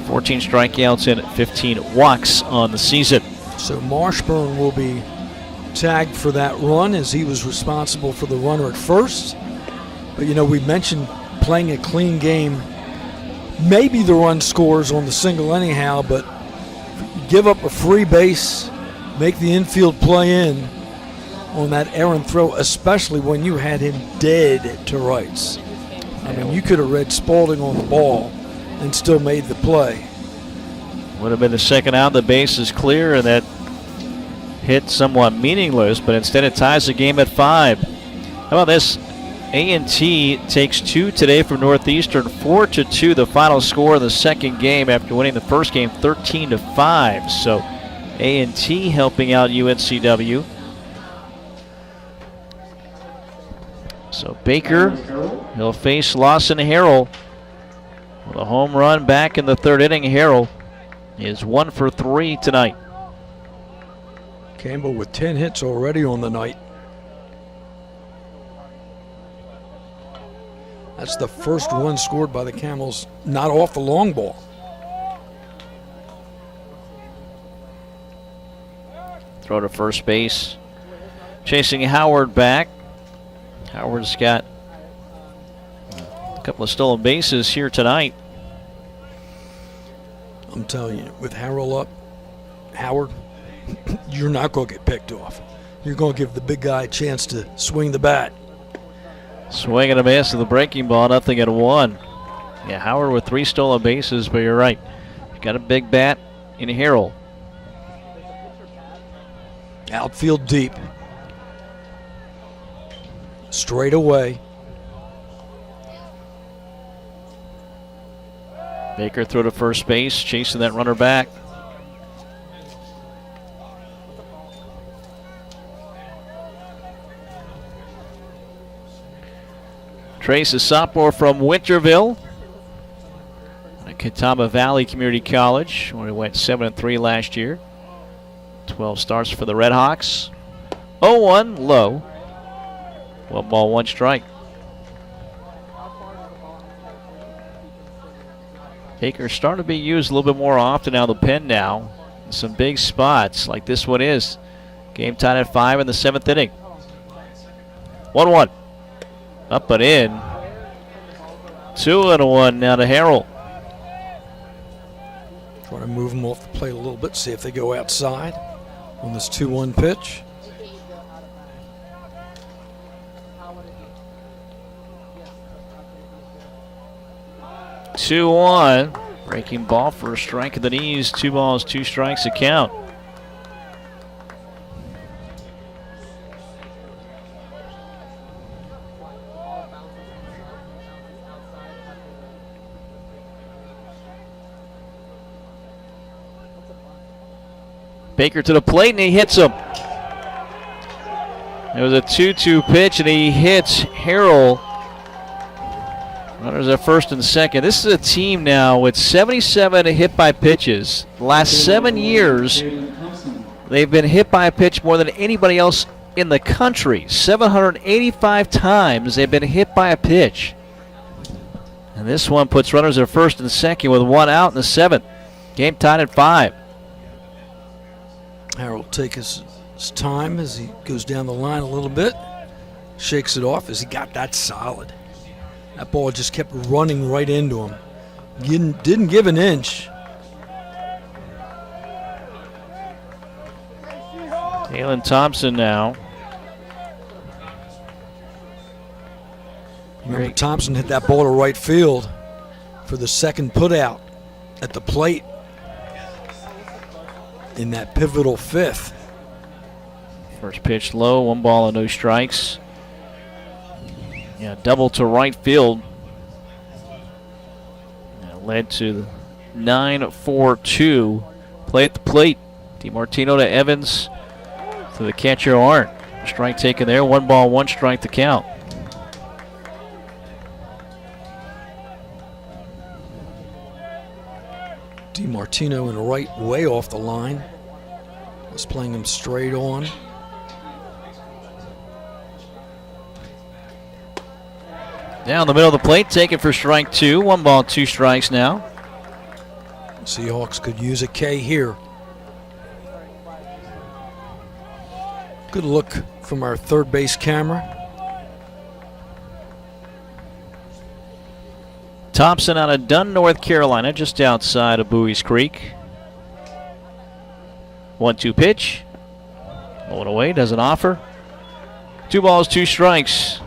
14 strikeouts and 15 walks on the season. So Marshburn will be tagged for that run, as he was responsible for the runner at first. But, you know, we mentioned playing a clean game. Maybe the run scores on the single anyhow, but give up a free base, make the infield play in on that errant throw, especially when you had him dead to rights. I mean, you could have read Spalding on the ball and still made the play. Would have been the second out. The base is clear, and that hit somewhat meaningless, but instead it ties the game at 5. How about this? A&T takes 2 today from Northeastern, 4-2 the final score of the second game after winning the first game 13-5. So A&T helping out UNCW. So Baker, he'll face Lawson Harrell with a home run back in the 3rd inning. Harrell is 1 for 3 tonight. Campbell with 10 hits already on the night. That's the first run scored by the Camels, not off the long ball. Throw to first base. Chasing Howard back. Howard's got a couple of stolen bases here tonight. I'm telling you, with Harrell up, Howard, you're not going to get picked off. You're going to give the big guy a chance to swing the bat. Swing and a miss to the breaking ball, nothing at 1. Yeah, Howard with 3 stolen bases, but you're right. You've got a big bat in Harrell. Outfield deep. Straight away. Baker throw to first base, chasing that runner back. Trace, a sophomore from Winterville, at Catawba Valley Community College, where he went 7-3 last year. 12 starts for the Redhawks. 0-1 low. 1 ball, 1 strike. Baker starting to be used a little bit more often out of the pen now. In some big spots like this one is. Game tied at 5 in the 7th inning. 1-1. Up and in. 2-1 now to Harrell. Try to move them off the plate a little bit, see if they go outside on this 2-1 pitch. Two-one. Breaking ball for a strike at the knees. 2 balls, 2 strikes to count. Baker to the plate, and he hits him. It was a 2-2 pitch, and he hits Harrell. Runners at first and second. This is a team now with 77 hit by pitches. The last 7 years, they've been hit by a pitch more than anybody else in the country. 785 times they've been hit by a pitch. And this one puts runners at first and second with 1 out in the 7th. Game tied at 5. Harrell will take his time as he goes down the line a little bit. Shakes it off as he got that solid. That ball just kept running right into him. Didn't give an inch. Dalen Thompson now. Remember, Thompson hit that ball to right field for the second putout at the plate in that pivotal 5th. First pitch low, 1 ball and no strikes. Yeah, double to right field. That led to 9-4-2 play at the plate. DiMartino to Evans to the catcher Arndt. Strike taken there, 1 ball, 1 strike to count. DiMartino in the right, way off the line. Was playing him straight on. Down the middle of the plate, taken for strike 2. 1 ball, 2 strikes now. Seahawks could use a K here. Good look from our third base camera. Thompson out of Dunn, North Carolina, just outside of Bowie's Creek. 1-2 pitch. Going away, doesn't offer. 2 balls, 2 strikes.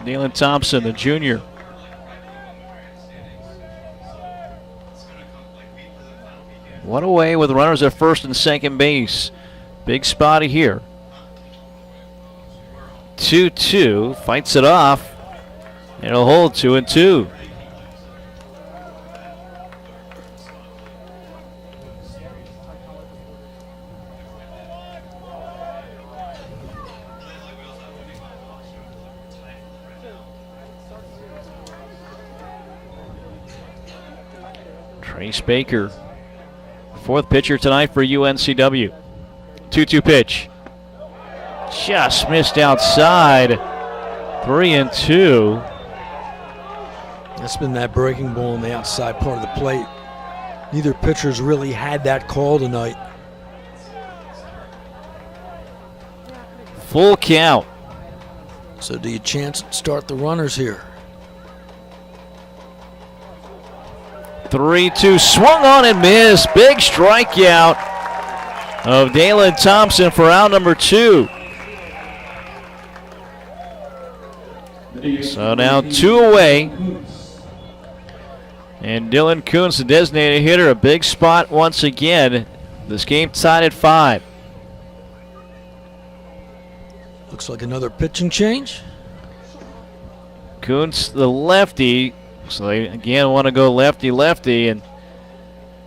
Dalen Thompson, the junior. One away with runners at first and second base. Big spotty here. 2-2, fights it off. It'll hold 2-2. Trace Baker, 4th pitcher tonight for UNCW. 2-2 pitch. Just missed outside. 3-2. That's been that breaking ball on the outside part of the plate. Neither pitcher's really had that call tonight. Full count. So do you chance to start the runners here? 3-2, swung on and missed. Big strikeout of Dalen Thompson for out number 2. So now 2 away. And Dylan Kuntz, the designated hitter, a big spot once again. This game tied at 5. Looks like another pitching change. Kuntz, the lefty. So they again want to go lefty-lefty and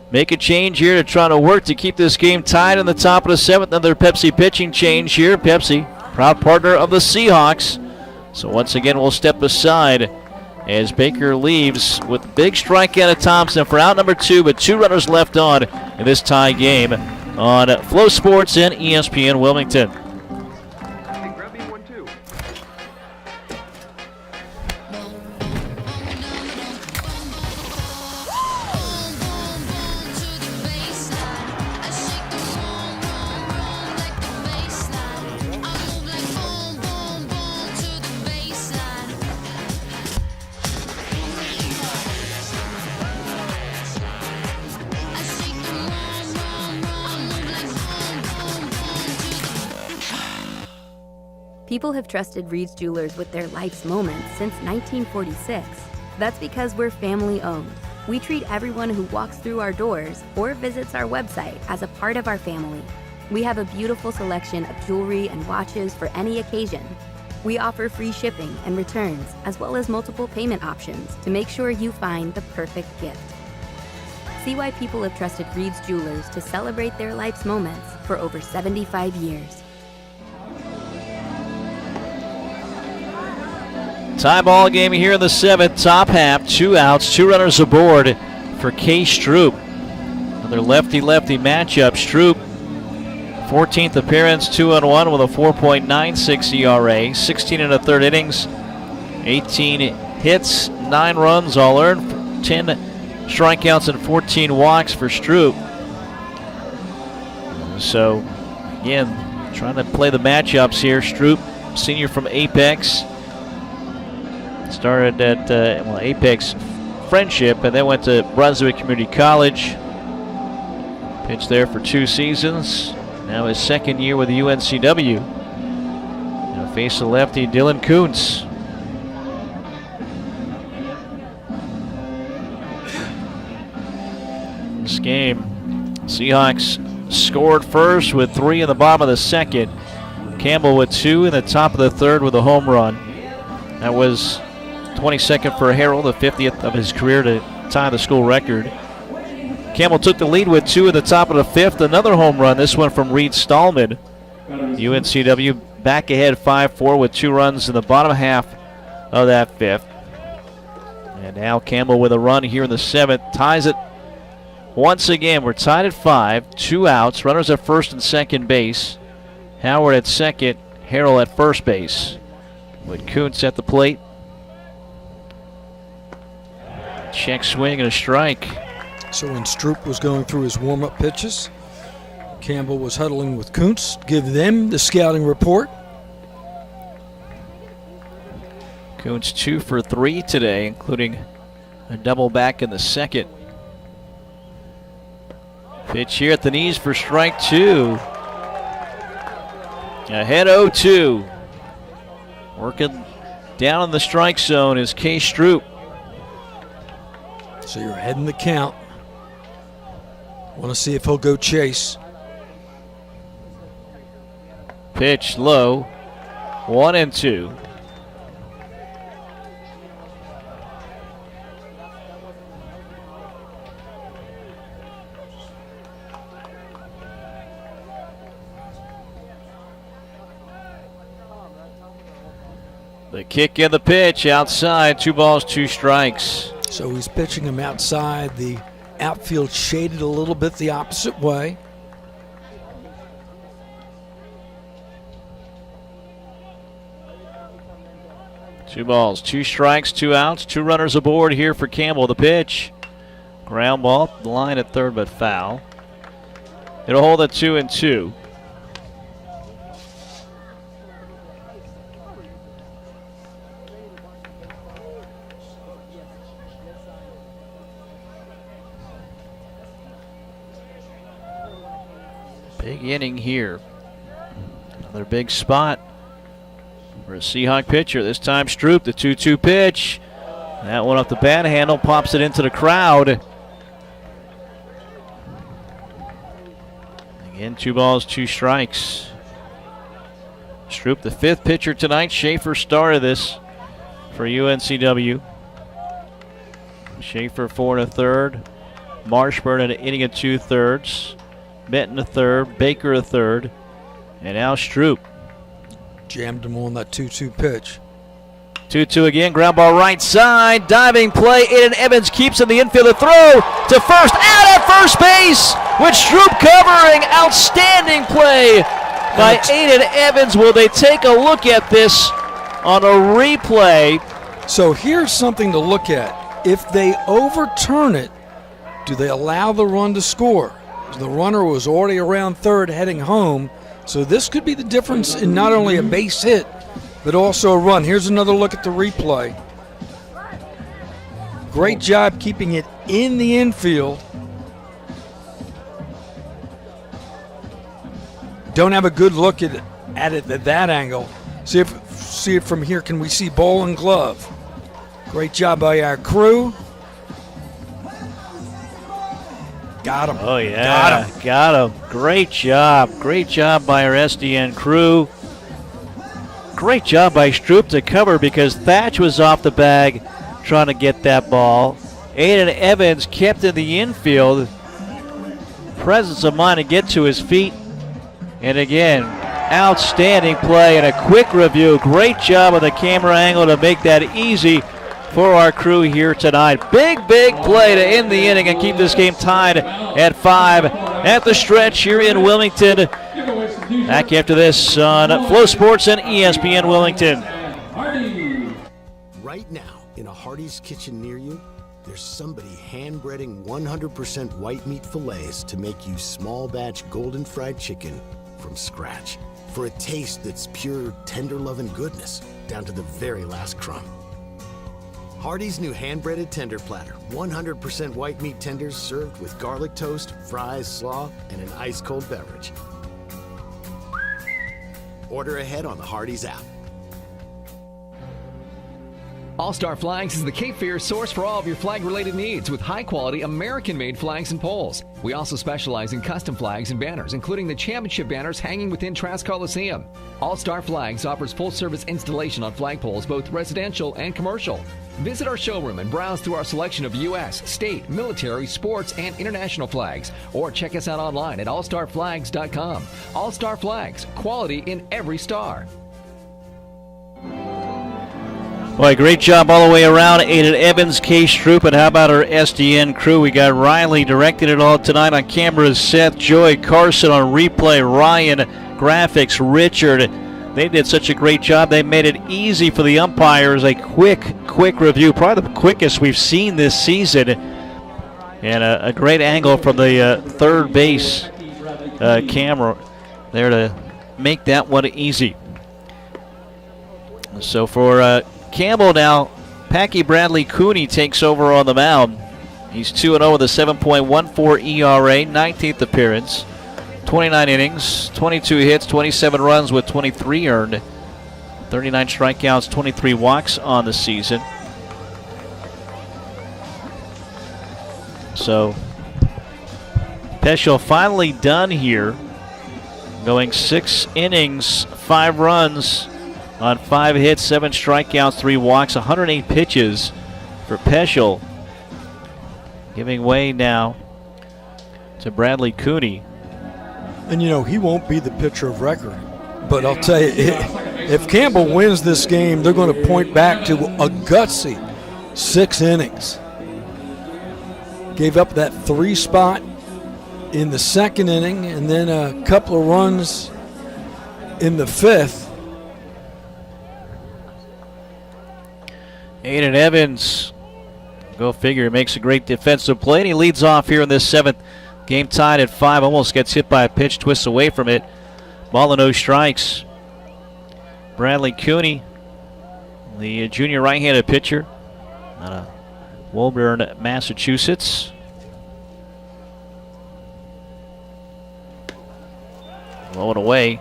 make a change here to try to work to keep this game tied in the top of the 7th. Another Pepsi pitching change here. Pepsi, proud partner of the Seahawks. So once again, we'll step aside as Baker leaves with a big strikeout of Thompson for out number 2, but 2 runners left on in this tie game on Flow Sports and ESPN Wilmington. Hey, grab me 1-2. People have trusted Reed's Jewelers with their life's moments since 1946. That's because we're family owned. We treat everyone who walks through our doors or visits our website as a part of our family. We have a beautiful selection of jewelry and watches for any occasion. We offer free shipping and returns, as well as multiple payment options to make sure you find the perfect gift. See why people have trusted Reed's Jewelers to celebrate their life's moments for over 75 years. Tie ball game here in the 7th, top half, 2 outs, 2 runners aboard for Kay Stroop. Another lefty-lefty matchup. Stroop, 14th appearance, 2-1 with a 4.96 ERA, 16 1/3 innings, 18 hits, 9 runs all earned, 10 strikeouts and 14 walks for Stroop. So, again, trying to play the matchups here. Stroop, senior from Apex. Started at Apex Friendship and then went to Brunswick Community College. Pitched there for 2 seasons. Now his 2nd year with the UNCW. Now face the lefty Dylan Kuntz. This game, Seahawks scored first with 3 in the bottom of the 2nd. Campbell with 2 in the top of the 3rd with a home run. That was 22nd for Harrell, the 50th of his career to tie the school record. Campbell took the lead with 2 in the top of the 5th. Another home run, this one from Reed Stallman. UNCW back ahead 5-4 with 2 runs in the bottom half of that 5th. And now Campbell with a run here in the 7th. Ties it once again. We're tied at 5, 2 outs. Runners at first and second base. Howard at second, Harrell at first base. With Kuntz at the plate. Check swing and a strike. So when Stroop was going through his warm-up pitches, Campbell was huddling with Kuntz to give them the scouting report. Kuntz 2 for 3 today, including a double back in the 2nd. Pitch here at the knees for strike 2. Ahead 0-2. Working down in the strike zone is Kay Stroop. So you're ahead in the count. Want to see if he'll go chase. Pitch low, 1-2. The kick and the pitch outside, 2 balls, 2 strikes. So he's pitching him outside. The outfield shaded a little bit the opposite way. Two balls, 2 strikes, 2 outs, 2 runners aboard here for Campbell. The pitch, ground ball, the line at third but foul. It'll hold at 2-2. Big inning here. Another big spot for a Seahawk pitcher. This time Stroop, the 2-2 pitch. That one off the bat handle, pops it into the crowd. Again, 2 balls, 2 strikes. Stroop, the 5th pitcher tonight. Schaefer started this for UNCW. Schaefer 4 1/3. Marshburn an inning and 2/3. Benton a third, Baker a third, and now Stroop. Jammed him on that 2-2 pitch. 2-2 again, ground ball right side, diving play. Aiden Evans keeps in the infield, a throw to first, out at first base with Stroop covering. Outstanding play by Aiden Evans. Will they take a look at this on a replay? So here's something to look at. If they overturn it, do they allow the run to score? The runner was already around third heading home, so this could be the difference in not only a base hit, but also a run. Here's another look at the replay. Great job keeping it in the infield. Don't have a good look at it at that angle. See it from here. Can we see ball and glove? Great job by our crew. Got him. Oh, yeah. Got him. Great job. Great job by our SDN crew. Great job by Stroop to cover because Thatch was off the bag trying to get that ball. Aiden Evans kept in the infield. Presence of mind to get to his feet. And again, outstanding play and a quick review. Great job on the camera angle to make that easy for our crew here tonight. Big play to end the inning and keep this game tied at 5 at the stretch here in Wilmington. Back after this on Flow Sports and ESPN Wilmington. Right now, in a Hardee's kitchen near you, there's somebody hand-breading 100% white meat fillets to make you small batch golden fried chicken from scratch for a taste that's pure tender love and goodness down to the very last crumb. Hardee's new hand-breaded tender platter, 100% white meat tenders served with garlic toast, fries, slaw, and an ice-cold beverage. Order ahead on the Hardee's app. All-Star Flags is the Cape Fear source for all of your flag-related needs with high-quality American-made flags and poles. We also specialize in custom flags and banners, including the championship banners hanging within Trask Coliseum. All-Star Flags offers full-service installation on flagpoles, both residential and commercial. Visit our showroom and browse through our selection of U.S., state, military, sports, and international flags. Or check us out online at allstarflags.com. All-Star Flags, quality in every star. Boy, great job all the way around. Aiden Evans, Case Stroop, and how about our SDN crew? We got Riley directing it all tonight on cameras. Seth, Joy, Carson on replay, Ryan, graphics, Richard. They did such a great job. They made it easy for the umpires. A quick review, probably the quickest we've seen this season. And a great angle from the third base camera there to make that one easy. So for Campbell now, Packy Bradley Cooney takes over on the mound. He's 2-0 with a 7.14 ERA, 19th appearance, 29 innings, 22 hits, 27 runs with 23 earned, 39 strikeouts, 23 walks on the season. So Peschel finally done here, going 6 innings, 5 runs on 5 hits, 7 strikeouts, 3 walks, 108 pitches for Peschel. Giving way now to Bradley Cooney. And you know, he won't be the pitcher of record. But I'll tell you, if Campbell wins this game, they're going to point back to a gutsy 6 innings. Gave up that 3 spot in the 2nd inning and then a couple of runs in the 5th. Aiden Evans, go figure, makes a great defensive play, and he leads off here in this 7th. Game tied at 5, almost gets hit by a pitch, twists away from it. Ball and no strikes. Bradley Cooney, the junior right-handed pitcher out of Woburn, Massachusetts. Blowing away.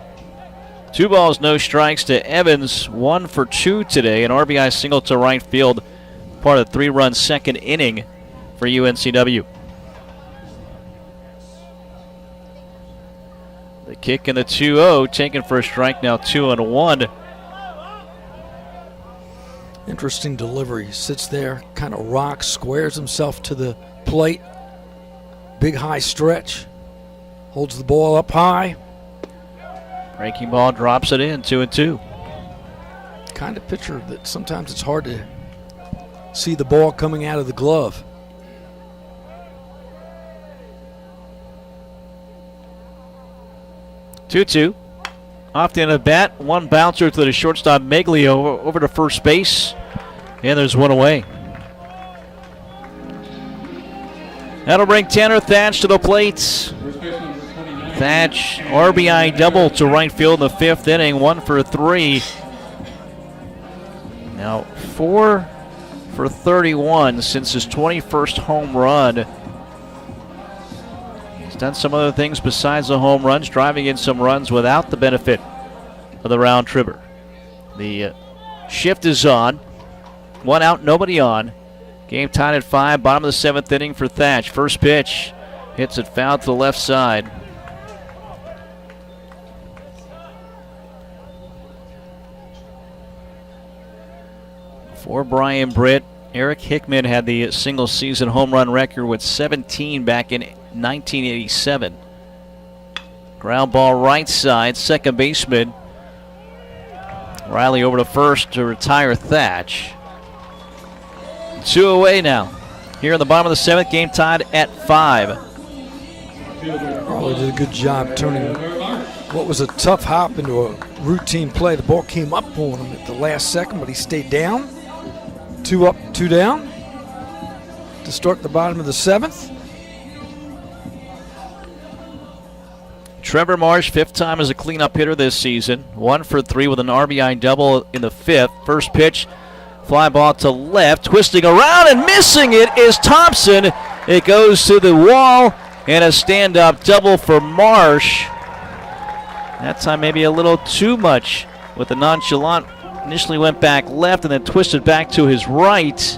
2 balls, no strikes to Evans. 1 for 2 today. An RBI single to right field. Part of the 3-run 2nd inning for UNCW. The kick and the 2-0 taken for a strike, now 2-1. Interesting delivery. Sits there, kind of rocks, squares himself to the plate. Big high stretch. Holds the ball up high. Breaking ball, drops it in, 2-2. Kind of pitcher that sometimes it's hard to see the ball coming out of the glove. Two. Off the end of the bat, 1 bouncer to the shortstop Meglio over to first base, and there's 1 away. That'll bring Tanner Thatch to the plate. Thatch, RBI double to right field in the 5th inning, 1 for 3. Now 4 for 31 since his 21st home run. He's done some other things besides the home runs, driving in some runs without the benefit of the round tripper. The shift is on. 1 out, nobody on. Game tied at 5, bottom of the 7th inning for Thatch. First pitch, hits it foul to the left side. For Brian Britt, Eric Hickman had the single-season home run record with 17 back in 1987. Ground ball right side, second baseman Riley over to first to retire Thatch. 2 away now. Here in the bottom of the 7th, game tied at 5. Riley did a good job turning what was a tough hop into a routine play. The ball came up on him at the last second, but he stayed down. 2 up, 2 down to start the bottom of the 7th. Trevor Marsh, 5th time as a cleanup hitter this season. 1 for 3 with an RBI double in the 5th. First pitch, fly ball to left, twisting around and missing it is Thompson. It goes to the wall and a stand-up double for Marsh. That time maybe a little too much with the nonchalant. Initially went back left and then twisted back to his right.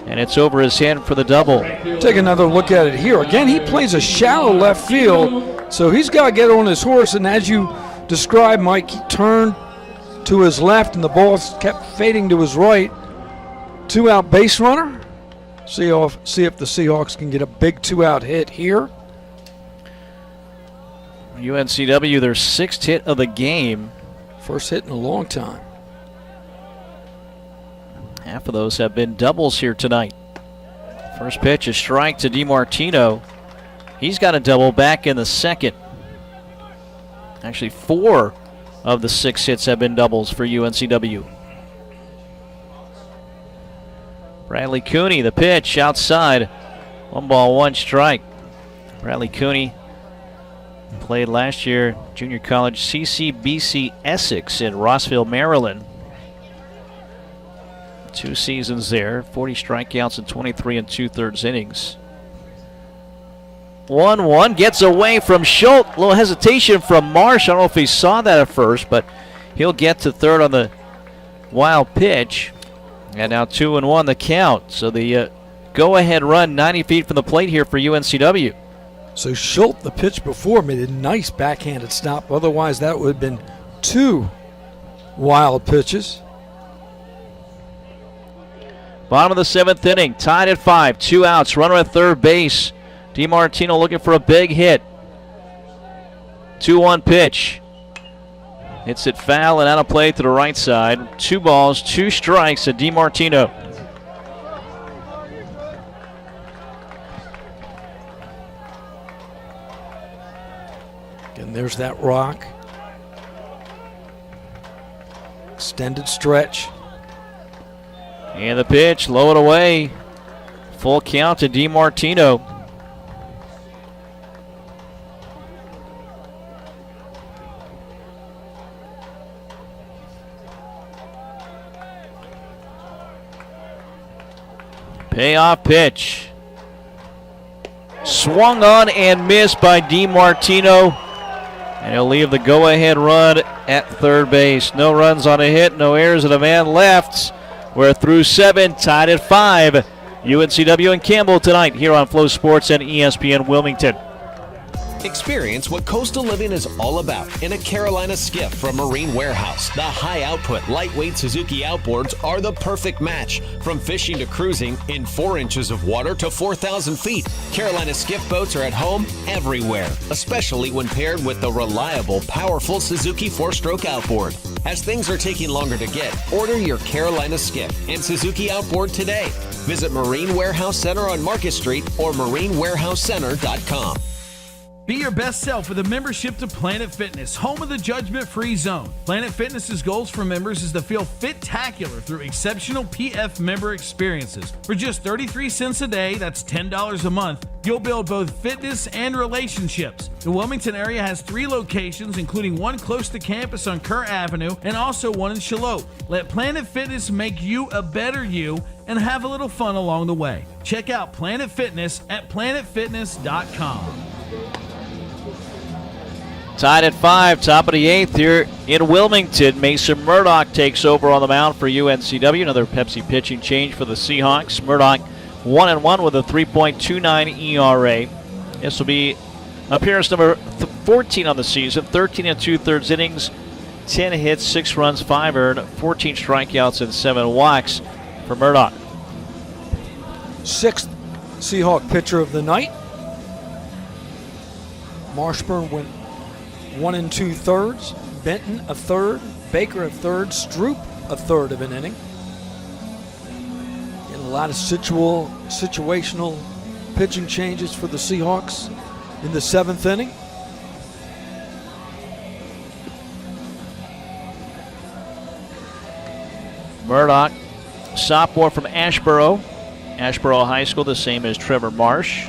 And it's over his head for the double. Take another look at it here. Again, he plays a shallow left field, so he's got to get on his horse. And as you described, Mike, he turned to his left and the ball kept fading to his right. 2-out base runner. See if the Seahawks can get a big 2-out hit here. UNCW, their 6th hit of the game. First hit in a long time. Half of those have been doubles here tonight. First pitch, a strike to DiMartino. He's got a double back in the 2nd. Actually, 4 of the 6 hits have been doubles for UNCW. Bradley Cooney, the pitch outside. 1 ball, 1 strike. Bradley Cooney played last year junior college CCBC Essex in Rossville, Maryland. 2 seasons there, 40 strikeouts in 23 2/3 innings. 1-1 gets away from Schultz. A little hesitation from Marsh. I don't know if he saw that at first, but he'll get to third on the wild pitch. And now 2-1 the count. So the go-ahead run 90 feet from the plate here for UNCW. So Schultz, the pitch before, made a nice backhanded stop. Otherwise, that would have been 2 wild pitches. Bottom of the 7th inning, tied at 5, 2 outs, runner at third base. DiMartino looking for a big hit. 2-1 pitch. Hits it foul and out of play to the right side. 2 balls, 2 strikes to DiMartino. And there's that rock. Extended stretch. And the pitch, low and away. Full count to DiMartino. Payoff pitch. Swung on and missed by DiMartino. And he'll leave the go-ahead run at third base. No runs on a hit, no errors, and a man left. We're through 7, tied at 5. UNCW and Campbell tonight here on Flow Sports and ESPN Wilmington. Experience what coastal living is all about in a Carolina skiff from Marine Warehouse. The high-output, lightweight Suzuki outboards are the perfect match. From fishing to cruising, in 4 inches of water to 4,000 feet. Carolina skiff boats are at home everywhere, especially when paired with the reliable, powerful Suzuki 4-stroke outboard. As things are taking longer to get, order your Carolina skiff and Suzuki outboard today. Visit Marine Warehouse Center on Market Street or marinewarehousecenter.com. Be your best self with a membership to Planet Fitness, home of the judgment-free zone. Planet Fitness's goals for members is to feel fit-tacular through exceptional PF member experiences. For just 33 cents a day, that's $10 a month, you'll build both fitness and relationships. The Wilmington area has 3 locations, including one close to campus on Kerr Avenue and also one in Shallotte. Let Planet Fitness make you a better you and have a little fun along the way. Check out Planet Fitness at planetfitness.com. Tied at 5, top of the 8th here in Wilmington. Mason Murdoch takes over on the mound for UNCW. Another Pepsi pitching change for the Seahawks. Murdoch 1-1 with a 3.29 ERA. This will be appearance number 14 on the season. 13 2/3 innings, 10 hits, 6 runs, 5 earned, 14 strikeouts, and 7 walks for Murdoch. 6th Seahawk pitcher of the night. Marshburn went 1 2/3. Benton a third. Baker a third. Stroop a third of an inning. And a lot of situational pitching changes for the Seahawks in the 7th inning. Murdoch, sophomore from Ashboro High School, the same as Trevor Marsh.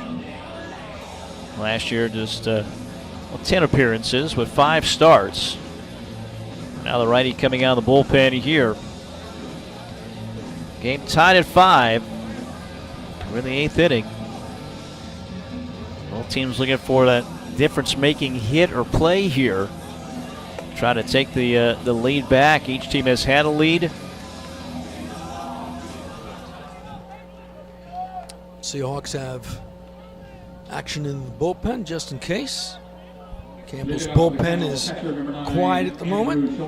Last year, just 10 appearances with 5 starts. Now the righty coming out of the bullpen here. Game tied at 5. We're in the 8th inning. Both teams looking for that difference-making hit or play here. Try to take the lead back. Each team has had a lead. Seahawks have action in the bullpen just in case. Campbell's bullpen is quiet at the moment.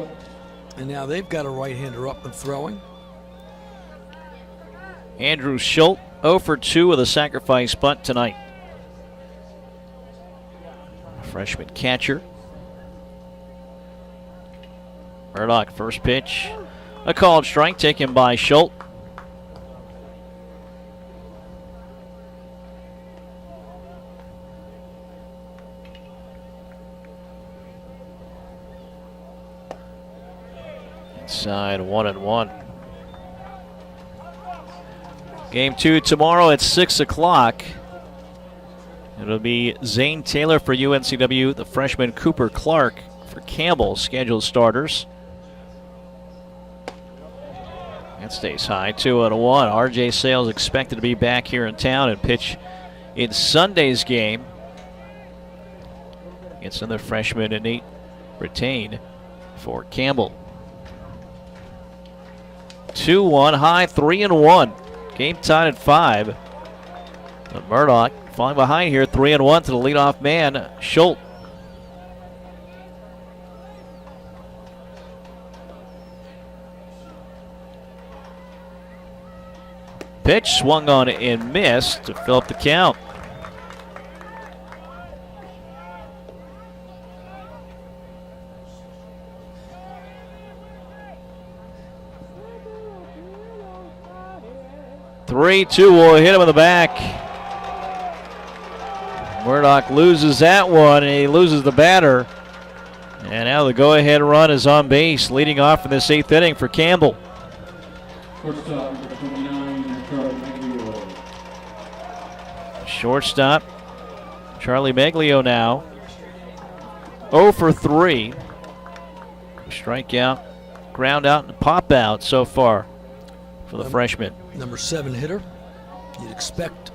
And now they've got a right-hander up and throwing. Andrew Schultz 0 for 2 with a sacrifice bunt tonight. Freshman catcher. Murdoch, first pitch. A called strike taken by Schultz. Inside 1-1. Game 2 tomorrow at 6 o'clock. It'll be Zane Taylor for UNCW, the freshman Cooper Clark for Campbell, scheduled starters. That stays high, 2-1. RJ Sales expected to be back here in town and pitch in Sunday's game against another freshman, Nate Retain, for Campbell. 2-1, high, 3-1. Game tied at 5. But Murdoch falling behind here, 3-1 to the leadoff man, Schultz. Pitch swung on and missed to fill up the count. Three-2 will hit him in the back. Murdoch loses that one, and he loses the batter. And now the go-ahead run is on base, leading off in this 8th inning for Campbell. Shortstop, number 29, Charlie Meglio. Shortstop, Charlie Meglio now. 0 for 3. Strikeout, ground out, and pop out so far for the freshman. Number 7 hitter. You'd expect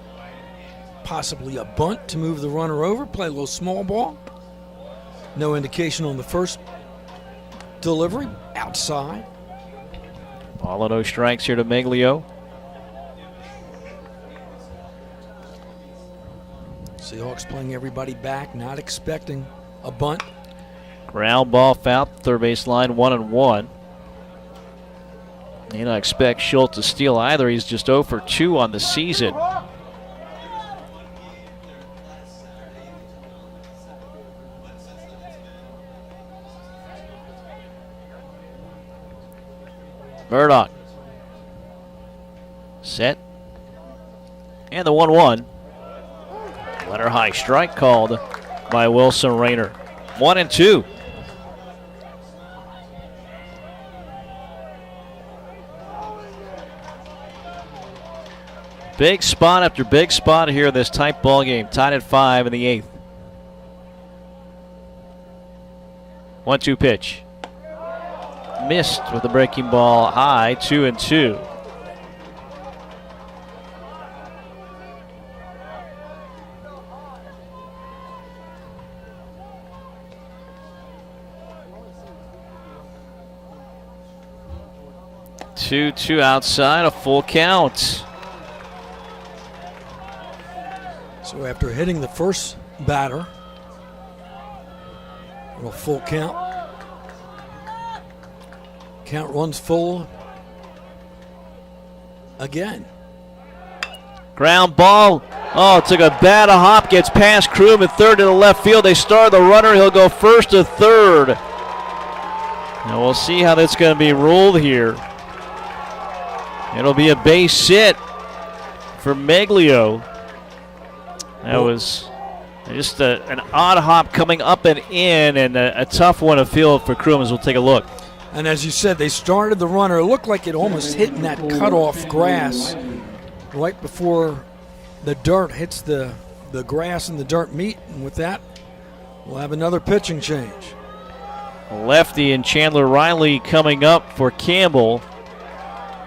possibly a bunt to move the runner over, play a little small ball. No indication on the first delivery, outside. All of those strikes here to Meglio. Seahawks playing everybody back, not expecting a bunt. Ground ball foul, third base line, 1-1. You don't expect Schultz to steal either. He's just 0 for 2 on the season. Murdoch. Set. And the 1-1. Letter high strike called by Wilson Rayner. 1-2. Big spot after big spot here in this tight ball game. Tied at 5 in the 8th. 1-2 pitch. Missed with the breaking ball high, 2-2. 2-2 outside, a full count. So after hitting the first batter, a full count. Count runs full again. Ground ball. Oh, took a bad hop, gets past Kroom at third to the left field. They start the runner. He'll go first to third. Now we'll see how that's going to be ruled here. It'll be a base hit for Meglio. That was just an odd hop coming up and in, and a tough one to field for Kroom as we'll take a look. And as you said, they started the runner. It looked like it almost hit in that cutoff grass right before the dirt hits the grass and the dirt meet. And with that, we'll have another pitching change. Lefty and Chandler Riley coming up for Campbell.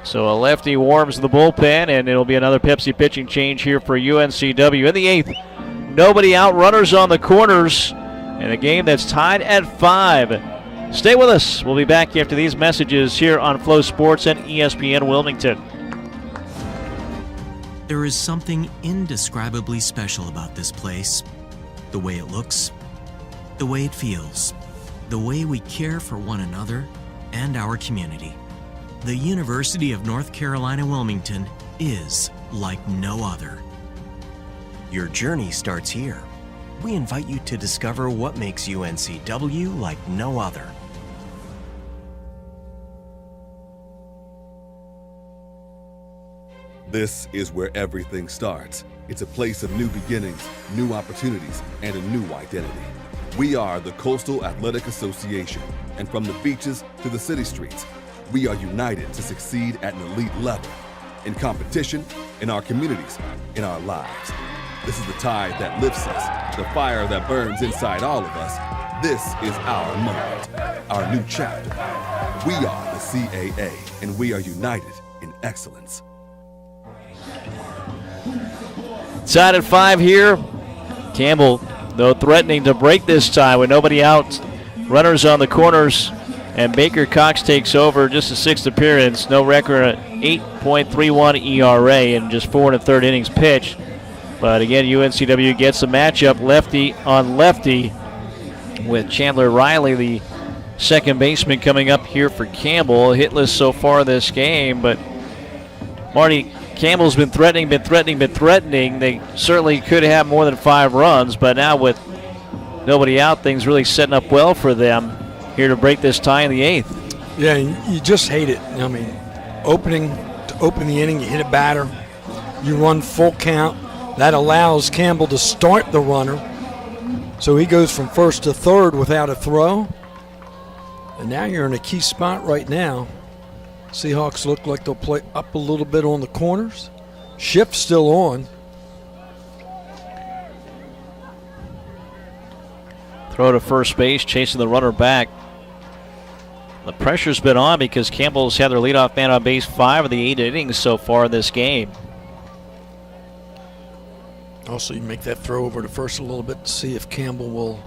So a lefty warms the bullpen, and it'll be another Pepsi pitching change here for UNCW. In the eighth, nobody out, runners on the corners, and a game that's tied at 5. Stay with us. We'll be back after these messages here on Flow Sports and ESPN Wilmington. There is something indescribably special about this place. The way it looks, the way it feels, the way we care for one another and our community. The University of North Carolina Wilmington is like no other. Your journey starts here. We invite you to discover what makes UNCW like no other. This is where everything starts. It's a place of new beginnings, new opportunities, and a new identity. We are the Coastal Athletic Association, and from the beaches to the city streets, we are united to succeed at an elite level, in competition, in our communities, in our lives. This is the tide that lifts us, the fire that burns inside all of us. This is our moment, our new chapter. We are the CAA, and we are united in excellence. Tied at 5 here. Campbell, though, threatening to break this tie with nobody out. Runners on the corners, and Baker Cox takes over. Just a 6th appearance. No record at 8.31 ERA in just 4 1/3 innings pitched. But again, UNCW gets a matchup lefty on lefty with Chandler Riley, the second baseman, coming up here for Campbell. Hitless so far this game, but Marty, Campbell's been threatening. They certainly could have more than 5 runs, but now with nobody out, things really setting up well for them here to break this tie in the 8th. Yeah, you just hate it. I mean, open the inning, you hit a batter, you run full count. That allows Campbell to start the runner. So he goes from first to third without a throw. And now you're in a key spot right now. Seahawks look like they'll play up a little bit on the corners. Shift still on. Throw to first base, chasing the runner back. The pressure's been on because Campbell's had their leadoff man on base 5 of the 8 innings so far in this game. Also, you make that throw over to first a little bit to see if Campbell will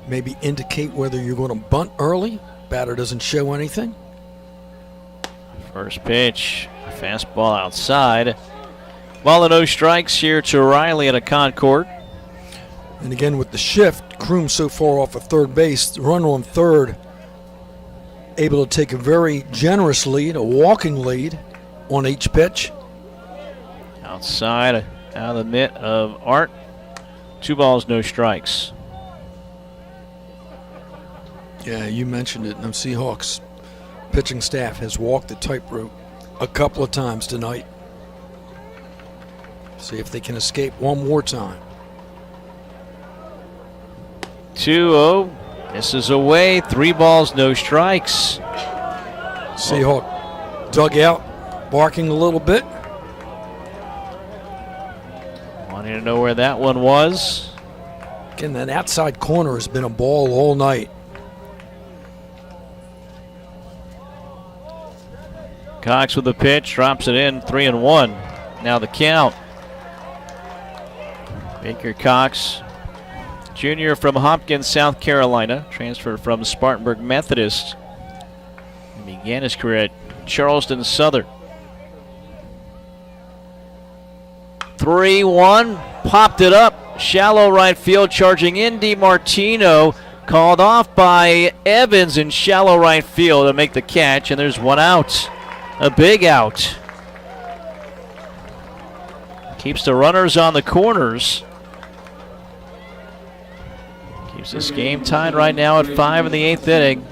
maybe indicate whether you're going to bunt early. Batter doesn't show anything. First pitch, fastball outside. Ball and no strikes here to Riley at a Concord. And again with the shift, Kroom so far off of third base, the runner on third able to take a very generous lead, a walking lead on each pitch. Outside, out of the mitt of Art. 2 balls, no strikes. Yeah, you mentioned it. The Seahawks pitching staff has walked the tightrope a couple of times tonight. See if they can escape one more time. 2-0. This is away. 3 balls, no strikes. Seahawk dugout barking a little bit. Wanting to know where that one was. Again, that outside corner has been a ball all night. Cox with the pitch, drops it in, 3-1. Now the count. Baker Cox, junior from Hopkins, South Carolina, transferred from Spartanburg Methodist. He began his career at Charleston Southern. 3-1, popped it up. Shallow right field, charging in DiMartino. Called off by Evans in shallow right field to make the catch, and there's one out. A big out. Keeps the runners on the corners. Keeps this game tied right now at 5 in the 8th inning.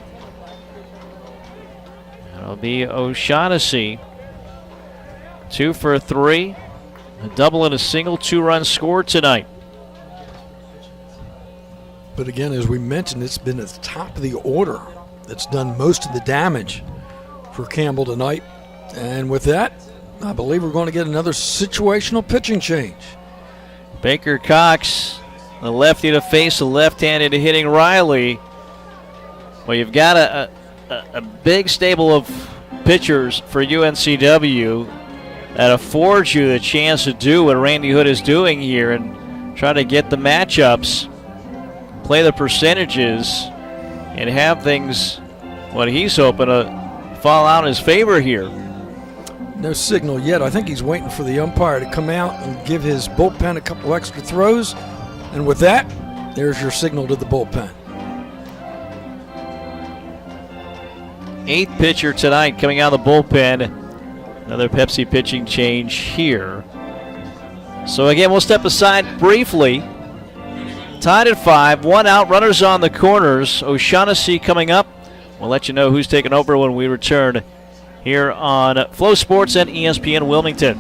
That'll be O'Shaughnessy. 2 for 3. A double and a single, 2-run score tonight. But again, as we mentioned, it's been at the top of the order that's done most of the damage for Campbell tonight. And with that, I believe we're going to get another situational pitching change. Baker Cox, the lefty to face a left-handed hitting Riley. Well, you've got a big stable of pitchers for UNCW that affords you the chance to do what Randy Hood is doing here and try to get the matchups, play the percentages, and have things, what he's hoping to fall out in his favor here. No signal yet. I think he's waiting for the umpire to come out and give his bullpen a couple extra throws. And with that, there's your signal to the bullpen. 8th pitcher tonight coming out of the bullpen. Another Pepsi pitching change here. So again, we'll step aside briefly. Tied at 5, 1 out, runners on the corners. O'Shaughnessy coming up. We'll let you know who's taking over when we return here on Flow Sports and ESPN Wilmington.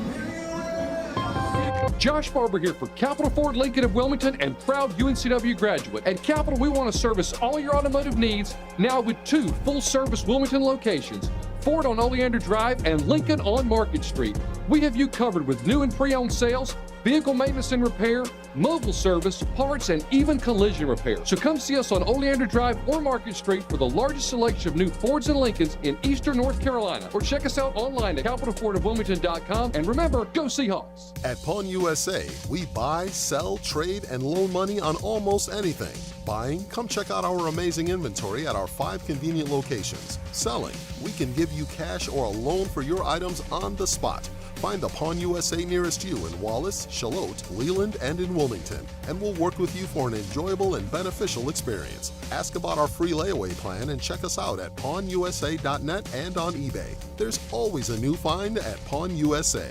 Josh Barber here for Capital Ford Lincoln of Wilmington and proud UNCW graduate. At Capital, we want to service all your automotive needs now with 2 full-service Wilmington locations, Ford on Oleander Drive and Lincoln on Market Street. We have you covered with new and pre-owned sales, vehicle maintenance and repair, mobile service, parts, and even collision repair. So come see us on Oleander Drive or Market Street for the largest selection of new Fords and Lincolns in eastern North Carolina. Or check us out online at capitalfordofwilmington.com. And remember, go Seahawks. At Pawn USA, we buy, sell, trade, and loan money on almost anything. Buying? Come check out our amazing inventory at our 5 convenient locations. Selling? We can give you cash or a loan for your items on the spot. Find the Pawn USA nearest you in Wallace, Charlotte, Leland, and in Wilmington, and we'll work with you for an enjoyable and beneficial experience. Ask about our free layaway plan and check us out at pawnusa.net and on eBay. There's always a new find at Pawn USA.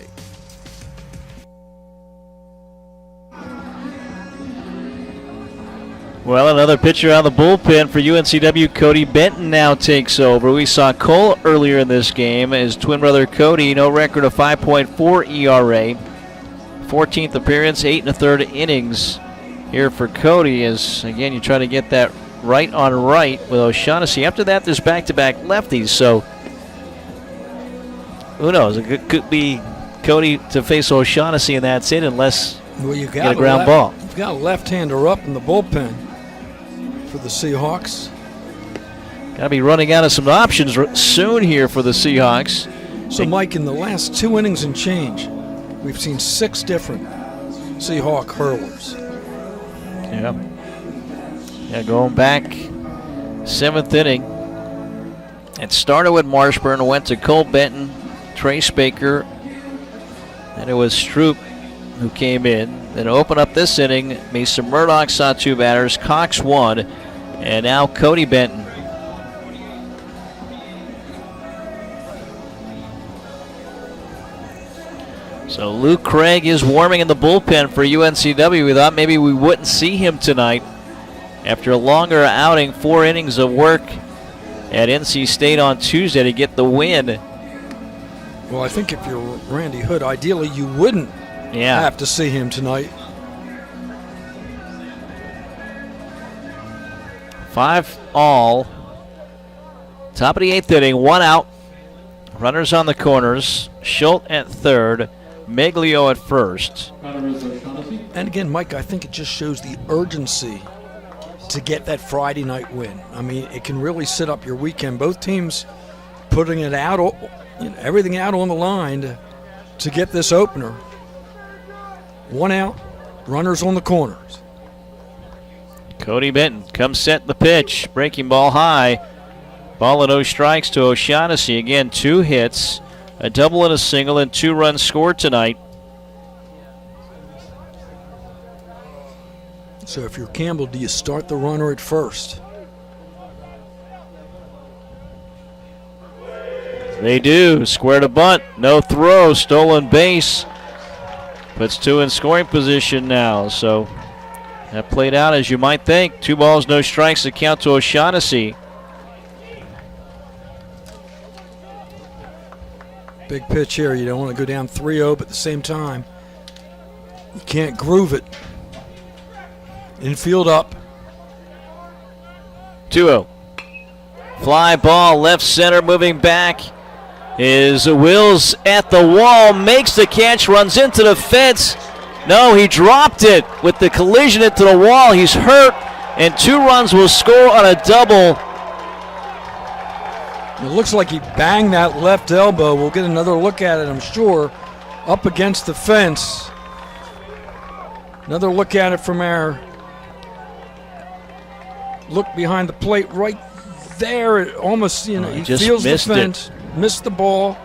Well, another pitcher out of the bullpen for UNCW. Cody Benton now takes over. We saw Cole earlier in this game. His twin brother Cody, no record of 5.4 ERA. 14th appearance, 8 1/3 innings here for Cody. As again, you try to get that right on right with O'Shaughnessy. After that, there's back-to-back lefties. So who knows? It could be Cody to face O'Shaughnessy, and that's it, unless you get a ground ball. You've got a left-hander up in the bullpen for the Seahawks. Got to be running out of some options soon here for the Seahawks. So, Mike, in the last 2 innings and change, we've seen 6 different Seahawk hurlers. Yeah, going back 7th inning. It started with Marshburn, went to Cole Benton, Trace Baker, and it was Stroop who came in. Then open up this inning, Mason Murdoch saw 2 batters, Cox 1, and now Cody Benton. So Luke Craig is warming in the bullpen for UNCW. We thought maybe we wouldn't see him tonight after a longer outing, 4 innings of work at NC State on Tuesday to get the win. Well, I think if you're Randy Hood, ideally you wouldn't have to see him tonight. 5 all. Top of the 8th inning, 1 out. Runners on the corners. Schultz at third. Meglio at first. And again, Mike, I think it just shows the urgency to get that Friday night win. I mean, it can really set up your weekend. Both teams putting it out, everything out on the line to get this opener. 1 out, runners on the corners. Cody Benton comes set the pitch. Breaking ball high. Ball and no strikes to O'Shaughnessy. Again, 2 hits, a double and a single, and 2 runs scored tonight. So if you're Campbell, do you start the runner at first? They do. Square to bunt. No throw. Stolen base. Puts 2 in scoring position now. So that played out as you might think. 2 balls, no strikes to count to O'Shaughnessy. Big pitch here. You don't want to go down 3-0, but at the same time, you can't groove it. Infield up. 2-0. Fly ball, left center, moving back. Is Wills at the wall, makes the catch, runs into the fence. No, he dropped it with the collision into the wall. He's hurt, and 2 runs will score on a double. It looks like he banged that left elbow. We'll get another look at it, I'm sure, up against the fence. Another look at it from our look behind the plate right there. It almost, he just feels the missed fence, missed the ball.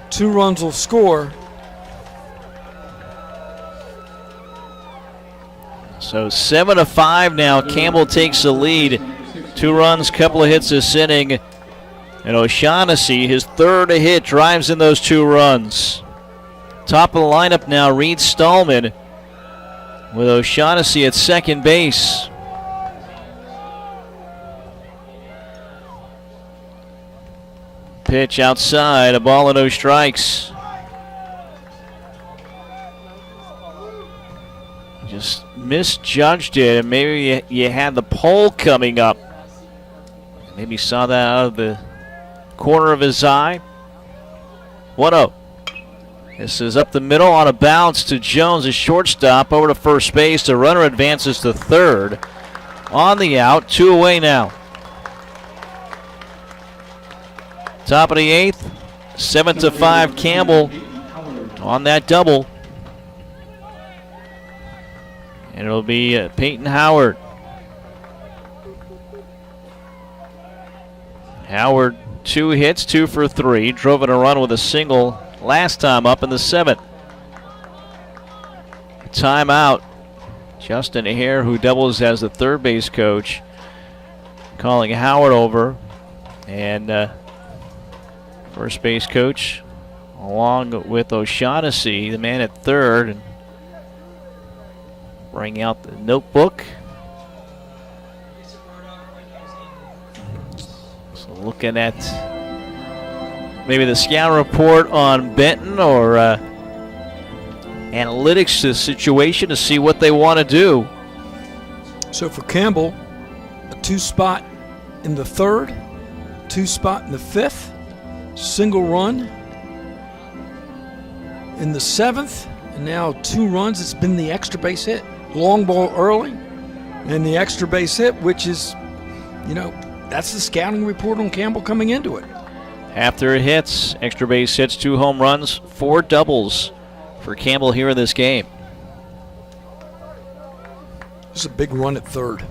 2 runs will score. So 7-5 now. Campbell takes the lead. 2 runs, couple of hits this inning. And O'Shaughnessy, his 3rd hit, drives in those 2 runs. Top of the lineup now, Reed Stallman, with O'Shaughnessy at second base. Pitch outside, a ball and no strikes. Just misjudged it, and maybe you had the pole coming up. Maybe saw that out of the corner of his eye. 1-0. This is up the middle on a bounce to Jones, a shortstop, over to first base. The runner advances to third. On the out, 2 away now. Top of the 8th, 7-5 Campbell on that double. And it'll be Peyton Howard. Howard, 2 hits, 2 for 3. Drove in a run with a single last time up in the 7th. Timeout. Justin Hare, who doubles as the third base coach, calling Howard over. And first base coach, along with O'Shaughnessy, the man at third, and bring out the notebook. So looking at maybe the scout report on Benton or analytics to the situation to see what they want to do. So for Campbell, a 2 spot in the 3rd, 2 spot in the 5th, single run in the 7th, and now 2 runs. It's been the extra base hit. Long ball early, and the extra base hit, which is, that's the scouting report on Campbell coming into it. After it hits, extra base hits, 2 home runs, 4 doubles for Campbell here in this game. This is a big run at third.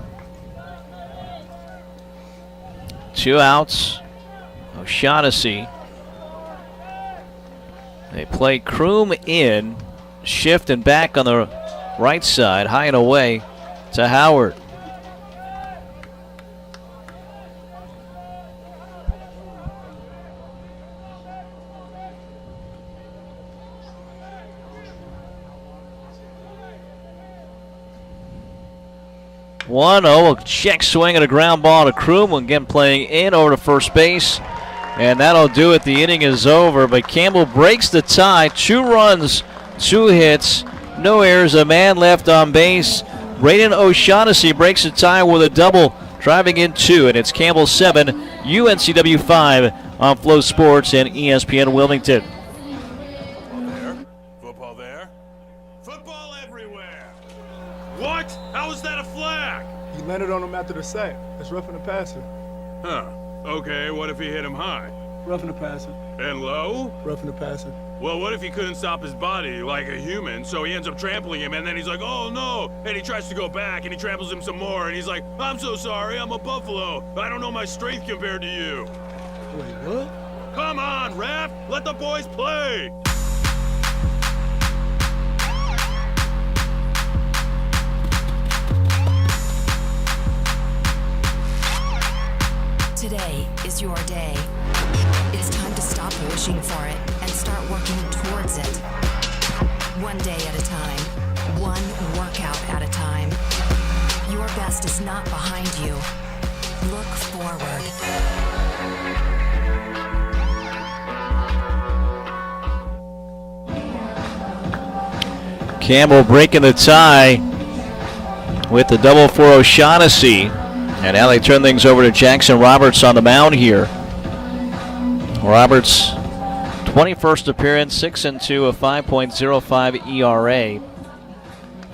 2 outs. O'Shaughnessy. They play Kroom in, shift and back on the right side, high and away to Howard. A check swing and a ground ball to Kroom. Again playing in over to first base. And that'll do it. The inning is over. But Campbell breaks the tie. 2 runs, 2 hits, no errors, a man left on base. Braden O'Shaughnessy breaks the tie with a double, driving in 2. And it's Campbell 7, UNCW 5 on Flow Sports and ESPN Wilmington. Football there. Football everywhere. What? How is that a flag? He landed on him after the sack. That's roughing the passer. Huh. Okay, what if he hit him high? Roughing the passer. And low? Roughing the passer. Well, what if he couldn't stop his body like a human, so he ends up trampling him, and then he's like, oh no, and he tries to go back, and he tramples him some more, and he's like, I'm so sorry, I'm a buffalo. I don't know my strength compared to you. Wait, what? Come on, ref, let the boys play. Today is your day. It's time to stop wishing for it and start working towards it. One day at a time, one workout at a time. Your best is not behind you. Look forward. Campbell breaking the tie with the double for O'Shaughnessy. And now they turn things over to Jackson Roberts on the mound here. Roberts, 21st appearance, 6-2, a 5.05 ERA.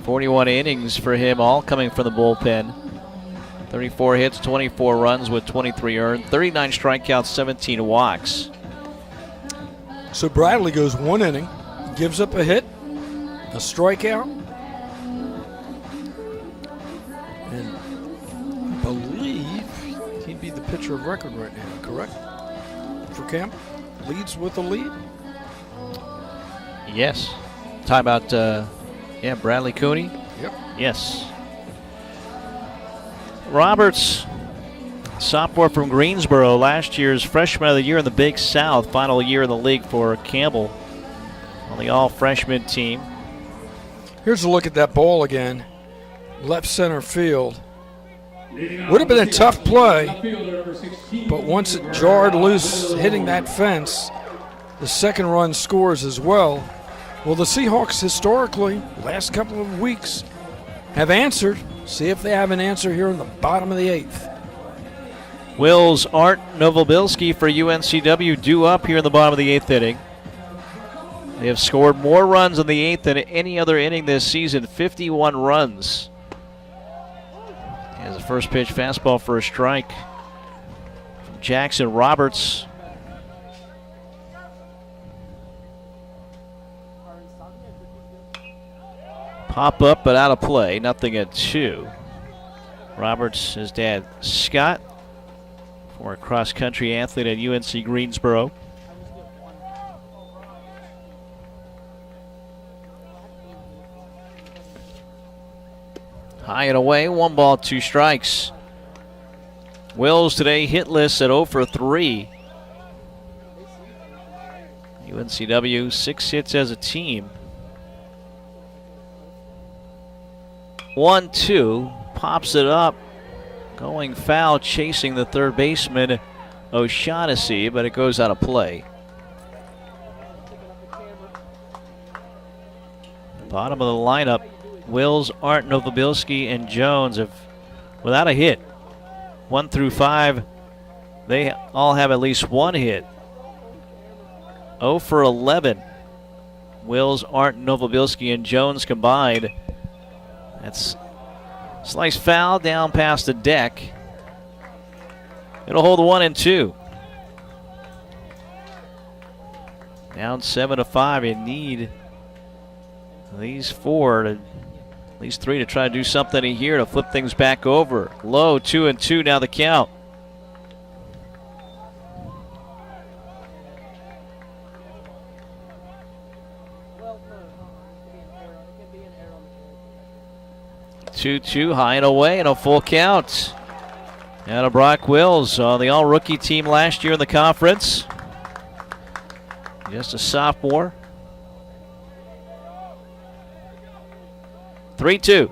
41 innings for him, all coming from the bullpen. 34 hits, 24 runs with 23 earned, 39 strikeouts, 17 walks. So Bradley goes 1 inning, gives up a hit, a strikeout, and I believe he'd be the pitcher of record right now, correct? For Campbell? Leads with a lead? Yes. Timeout, Bradley Cooney? Yep. Yes. Roberts, sophomore from Greensboro, last year's freshman of the year in the Big South, final year in the league for Campbell on the all-freshman team. Here's a look at that ball again. Left center field. Would have been a tough play, but once it jarred loose hitting that fence, the second run scores as well. Well, the Seahawks historically, last couple of weeks, have answered. See if they have an answer here in the bottom of the 8th. Wills Art Novobilski for UNCW due up here in the bottom of the 8th inning. They have scored more runs in the 8th than any other inning this season, 51 runs. As a first pitch fastball for a strike from Jackson Roberts. Pop up but out of play, nothing at 2. Roberts, his dad Scott, former cross-country athlete at UNC Greensboro. High and away, 1 ball, 2 strikes. Wills today hitless at 0 for 3. UNCW 6 hits as a team. 1-2, pops it up, going foul, chasing the third baseman O'Shaughnessy, but it goes out of play. Bottom of the lineup, Wills, Art, Novobilski, and Jones have, without a hit. 1 through 5, they all have at least 1 hit. 0 for 11. Wills, Art, Novobilski, and Jones combined. That's slice foul down past the deck. It'll hold 1 and 2. Down 7-5. You need these 4 to, at least 3 to try to do something here to flip things back over. Low, 2-2 now the count. Two, high and away, and a full count. Now to Brock Wills on the all-rookie team last year in the conference. Just a sophomore. 3-2.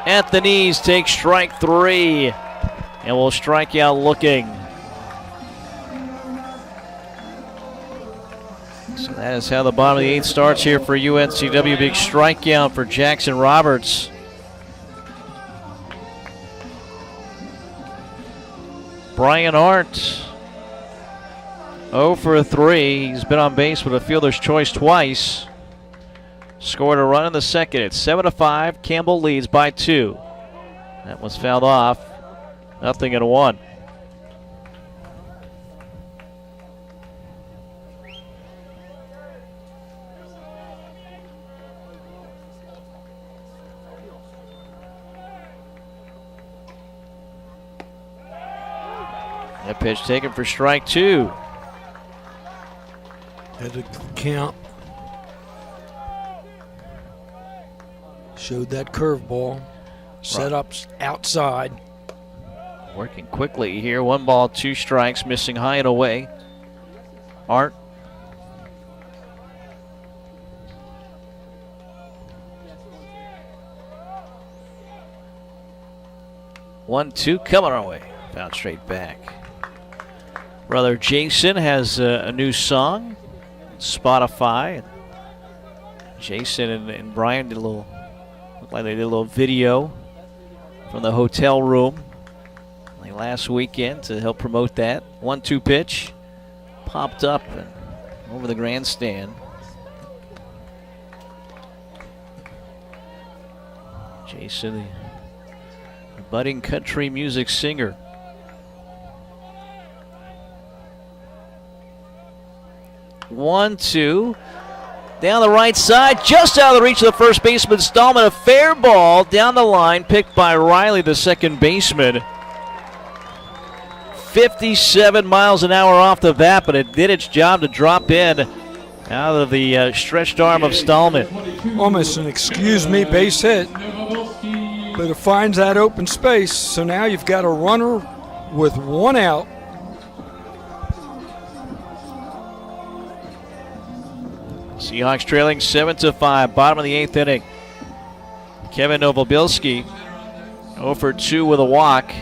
At the knees, takes strike 3, and will strike out looking. So that is how the bottom of the 8th starts here for UNCW. Big strikeout for Jackson Roberts. Brian Art, 0 for 3. He's been on base with a fielder's choice twice. Scored a run in the second. It's 7-5. Campbell leads by 2. That was fouled off. 0-1. That pitch taken for strike 2. Had to count. Showed that curveball. Set up outside. Working quickly here. 1 ball, 2 strikes, missing high and away. Art. One, 2 coming our way. Foul straight back. Brother Jason has a new song, Spotify. Jason and Brian did looked like they did a little video from the hotel room last weekend to help promote that. 1-2 pitch, popped up and over the grandstand. Jason, the budding country music singer. One, 2. Down the right side, just out of the reach of the first baseman, Stallman. A fair ball down the line, picked by Riley, the second baseman. 57 miles an hour off the bat, but it did its job to drop in out of the stretched arm of Stallman. Almost an excuse me base hit, but it finds that open space. So now you've got a runner with 1 out. Seahawks trailing 7-5, bottom of the 8th inning. Kevin Novobilski 0 for 2 with a walk.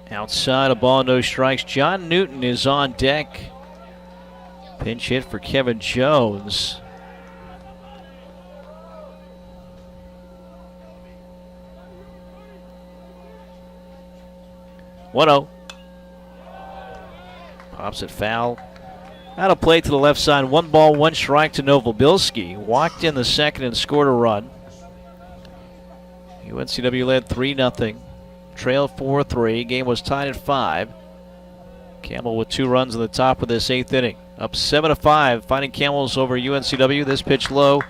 Outside, a ball, no strikes. John Newton is on deck. Pinch hit for Kevin Jones. One-0. Pops it foul. Out of play to the left side. 1 ball, 1 strike to Novobilski. Walked in the second and scored a run. UNCW led 3-0. Trail 4-3. Game was tied at 5. Campbell with 2 runs in the top of this 8th inning. Up 7-5. Fighting Camels over UNCW. This pitch low.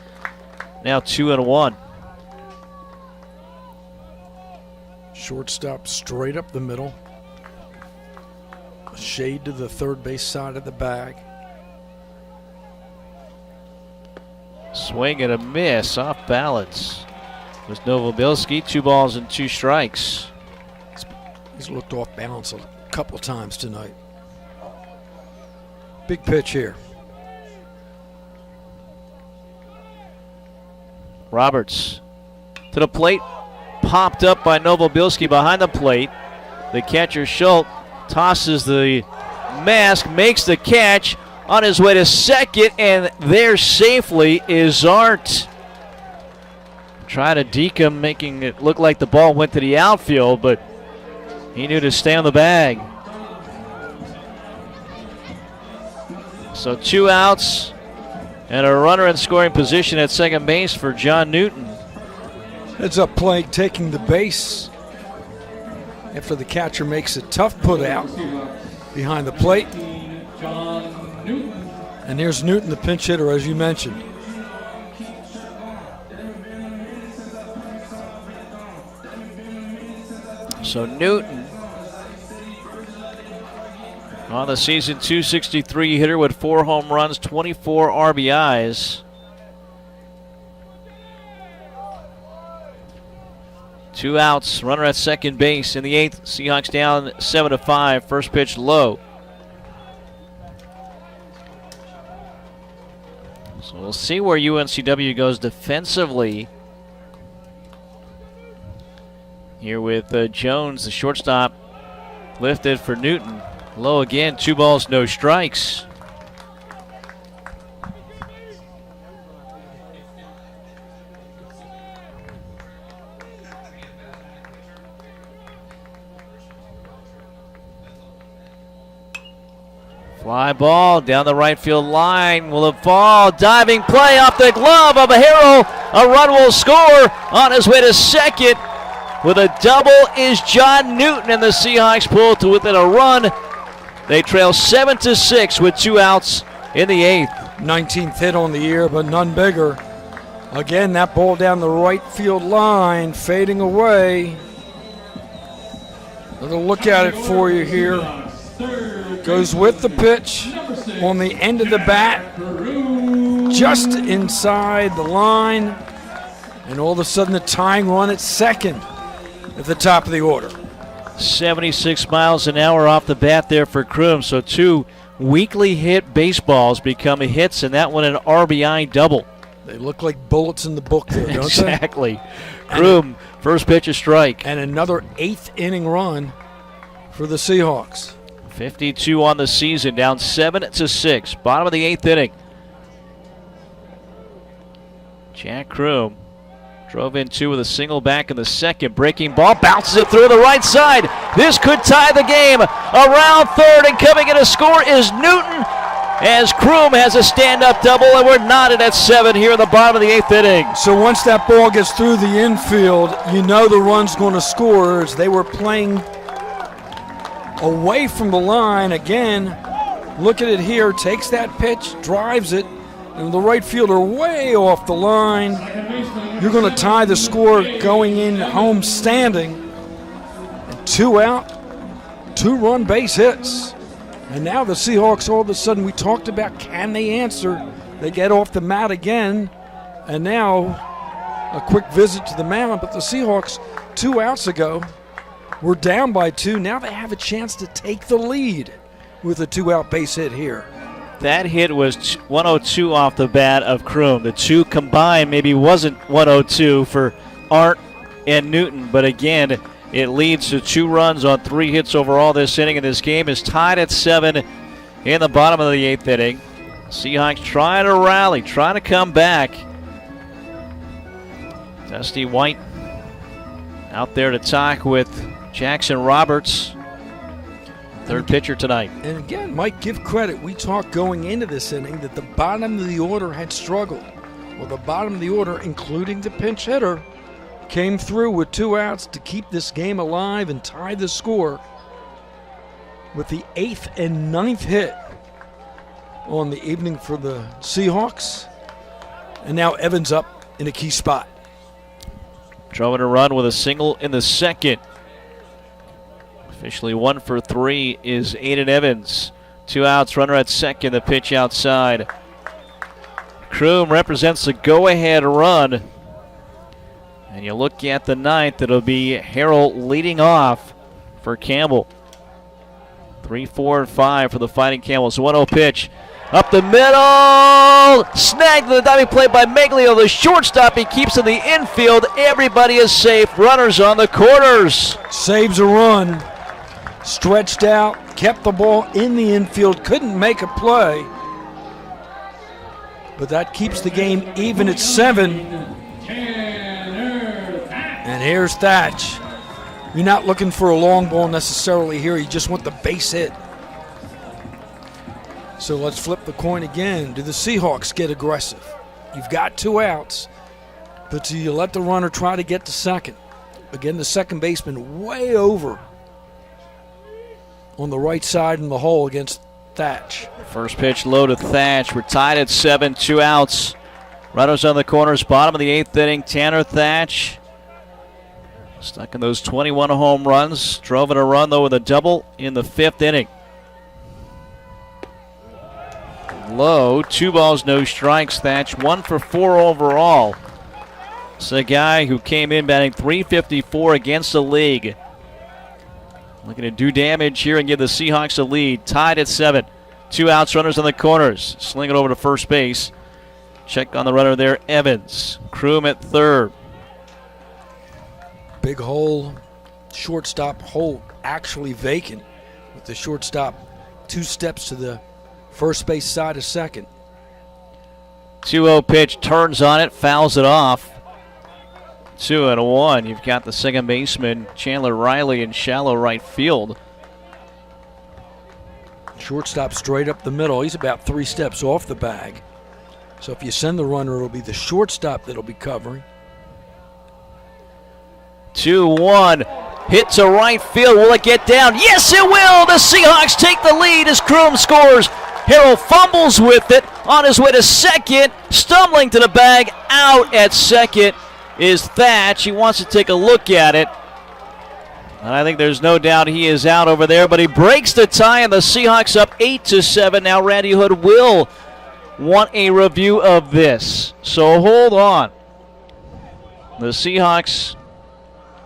Now 2-1. Shortstop straight up the middle. A shade to the third base side of the bag. Swing and a miss. Off balance. Was Novobilski. 2 balls and 2 strikes. He's looked off balance a couple times tonight. Big pitch here. Roberts to the plate. Popped up by Novobilski behind the plate. The catcher Schultz tosses the mask, makes the catch on his way to second, and there safely is Art. Try to deke him, making it look like the ball went to the outfield, but he knew to stay on the bag. So 2 outs and a runner in scoring position at second base for John Newton. Heads up play, taking the base after the catcher makes a tough put out behind the plate. And here's Newton, the pinch hitter, as you mentioned. So Newton on the season, 263 hitter with 4 home runs, 24 RBIs. 2 outs, runner at second base in the 8th. Seahawks down 7-5. First pitch low. So we'll see where UNCW goes defensively. Here with Jones, the shortstop, lifted for Newton. Low again, 2 balls, no strikes. Fly ball down the right field line. Will it fall? Diving play off the glove of a hero. A run will score on his way to second. With a double is John Newton, and the Seahawks pull to within a run. They trail 7-6 with 2 outs in the 8th. 19th hit on the year, but none bigger. Again, that ball down the right field line, fading away. Another look at it for you here. Goes with the pitch on the end of the bat, just inside the line. And all of a sudden, the tying run at second at the top of the order. 76 miles an hour off the bat there for Kroom. So 2 weakly hit baseballs become hits, and that one an RBI double. They look like bullets in the book there, don't exactly. Kroom, first pitch a strike. And another 8th inning run for the Seahawks. 52 on the season, down 7-6. Bottom of the 8th inning. Jack Kroom drove in 2 with a single back in the second. Breaking ball, bounces it through the right side. This could tie the game. Around third, and coming in to score is Newton, as Kroom has a stand-up double, and we're knotted at 7 here in the bottom of the 8th inning. So once that ball gets through the infield, you know the run's going to score, as they were playing away from the line. Again, look at it here. Takes that pitch, drives it, and the right fielder way off the line. You're going to tie the score going in home standing. And 2 out, 2-run base hits. And now the Seahawks, all of a sudden, we talked about, can they answer? They get off the mat again. And now a quick visit to the mound. But the Seahawks, 2 outs ago, were down by 2. Now they have a chance to take the lead with a 2-out base hit here. That hit was 102 off the bat of Kroom. The 2 combined maybe wasn't 102 for Arndt and Newton, but again, it leads to 2 runs on 3 hits overall this inning, and this game is tied at 7 in the bottom of the 8th inning. Seahawks trying to rally, trying to come back. Dusty White out there to talk with Jackson Roberts, third pitcher tonight. And again, Mike, give credit. We talked going into this inning that the bottom of the order had struggled. Well, the bottom of the order, including the pinch hitter, came through with 2 outs to keep this game alive and tie the score with the 8th and 9th hit on the evening for the Seahawks. And now Evans up in a key spot. Drove a run with a single in the second. Officially 1 for 3 is Aiden Evans. 2 outs, runner at second, the pitch outside. Kroom represents the go-ahead run. And you look at the 9th, it'll be Harrell leading off for Campbell. 3, 4, and 5 for the Fighting Camels. 1-0 pitch. Up the middle! Snagged the diving play by Meglio, the shortstop. He keeps in the infield. Everybody is safe. Runners on the corners. Saves a run. Stretched out, kept the ball in the infield, couldn't make a play. But that keeps the game even at 7. And here's Thatch. You're not looking for a long ball necessarily here. You just want the base hit. So let's flip the coin again. Do the Seahawks get aggressive? You've got 2 outs, but do you let the runner try to get to second? Again, the second baseman way over on the right side in the hole against Thatch. First pitch low to Thatch. We're tied at 7, 2 outs. Runners on the corners, bottom of the 8th inning. Tanner Thatch stuck in those 21 home runs. Drove in a run, though, with a double in the 5th inning. Low, 2 balls, no strikes. Thatch 1 for 4 overall. It's a guy who came in batting .354 against the league. Looking to do damage here and give the Seahawks a lead. Tied at 7. 2 outs, runners on the corners. Sling it over to first base. Check on the runner there, Evans. Kroom at third. Big hole, shortstop hole actually vacant with the shortstop 2 steps to the first base side of second. 2-0 pitch, turns on it, fouls it off. 2-1. You've got the second baseman, Chandler Riley, in shallow right field. Shortstop straight up the middle. He's about 3 steps off the bag. So if you send the runner, it'll be the shortstop that'll be covering. 2-1. Hit to right field. Will it get down? Yes, it will. The Seahawks take the lead as Kroom scores Harrell fumbles with it on his way to second, stumbling to the bag. Out at second is Thatch. He wants to take a look at it. And I think there's no doubt he is out over there, but he breaks the tie, and the Seahawks up 8-7. Now Randy Hood will want a review of this. So hold on. The Seahawks,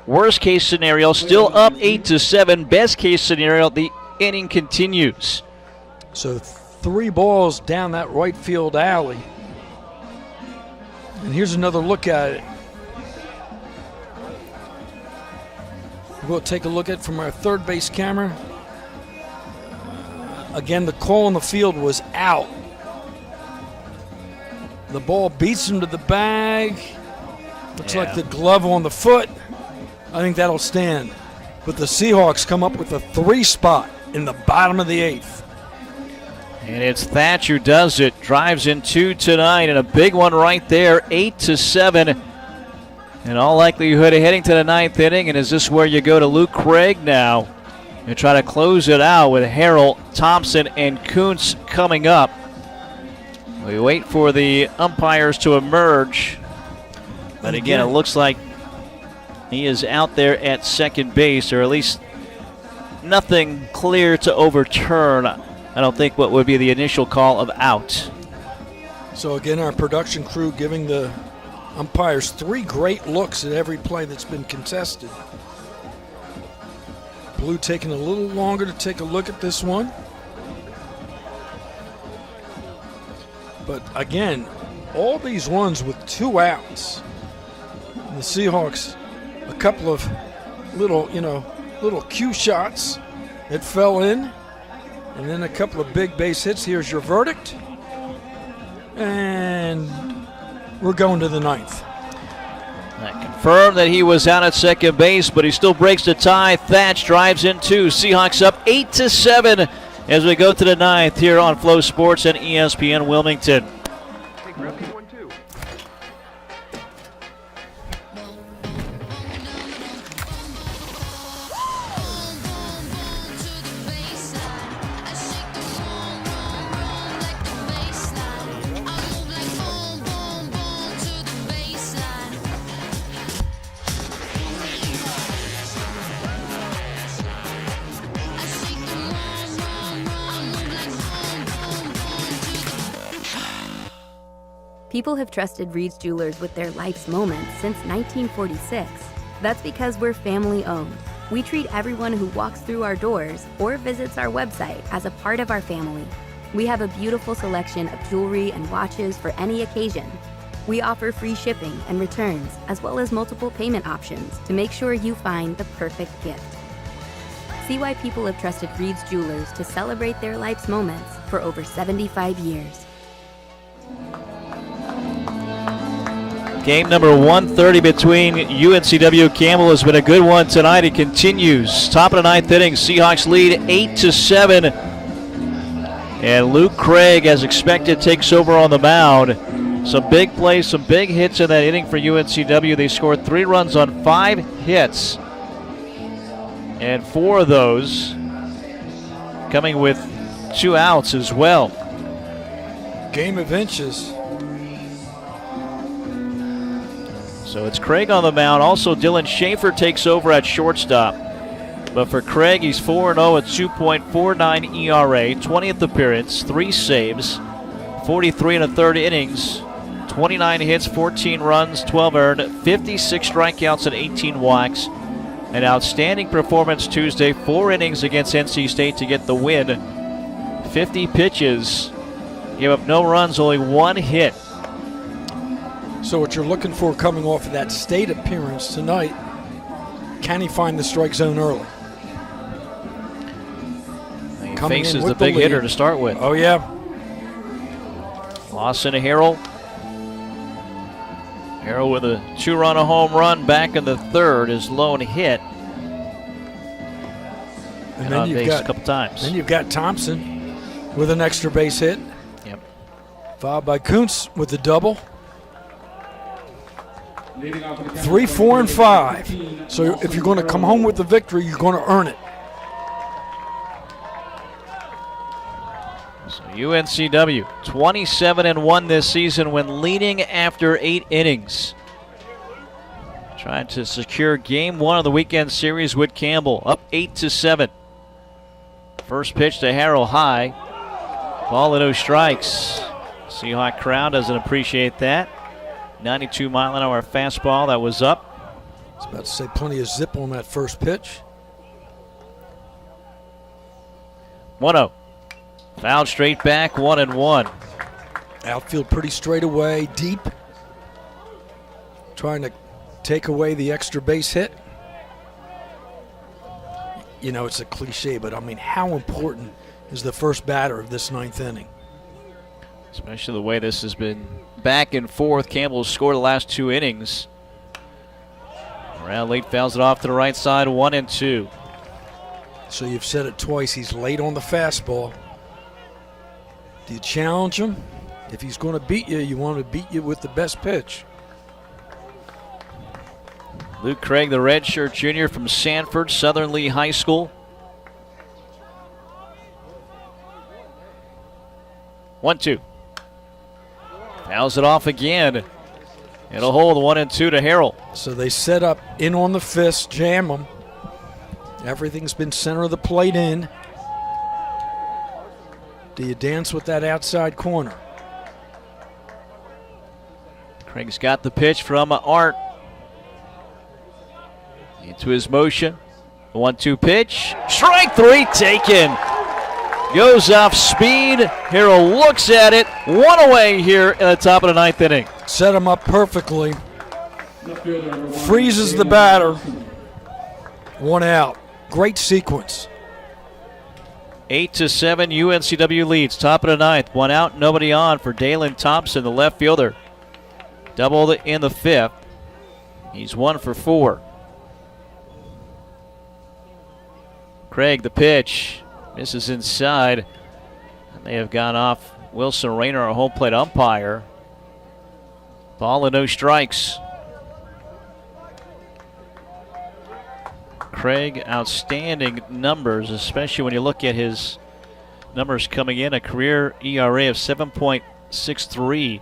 worst case scenario, still up 8-7. Best case scenario, the inning continues. So 3 balls down that right field alley. And here's another look at it. We'll take a look at it from our third base camera. Again, the call on the field was out. The ball beats him to the bag. Looks like the glove on the foot. I think that'll stand. But the Seahawks come up with a 3 spot in the bottom of the 8th. And it's Thatch who does it. Drives in 2 tonight, and a big one right there, 8-7. In all likelihood, heading to the 9th inning. And is this where you go to Luke Craig now and try to close it out with Harrell, Thompson, and Kuntz coming up? We wait for the umpires to emerge. But again, it looks like he is out there at second base, or at least nothing clear to overturn. I don't think what would be the initial call of out. So again, our production crew giving the umpires 3 great looks at every play that's been contested. Blue taking a little longer to take a look at this one. But again, all these runs with 2 outs. And the Seahawks, a couple of little cue shots that fell in. And then a couple of big base hits. Here's your verdict. And we're going to the 9th. That confirmed that he was out at second base, but he still breaks the tie. Thatch drives in 2. Seahawks up 8-7 as we go to the 9th here on Flow Sports and ESPN Wilmington. People have trusted Reed's Jewelers with their life's moments since 1946. That's because we're family owned. We treat everyone who walks through our doors or visits our website as a part of our family. We have a beautiful selection of jewelry and watches for any occasion. We offer free shipping and returns, as well as multiple payment options to make sure you find the perfect gift. See why people have trusted Reed's Jewelers to celebrate their life's moments for over 75 years. Game number 130 between UNCW Campbell has been a good one tonight. It continues. Top of the 9th inning, Seahawks lead 8-7. And Luke Craig, as expected, takes over on the mound. Some big plays, some big hits in that inning for UNCW. They scored 3 runs on 5 hits. And 4 of those coming with 2 outs as well. Game of inches. So it's Craig on the mound. Also, Dylan Schaefer takes over at shortstop. But for Craig, he's 4-0 at 2.49 ERA, 20th appearance, 3 saves, 43 1/3 innings, 29 hits, 14 runs, 12 earned, 56 strikeouts, and 18 walks. An outstanding performance Tuesday, 4 innings against NC State to get the win. 50 pitches, gave up no runs, only 1 hit. So what you're looking for coming off of that state appearance tonight, can he find the strike zone early? He faces the big hitter to start with. Oh, yeah. Lawson Harrell. Harrell with a 2-run home run back in the 3rd, his lone hit. And then you've got a couple times. Then you've got Thompson with an extra base hit. Yep. Followed by Kuntz with the double. 3, 4, and 5. So if you're going to come home with the victory, you're going to earn it. So UNCW 27-1 this season when leading after 8 innings. Trying to secure game 1 of the weekend series with Campbell, up 8-7. First pitch to Harrell high. Ball and no strikes. Seahawk crowd doesn't appreciate that. 92-mile-an-hour fastball that was up. I was about to say plenty of zip on that first pitch. 1-0. Fouled straight back, 1-1. Outfield pretty straight away, deep. Trying to take away the extra base hit. You know, it's a cliche, but I mean, how important is the first batter of this 9th inning? Especially the way this has been back and forth. Campbell's scored the last 2 innings. Around late fouls it off to the right side, 1-2. So you've said it twice, he's late on the fastball. Do you challenge him? If he's going to beat you, you want to beat you with the best pitch. Luke Craig, the redshirt junior from Sanford, Southern Lee High School. 1-2. Fouls it off again. It'll hold 1-2 to Harrell. So they set up in on the fist, jam them. Everything's been center of the plate in. Do you dance with that outside corner? Craig's got the pitch from Art. Into his motion. 1-2 pitch. Strike 3 taken. Goes off speed. Harrell looks at it. 1 away here at the top of the 9th inning. Set him up perfectly. Freezes the batter. 1 out. Great sequence. 8-7, UNCW leads. Top of the 9th. 1 out, nobody on for Dalen Thompson, the left fielder. Doubled in the 5th. He's 1 for 4. Craig, the pitch. Misses inside. That may have gone off Wilson Rayner, our home plate umpire. Ball and no strikes. Craig, outstanding numbers, especially when you look at his numbers coming in. A career ERA of 7.63.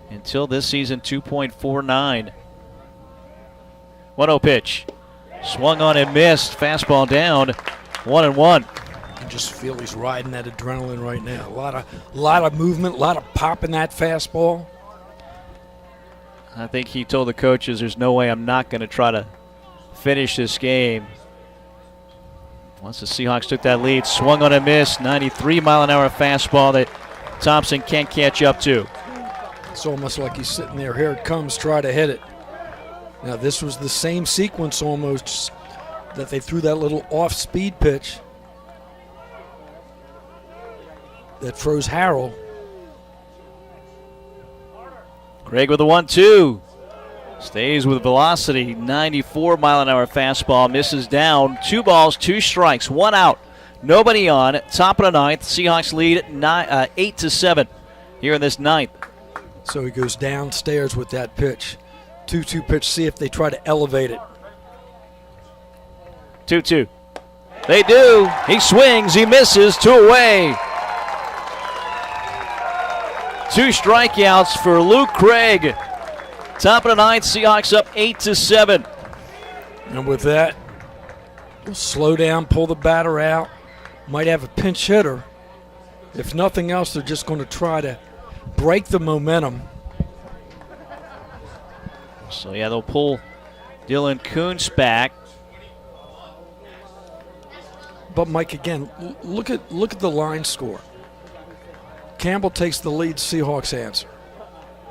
Until this season, 2.49. 1-0 pitch. Swung on and missed. Fastball down. 1-1. You just feel he's riding that adrenaline right now. A lot of movement, a lot of pop in that fastball. I think he told the coaches, there's no way I'm not going to try to finish this game. Once the Seahawks took that lead, swung on a miss, 93-mile-an-hour fastball that Thompson can't catch up to. It's almost like he's sitting there, here it comes, try to hit it. Now this was the same sequence almost that they threw that little off-speed pitch that froze Harrell. Craig with a 1-2. Stays with velocity, 94-mile-an-hour fastball, misses down. 2 balls, 2 strikes, 1 out. Nobody on. Top of the 9th. Seahawks lead 8-7 here in this 9th. So he goes downstairs with that pitch. 2-2 pitch, see if they try to elevate it. 2-2. They do. He swings, he misses, 2 away. 2 strikeouts for Luke Craig. Top of the 9th, Seahawks up 8-7. And with that, we'll slow down, pull the batter out. Might have a pinch hitter. If nothing else, they're just going to try to break the momentum. So yeah, they'll pull Dylan Kuntz back. But Mike, again, look at the line score. Campbell takes the lead, Seahawks answer.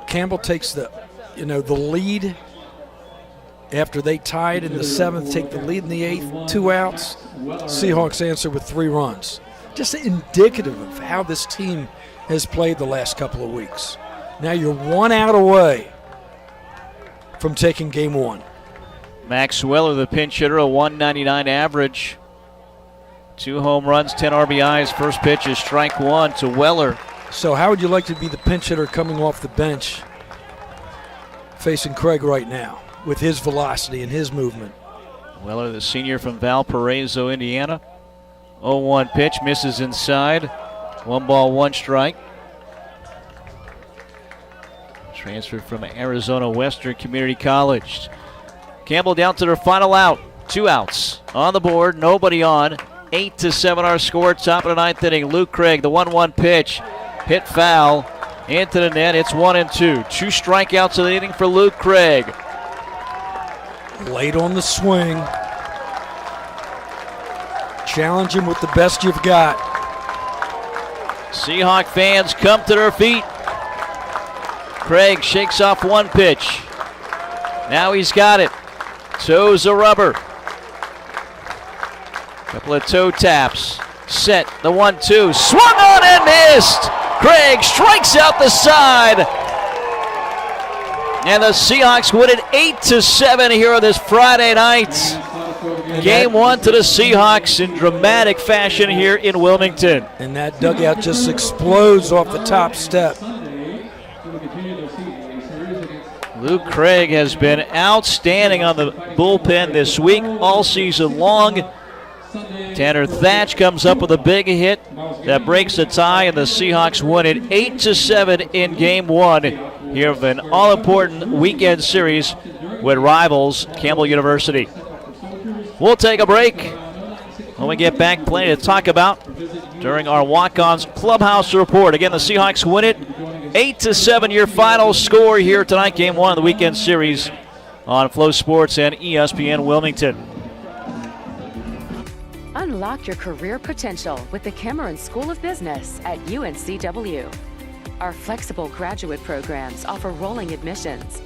Campbell takes the lead after they tied in the 7th, take the lead in the 8th, 2 outs. Seahawks answer with 3 runs. Just indicative of how this team has played the last couple of weeks. Now you're 1 out away from taking game 1. Max Weller, the pinch hitter, a 199 average. 2 home runs, 10 RBIs. First pitch is strike 1 to Weller. So how would you like to be the pinch hitter coming off the bench facing Craig right now with his velocity and his movement? Weller, the senior from Valparaiso, Indiana. 0-1 pitch, misses inside. 1-1 strike. Transferred from Arizona Western Community College. Campbell down to their final out. 2 outs on the board, nobody on. 8-7 our score, top of the 9th inning. Luke Craig, the 1-1 pitch. Hit foul into the net. It's 1-2. 2 strikeouts of the inning for Luke Craig. Late on the swing. Challenge him with the best you've got. Seahawk fans come to their feet. Craig shakes off 1 pitch. Now he's got it. Toes a rubber. Couple of toe taps. Set the 1-2. Swung on and missed. Craig strikes out the side. And the Seahawks win it 8-7 here on this Friday night. Game 1 to the Seahawks in dramatic fashion here in Wilmington. And that dugout just explodes off the top step. Luke Craig has been outstanding on the bullpen this week, all season long. Tanner Thatch comes up with a big hit that breaks the tie, and the Seahawks win it 8-7 in Game 1 here of an all-important weekend series with rivals Campbell University. We'll take a break. When we get back, plenty to talk about during our Walk-Ons Clubhouse Report. Again, the Seahawks win it 8-7, your final score here tonight, Game 1 of the weekend series on Flow Sports and ESPN Wilmington. Unlock your career potential with the Cameron School of Business at UNCW. Our flexible graduate programs offer rolling admissions,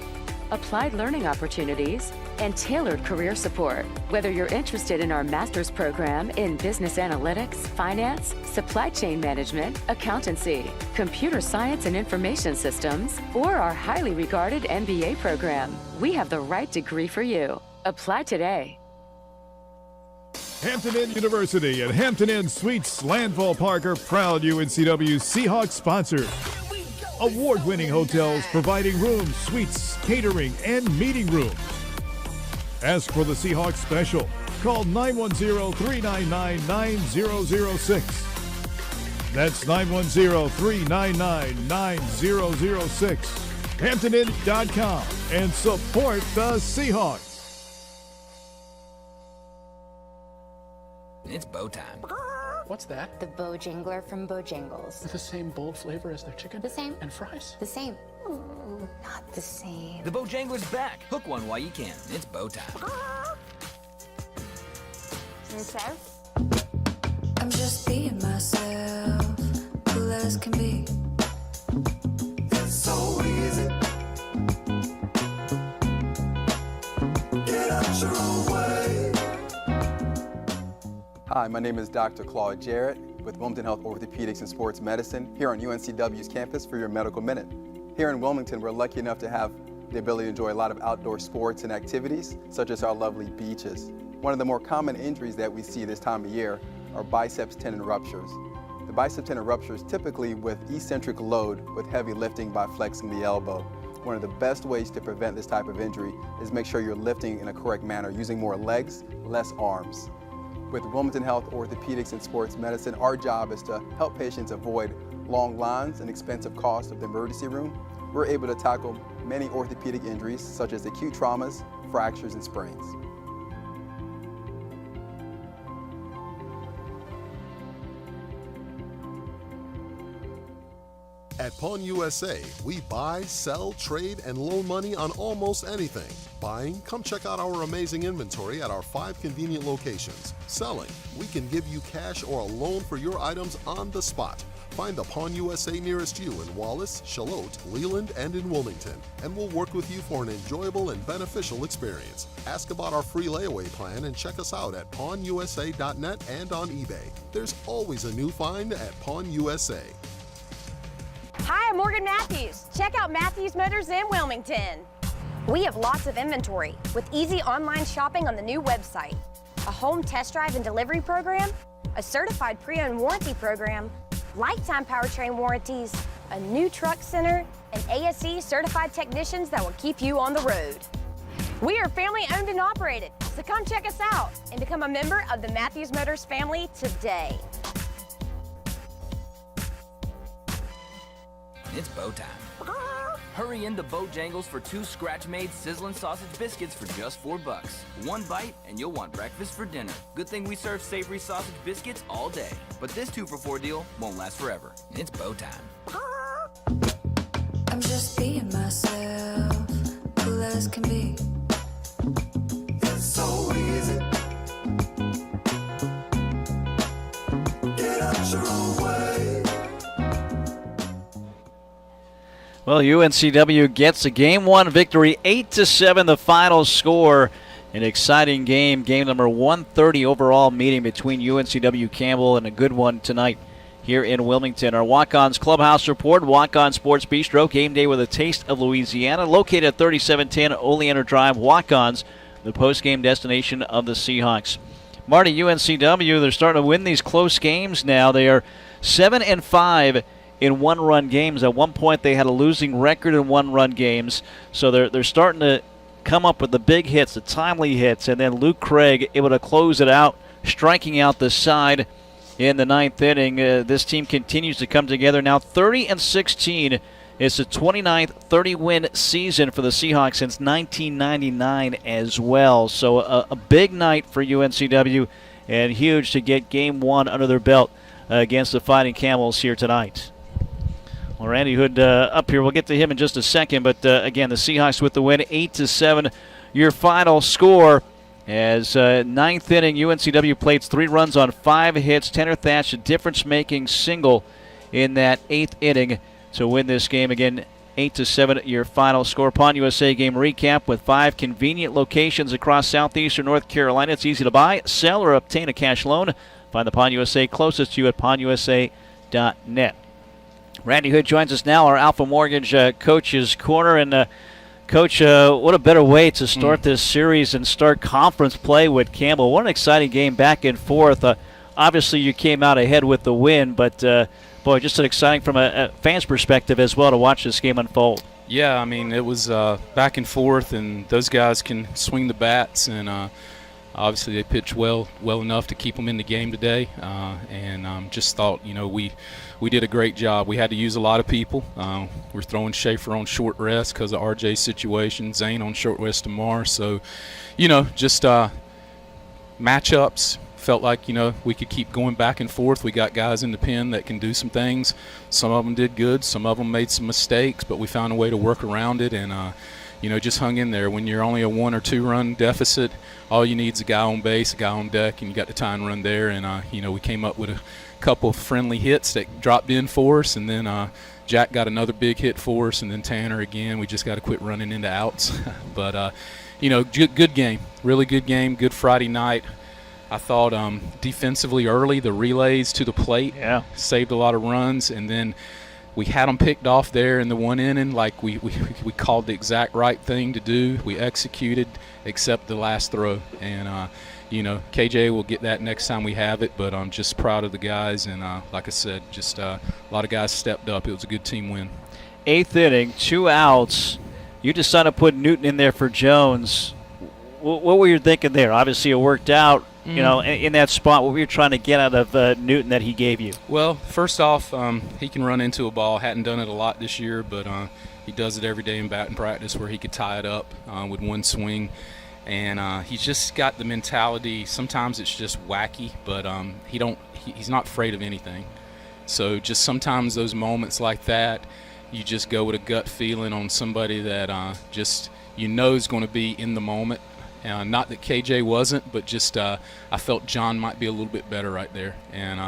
applied learning opportunities, and tailored career support. Whether you're interested in our master's program in business analytics, finance, supply chain management, accountancy, computer science and information systems, or our highly regarded MBA program, we have the right degree for you. Apply today. Hampton Inn University and Hampton Inn Suites Landfall Park are proud UNCW Seahawks sponsors. Award-winning hotels providing rooms, suites, catering, and meeting rooms. Ask for the Seahawks special. Call 910-399-9006. That's 910-399-9006. HamptonInn.com and support the Seahawks. It's bow time. What's that? The Bojangler from Bojangles. With the same bold flavor as their chicken? The same. And fries? The same. Not the same. The Bojangler's back. Hook one while you can. It's bow time. Okay. I'm just being myself, cool as can be. It's so easy. Get out your own way. Hi, my name is Dr. Claude Jarrett with Wilmington Health Orthopedics and Sports Medicine here on UNCW's campus for your Medical Minute. Here in Wilmington, we're lucky enough to have the ability to enjoy a lot of outdoor sports and activities, such as our lovely beaches. One of the more common injuries that we see this time of year are biceps tendon ruptures. The bicep tendon ruptures typically with eccentric load with heavy lifting by flexing the elbow. One of the best ways to prevent this type of injury is make sure you're lifting in a correct manner, using more legs, less arms. With Wilmington Health Orthopedics and Sports Medicine, our job is to help patients avoid long lines and expensive costs of the emergency room. We're able to tackle many orthopedic injuries, such as acute traumas, fractures, and sprains. At Pawn USA, we buy, sell, trade, and loan money on almost anything. Buying? Come check out our amazing inventory at our 5 convenient locations. Selling? We can give you cash or a loan for your items on the spot. Find the Pawn USA nearest you in Wallace, Charlotte, Leland, and in Wilmington, and we'll work with you for an enjoyable and beneficial experience. Ask about our free layaway plan and check us out at pawnusa.net and on eBay. There's always a new find at Pawn USA. Hi, I'm Morgan Matthews. Check out Matthews Motors in Wilmington. We have lots of inventory with easy online shopping on the new website, a home test drive and delivery program, a certified pre-owned warranty program, lifetime powertrain warranties, a new truck center, and ASE certified technicians that will keep you on the road. We are family owned and operated, so come check us out and become a member of the Matthews Motors family today. It's bow time. Hurry into Bojangles for 2 scratch-made sizzling sausage biscuits for just $4. 1 bite and you'll want breakfast for dinner. Good thing we serve savory sausage biscuits all day. But this 2-for-4 deal won't last forever. It's bow time. I'm just being myself, cool as can be. It's so easy. Get out your own way. Well, UNCW gets a Game 1 victory, 8-7 the final score. An exciting game, game number 130 overall meeting between UNCW Campbell, and a good one tonight here in Wilmington. Our Walk-Ons Clubhouse Report, Walk-On Sports Bistro, game day with a taste of Louisiana, located at 3710 Oleander Drive. Walk-Ons, the post-game destination of the Seahawks. Marty, UNCW, they're starting to win these close games now. They are 7-5 in one-run games. At one point, they had a losing record in one-run games, so they're starting to come up with the big hits, the timely hits, and then Luke Craig able to close it out, striking out the side in the 9th inning. This team continues to come together now. 30-16. It's the 29th 30-win season for the Seahawks since 1999 as well. So a big night for UNCW, and huge to get Game 1 under their belt against the Fighting Camels here tonight. Well, Randy Hood up here. We'll get to him in just a second. But, again, the Seahawks with the win, 8-7. Your final score as 9th inning, UNCW played 3 runs on 5 hits. Tanner Thatch, a difference-making single in that 8th inning to win this game. Again, 8-7, your final score. Pawn USA game recap with 5 convenient locations across southeastern North Carolina. It's easy to buy, sell, or obtain a cash loan. Find the Pawn USA closest to you at pawnusa.net. Randy Hood joins us now, our Alpha Mortgage Coach's Corner. And, Coach, what a better way to start this series and start conference play with Campbell. What an exciting game, back and forth. Obviously, you came out ahead with the win, but, boy, just an exciting from a fan's perspective as well to watch this game unfold. Yeah, I mean, it was back and forth, and those guys can swing the bats, and obviously they pitched well enough to keep them in the game today, and just thought, we did a great job. We had to use a lot of people. We're throwing Schaefer on short rest because of RJ's situation, Zane on short rest tomorrow. So, just matchups. Felt like, we could keep going back and forth. We got guys in the pen that can do some things. Some of them did good. Some of them made some mistakes, but we found a way to work around it and, just hung in there. When you're only a 1 or 2 run deficit, all you need is a guy on base, a guy on deck, and you got the tying run there. And, we came up with a couple of friendly hits that dropped in for us, and then Jack got another big hit for us, and then Tanner again. We just got to quit running into outs. But, good game, really good game, good Friday night. I thought defensively early, the relays to the plate saved a lot of runs, and then we had them picked off there in the 1 inning. Like we called the exact right thing to do. We executed, except the last throw. And, KJ will get that next time we have it, but I'm just proud of the guys. And like I said, just a lot of guys stepped up. It was a good team win. 8th inning, 2 outs. You decided to put Newton in there for Jones. What were you thinking there? Obviously, it worked out. In that spot, what were you trying to get out of Newton that he gave you? Well, first off, he can run into a ball. Hadn't done it a lot this year, but he does it every day in batting practice where he could tie it up with one swing. And he's just got the mentality. Sometimes it's just wacky, but he's not afraid of anything. So just sometimes those moments like that, you just go with a gut feeling on somebody that is going to be in the moment. Not that KJ wasn't, but just I felt John might be a little bit better right there. And,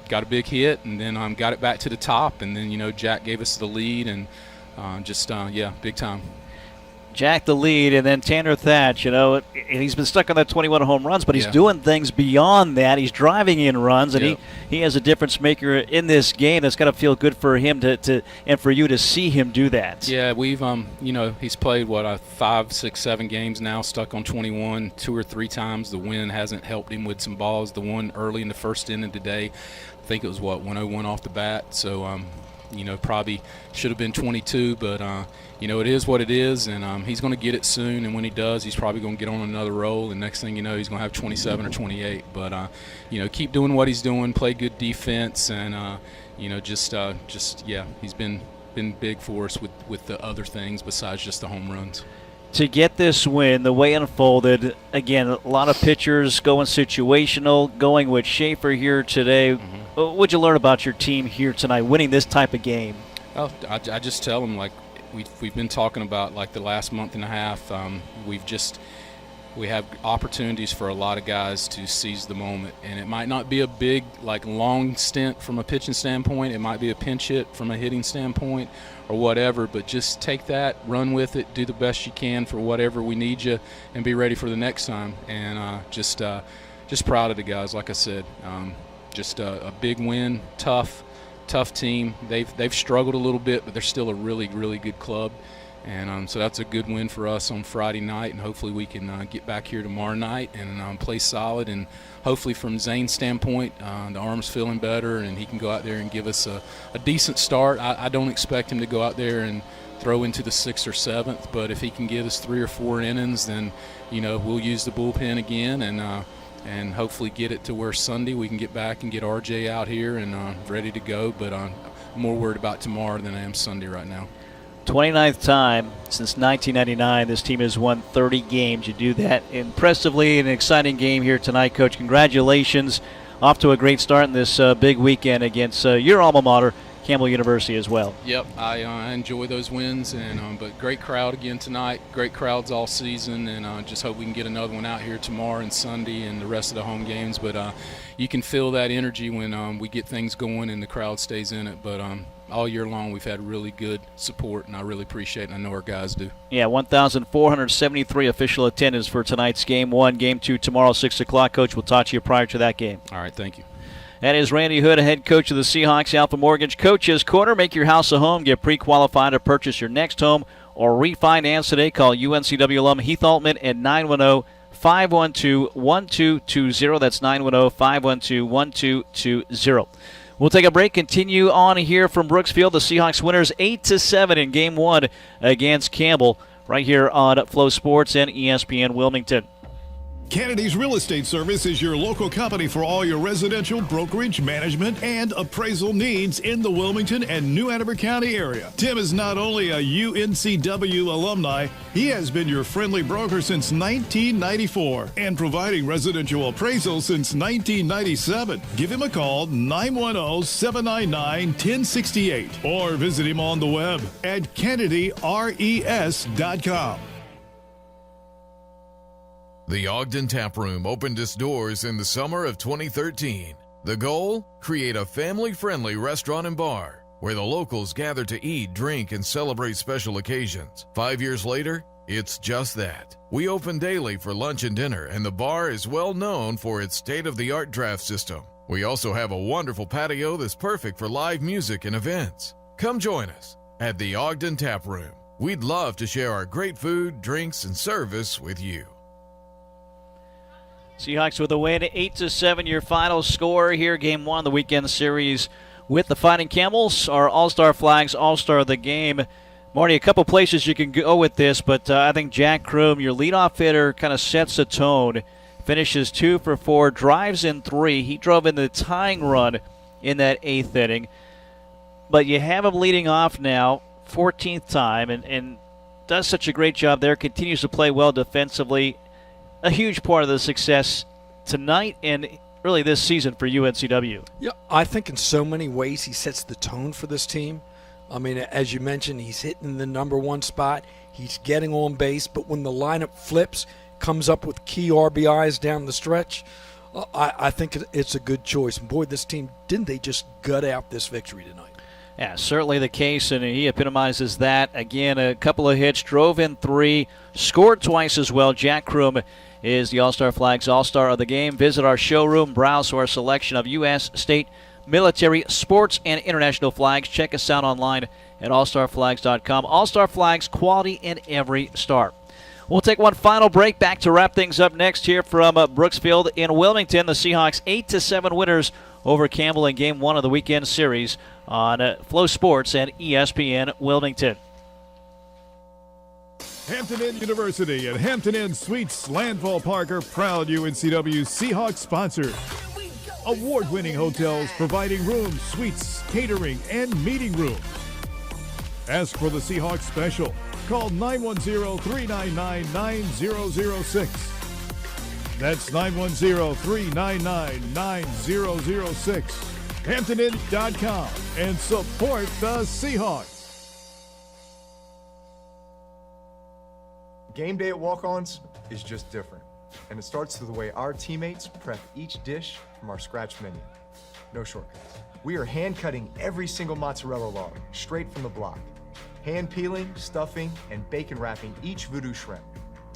got a big hit and then got it back to the top. And then, Jack gave us the lead and big time. Jack the lead, and then Tanner Thatch, he's been stuck on that 21 home runs, but he's doing things beyond that. He's driving in runs, and he has a difference maker in this game. That's got to feel good for him to and for you to see him do that. Yeah, we've, he's played, 5, 6, 7 games now, stuck on 21 2 or 3 times. The wind hasn't helped him with some balls. The one early in the first inning today, I think it was, 101 off the bat. So, Probably should have been 22, but it is what it is, and he's going to get it soon. And when he does, he's probably going to get on another roll. And next thing you know, he's going to have 27 or 28. But keep doing what he's doing, play good defense, and he's been big for us with the other things besides just the home runs. To get this win, the way it unfolded, again, a lot of pitchers going situational, going with Schaefer here today. What would you learn about your team here tonight, winning this type of game? Oh, I just tell them, like we've been talking about, like the last month and a half. We have opportunities for a lot of guys to seize the moment, and it might not be a big, long stint from a pitching standpoint. It might be a pinch hit from a hitting standpoint or whatever, but just take that, run with it, do the best you can for whatever we need you, and be ready for the next time. And just proud of the guys, like I said. Just a big win, tough team. They've struggled a little bit, but they're still a really, really good club. And so that's a good win for us on Friday night, and hopefully we can get back here tomorrow night and play solid. And hopefully from Zane's standpoint, the arm's feeling better, and he can go out there and give us a decent start. I don't expect him to go out there and throw into the 6th or 7th, but if he can give us 3 or 4 innings, then we'll use the bullpen again and hopefully get it to where Sunday we can get back and get RJ out here and ready to go. But I'm more worried about tomorrow than I am Sunday right now. 29th time since 1999 this team has won 30 games. You do that impressively. An exciting game here tonight, Coach. Congratulations. Off to a great start in this big weekend against your alma mater, Campbell University, as well. Yep, I enjoy those wins, and but great crowd again tonight. Great crowds all season, and just hope we can get another one out here tomorrow and Sunday and the rest of the home games. But you can feel that energy when we get things going and the crowd stays in it. But all year long we've had really good support, and I really appreciate it, and I know our guys do. Yeah, 1,473 official attendance for tonight's Game 1. Game 2 tomorrow, 6 o'clock. Coach, we'll talk to you prior to that game. All right, thank you. That is Randy Hood, head coach of the Seahawks. Alpha Mortgage Coach's Corner. Make your house a home. Get pre-qualified to purchase your next home or refinance today. Call UNCW alum Heath Altman at 910-512-1220. That's 910-512-1220. We'll take a break. Continue on here from Brooksfield. The Seahawks winners 8-7 in Game 1 against Campbell right here on Flow Sports and ESPN Wilmington. Kennedy's Real Estate Service is your local company for all your residential, brokerage, management, and appraisal needs in the Wilmington and New Hanover County area. Tim is not only a UNCW alumni, he has been your friendly broker since 1994 and providing residential appraisal since 1997. Give him a call, 910-799-1068, or visit him on the web at kennedyres.com. The Ogden Tap Room opened its doors in the summer of 2013. The goal? Create a family-friendly restaurant and bar where the locals gather to eat, drink, and celebrate special occasions. 5 years later, it's just that. We open daily for lunch and dinner, and the bar is well known for its state-of-the-art draft system. We also have a wonderful patio that's perfect for live music and events. Come join us at the Ogden Tap Room. We'd love to share our great food, drinks, and service with you. Seahawks with a win, 8-7, your final score here. Game 1 of the weekend series with the Fighting Camels. Our All-Star Flags, All-Star of the game. Marty, a couple places you can go with this, but I think Jack Kroom, your leadoff hitter, kind of sets the tone. Finishes 2 for 4, drives in 3. He drove in the tying run in that 8th inning. But you have him leading off now, 14th time, and does such a great job there. Continues to play well defensively. A huge part of the success tonight and really this season for UNCW. Yeah, I think in so many ways he sets the tone for this team. I mean, as you mentioned, he's hitting the number 1 spot. He's getting on base, but when the lineup flips, comes up with key RBIs down the stretch, I think it's a good choice. And boy, this team, didn't they just gut out this victory tonight? Yeah, certainly the case, and he epitomizes that. Again, a couple of hits, drove in 3, scored twice as well. Jack Kroom is the All-Star Flags All-Star of the game. Visit our showroom, browse our selection of U.S., state, military, sports, and international flags. Check us out online at allstarflags.com. All-Star Flags, quality in every star. We'll take one final break. Back to wrap things up next here from Brooksfield in Wilmington. The Seahawks 8-7 winners over Campbell in Game 1 of the weekend series on Flow Sports and ESPN Wilmington. Hampton Inn University and Hampton Inn Suites Landfall Park are proud UNCW Seahawks sponsors. Award-winning hotels providing rooms, suites, catering, and meeting rooms. Ask for the Seahawks special. Call 910-399-9006. That's 910-399-9006. HamptonInn.com and support the Seahawks. Game day at Walk-Ons is just different, and it starts with the way our teammates prep each dish from our scratch menu. No shortcuts. We are hand-cutting every single mozzarella log straight from the block, hand-peeling, stuffing, and bacon wrapping each voodoo shrimp,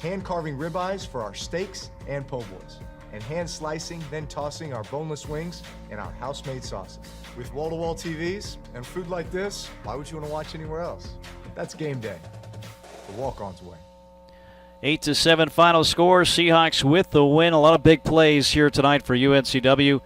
hand-carving ribeyes for our steaks and po' boys, and hand-slicing, then tossing our boneless wings and our house-made sauces. With wall-to-wall TVs and food like this, why would you want to watch anywhere else? That's game day, the Walk-Ons way. 8-7 final score. Seahawks with the win. A lot of big plays here tonight for UNCW.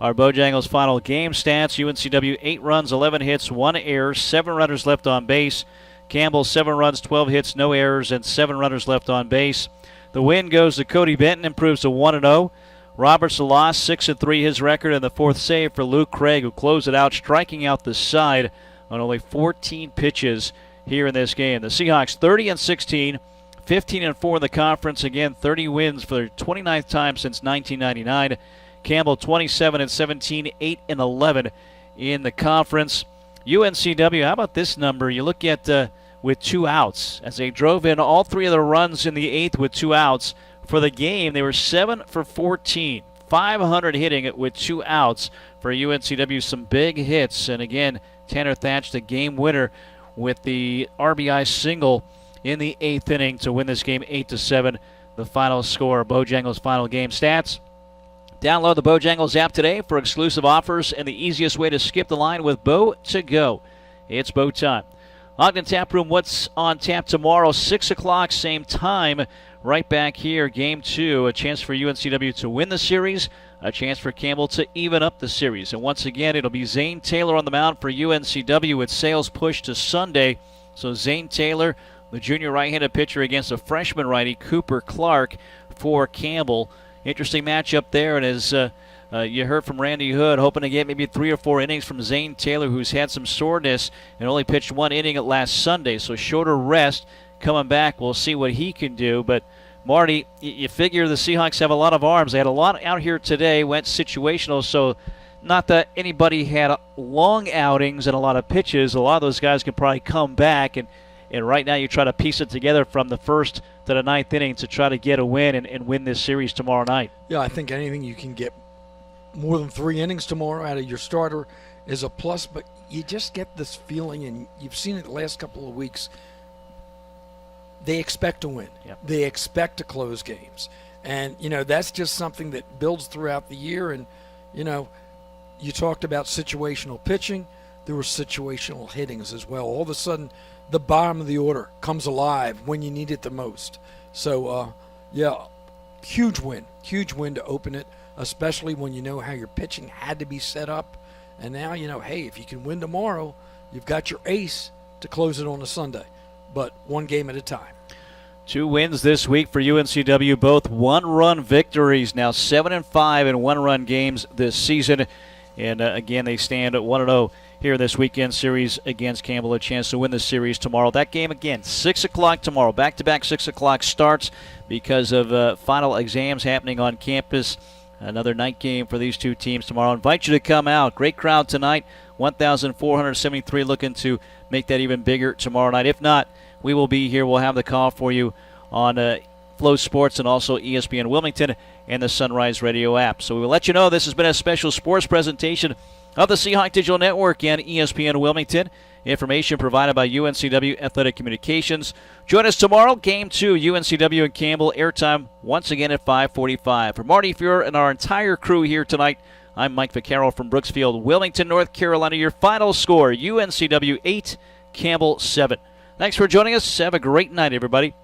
Our Bojangles final game stats. UNCW 8 runs, 11 hits, 1 error, 7 runners left on base. Campbell 7 runs, 12 hits, no errors, and 7 runners left on base. The win goes to Cody Benton, improves to 1-0. Roberts a loss, 6-3 his record, and the 4th save for Luke Craig, who closed it out, striking out the side on only 14 pitches here in this game. The Seahawks 30-16. 15-4 in the conference. Again, 30 wins for their 29th time since 1999. Campbell 27-17, 8-11 in the conference. UNCW, how about this number? You look at with 2 outs as they drove in all 3 of the runs in the 8th with 2 outs. For the game, they were 7 for 14, 500 hitting with 2 outs for UNCW. Some big hits, and again, Tanner Thatch, the game winner, with the RBI single in the 8th inning to win this game 8-7. The final score. Bojangles final game stats. Download the Bojangles app today for exclusive offers and the easiest way to skip the line with Bo to go. It's Bo time. Ogden Tap Room, what's on tap tomorrow? 6 o'clock, same time. Right back here, Game 2. A chance for UNCW to win the series. A chance for Campbell to even up the series. And once again, it'll be Zane Taylor on the mound for UNCW with sales pushed to Sunday. So Zane Taylor, the junior right-handed pitcher, against a freshman righty, Cooper Clark, for Campbell. Interesting matchup there, and as you heard from Randy Hood, hoping to get maybe 3 or 4 innings from Zane Taylor, who's had some soreness and only pitched 1 inning at last Sunday, so shorter rest. Coming back, we'll see what he can do. But, Marty, you figure the Seahawks have a lot of arms. They had a lot out here today, went situational, so not that anybody had long outings and a lot of pitches. A lot of those guys can probably come back, and right now you try to piece it together from the 1st to the 9th inning to try to get a win and win this series tomorrow night. Yeah, I think anything you can get more than 3 innings tomorrow out of your starter is a plus, but you just get this feeling, and you've seen it the last couple of weeks, they expect to win. Yep. They expect to close games. And, that's just something that builds throughout the year. And, you talked about situational pitching. There were situational hittings as well. All of a sudden, the bottom of the order comes alive when you need it the most. So, huge win to open it, especially when you know how your pitching had to be set up. And now, hey, if you can win tomorrow, you've got your ace to close it on a Sunday. But 1 game at a time. 2 wins this week for UNCW, both 1-run victories. Now 7-5 in 1-run games this season. And again, they stand at 1-0 here in this weekend series against Campbell. A chance to win the series tomorrow. That game, again, 6 o'clock tomorrow. Back-to-back 6 o'clock starts because of final exams happening on campus. Another night game for these 2 teams tomorrow. I invite you to come out. Great crowd tonight. 1,473, looking to make that even bigger tomorrow night. If not, we will be here. We'll have the call for you on Flow Sports and also ESPN Wilmington and the Sunrise Radio app. So we will let you know this has been a special sports presentation of the Seahawk Digital Network and ESPN Wilmington. Information provided by UNCW Athletic Communications. Join us tomorrow, Game 2, UNCW and Campbell. Airtime once again at 5:45. For Marty Fuhrer and our entire crew here tonight, I'm Mike Vaccaro from Brooksfield, Wilmington, North Carolina. Your final score, UNCW 8, Campbell 7. Thanks for joining us. Have a great night, everybody.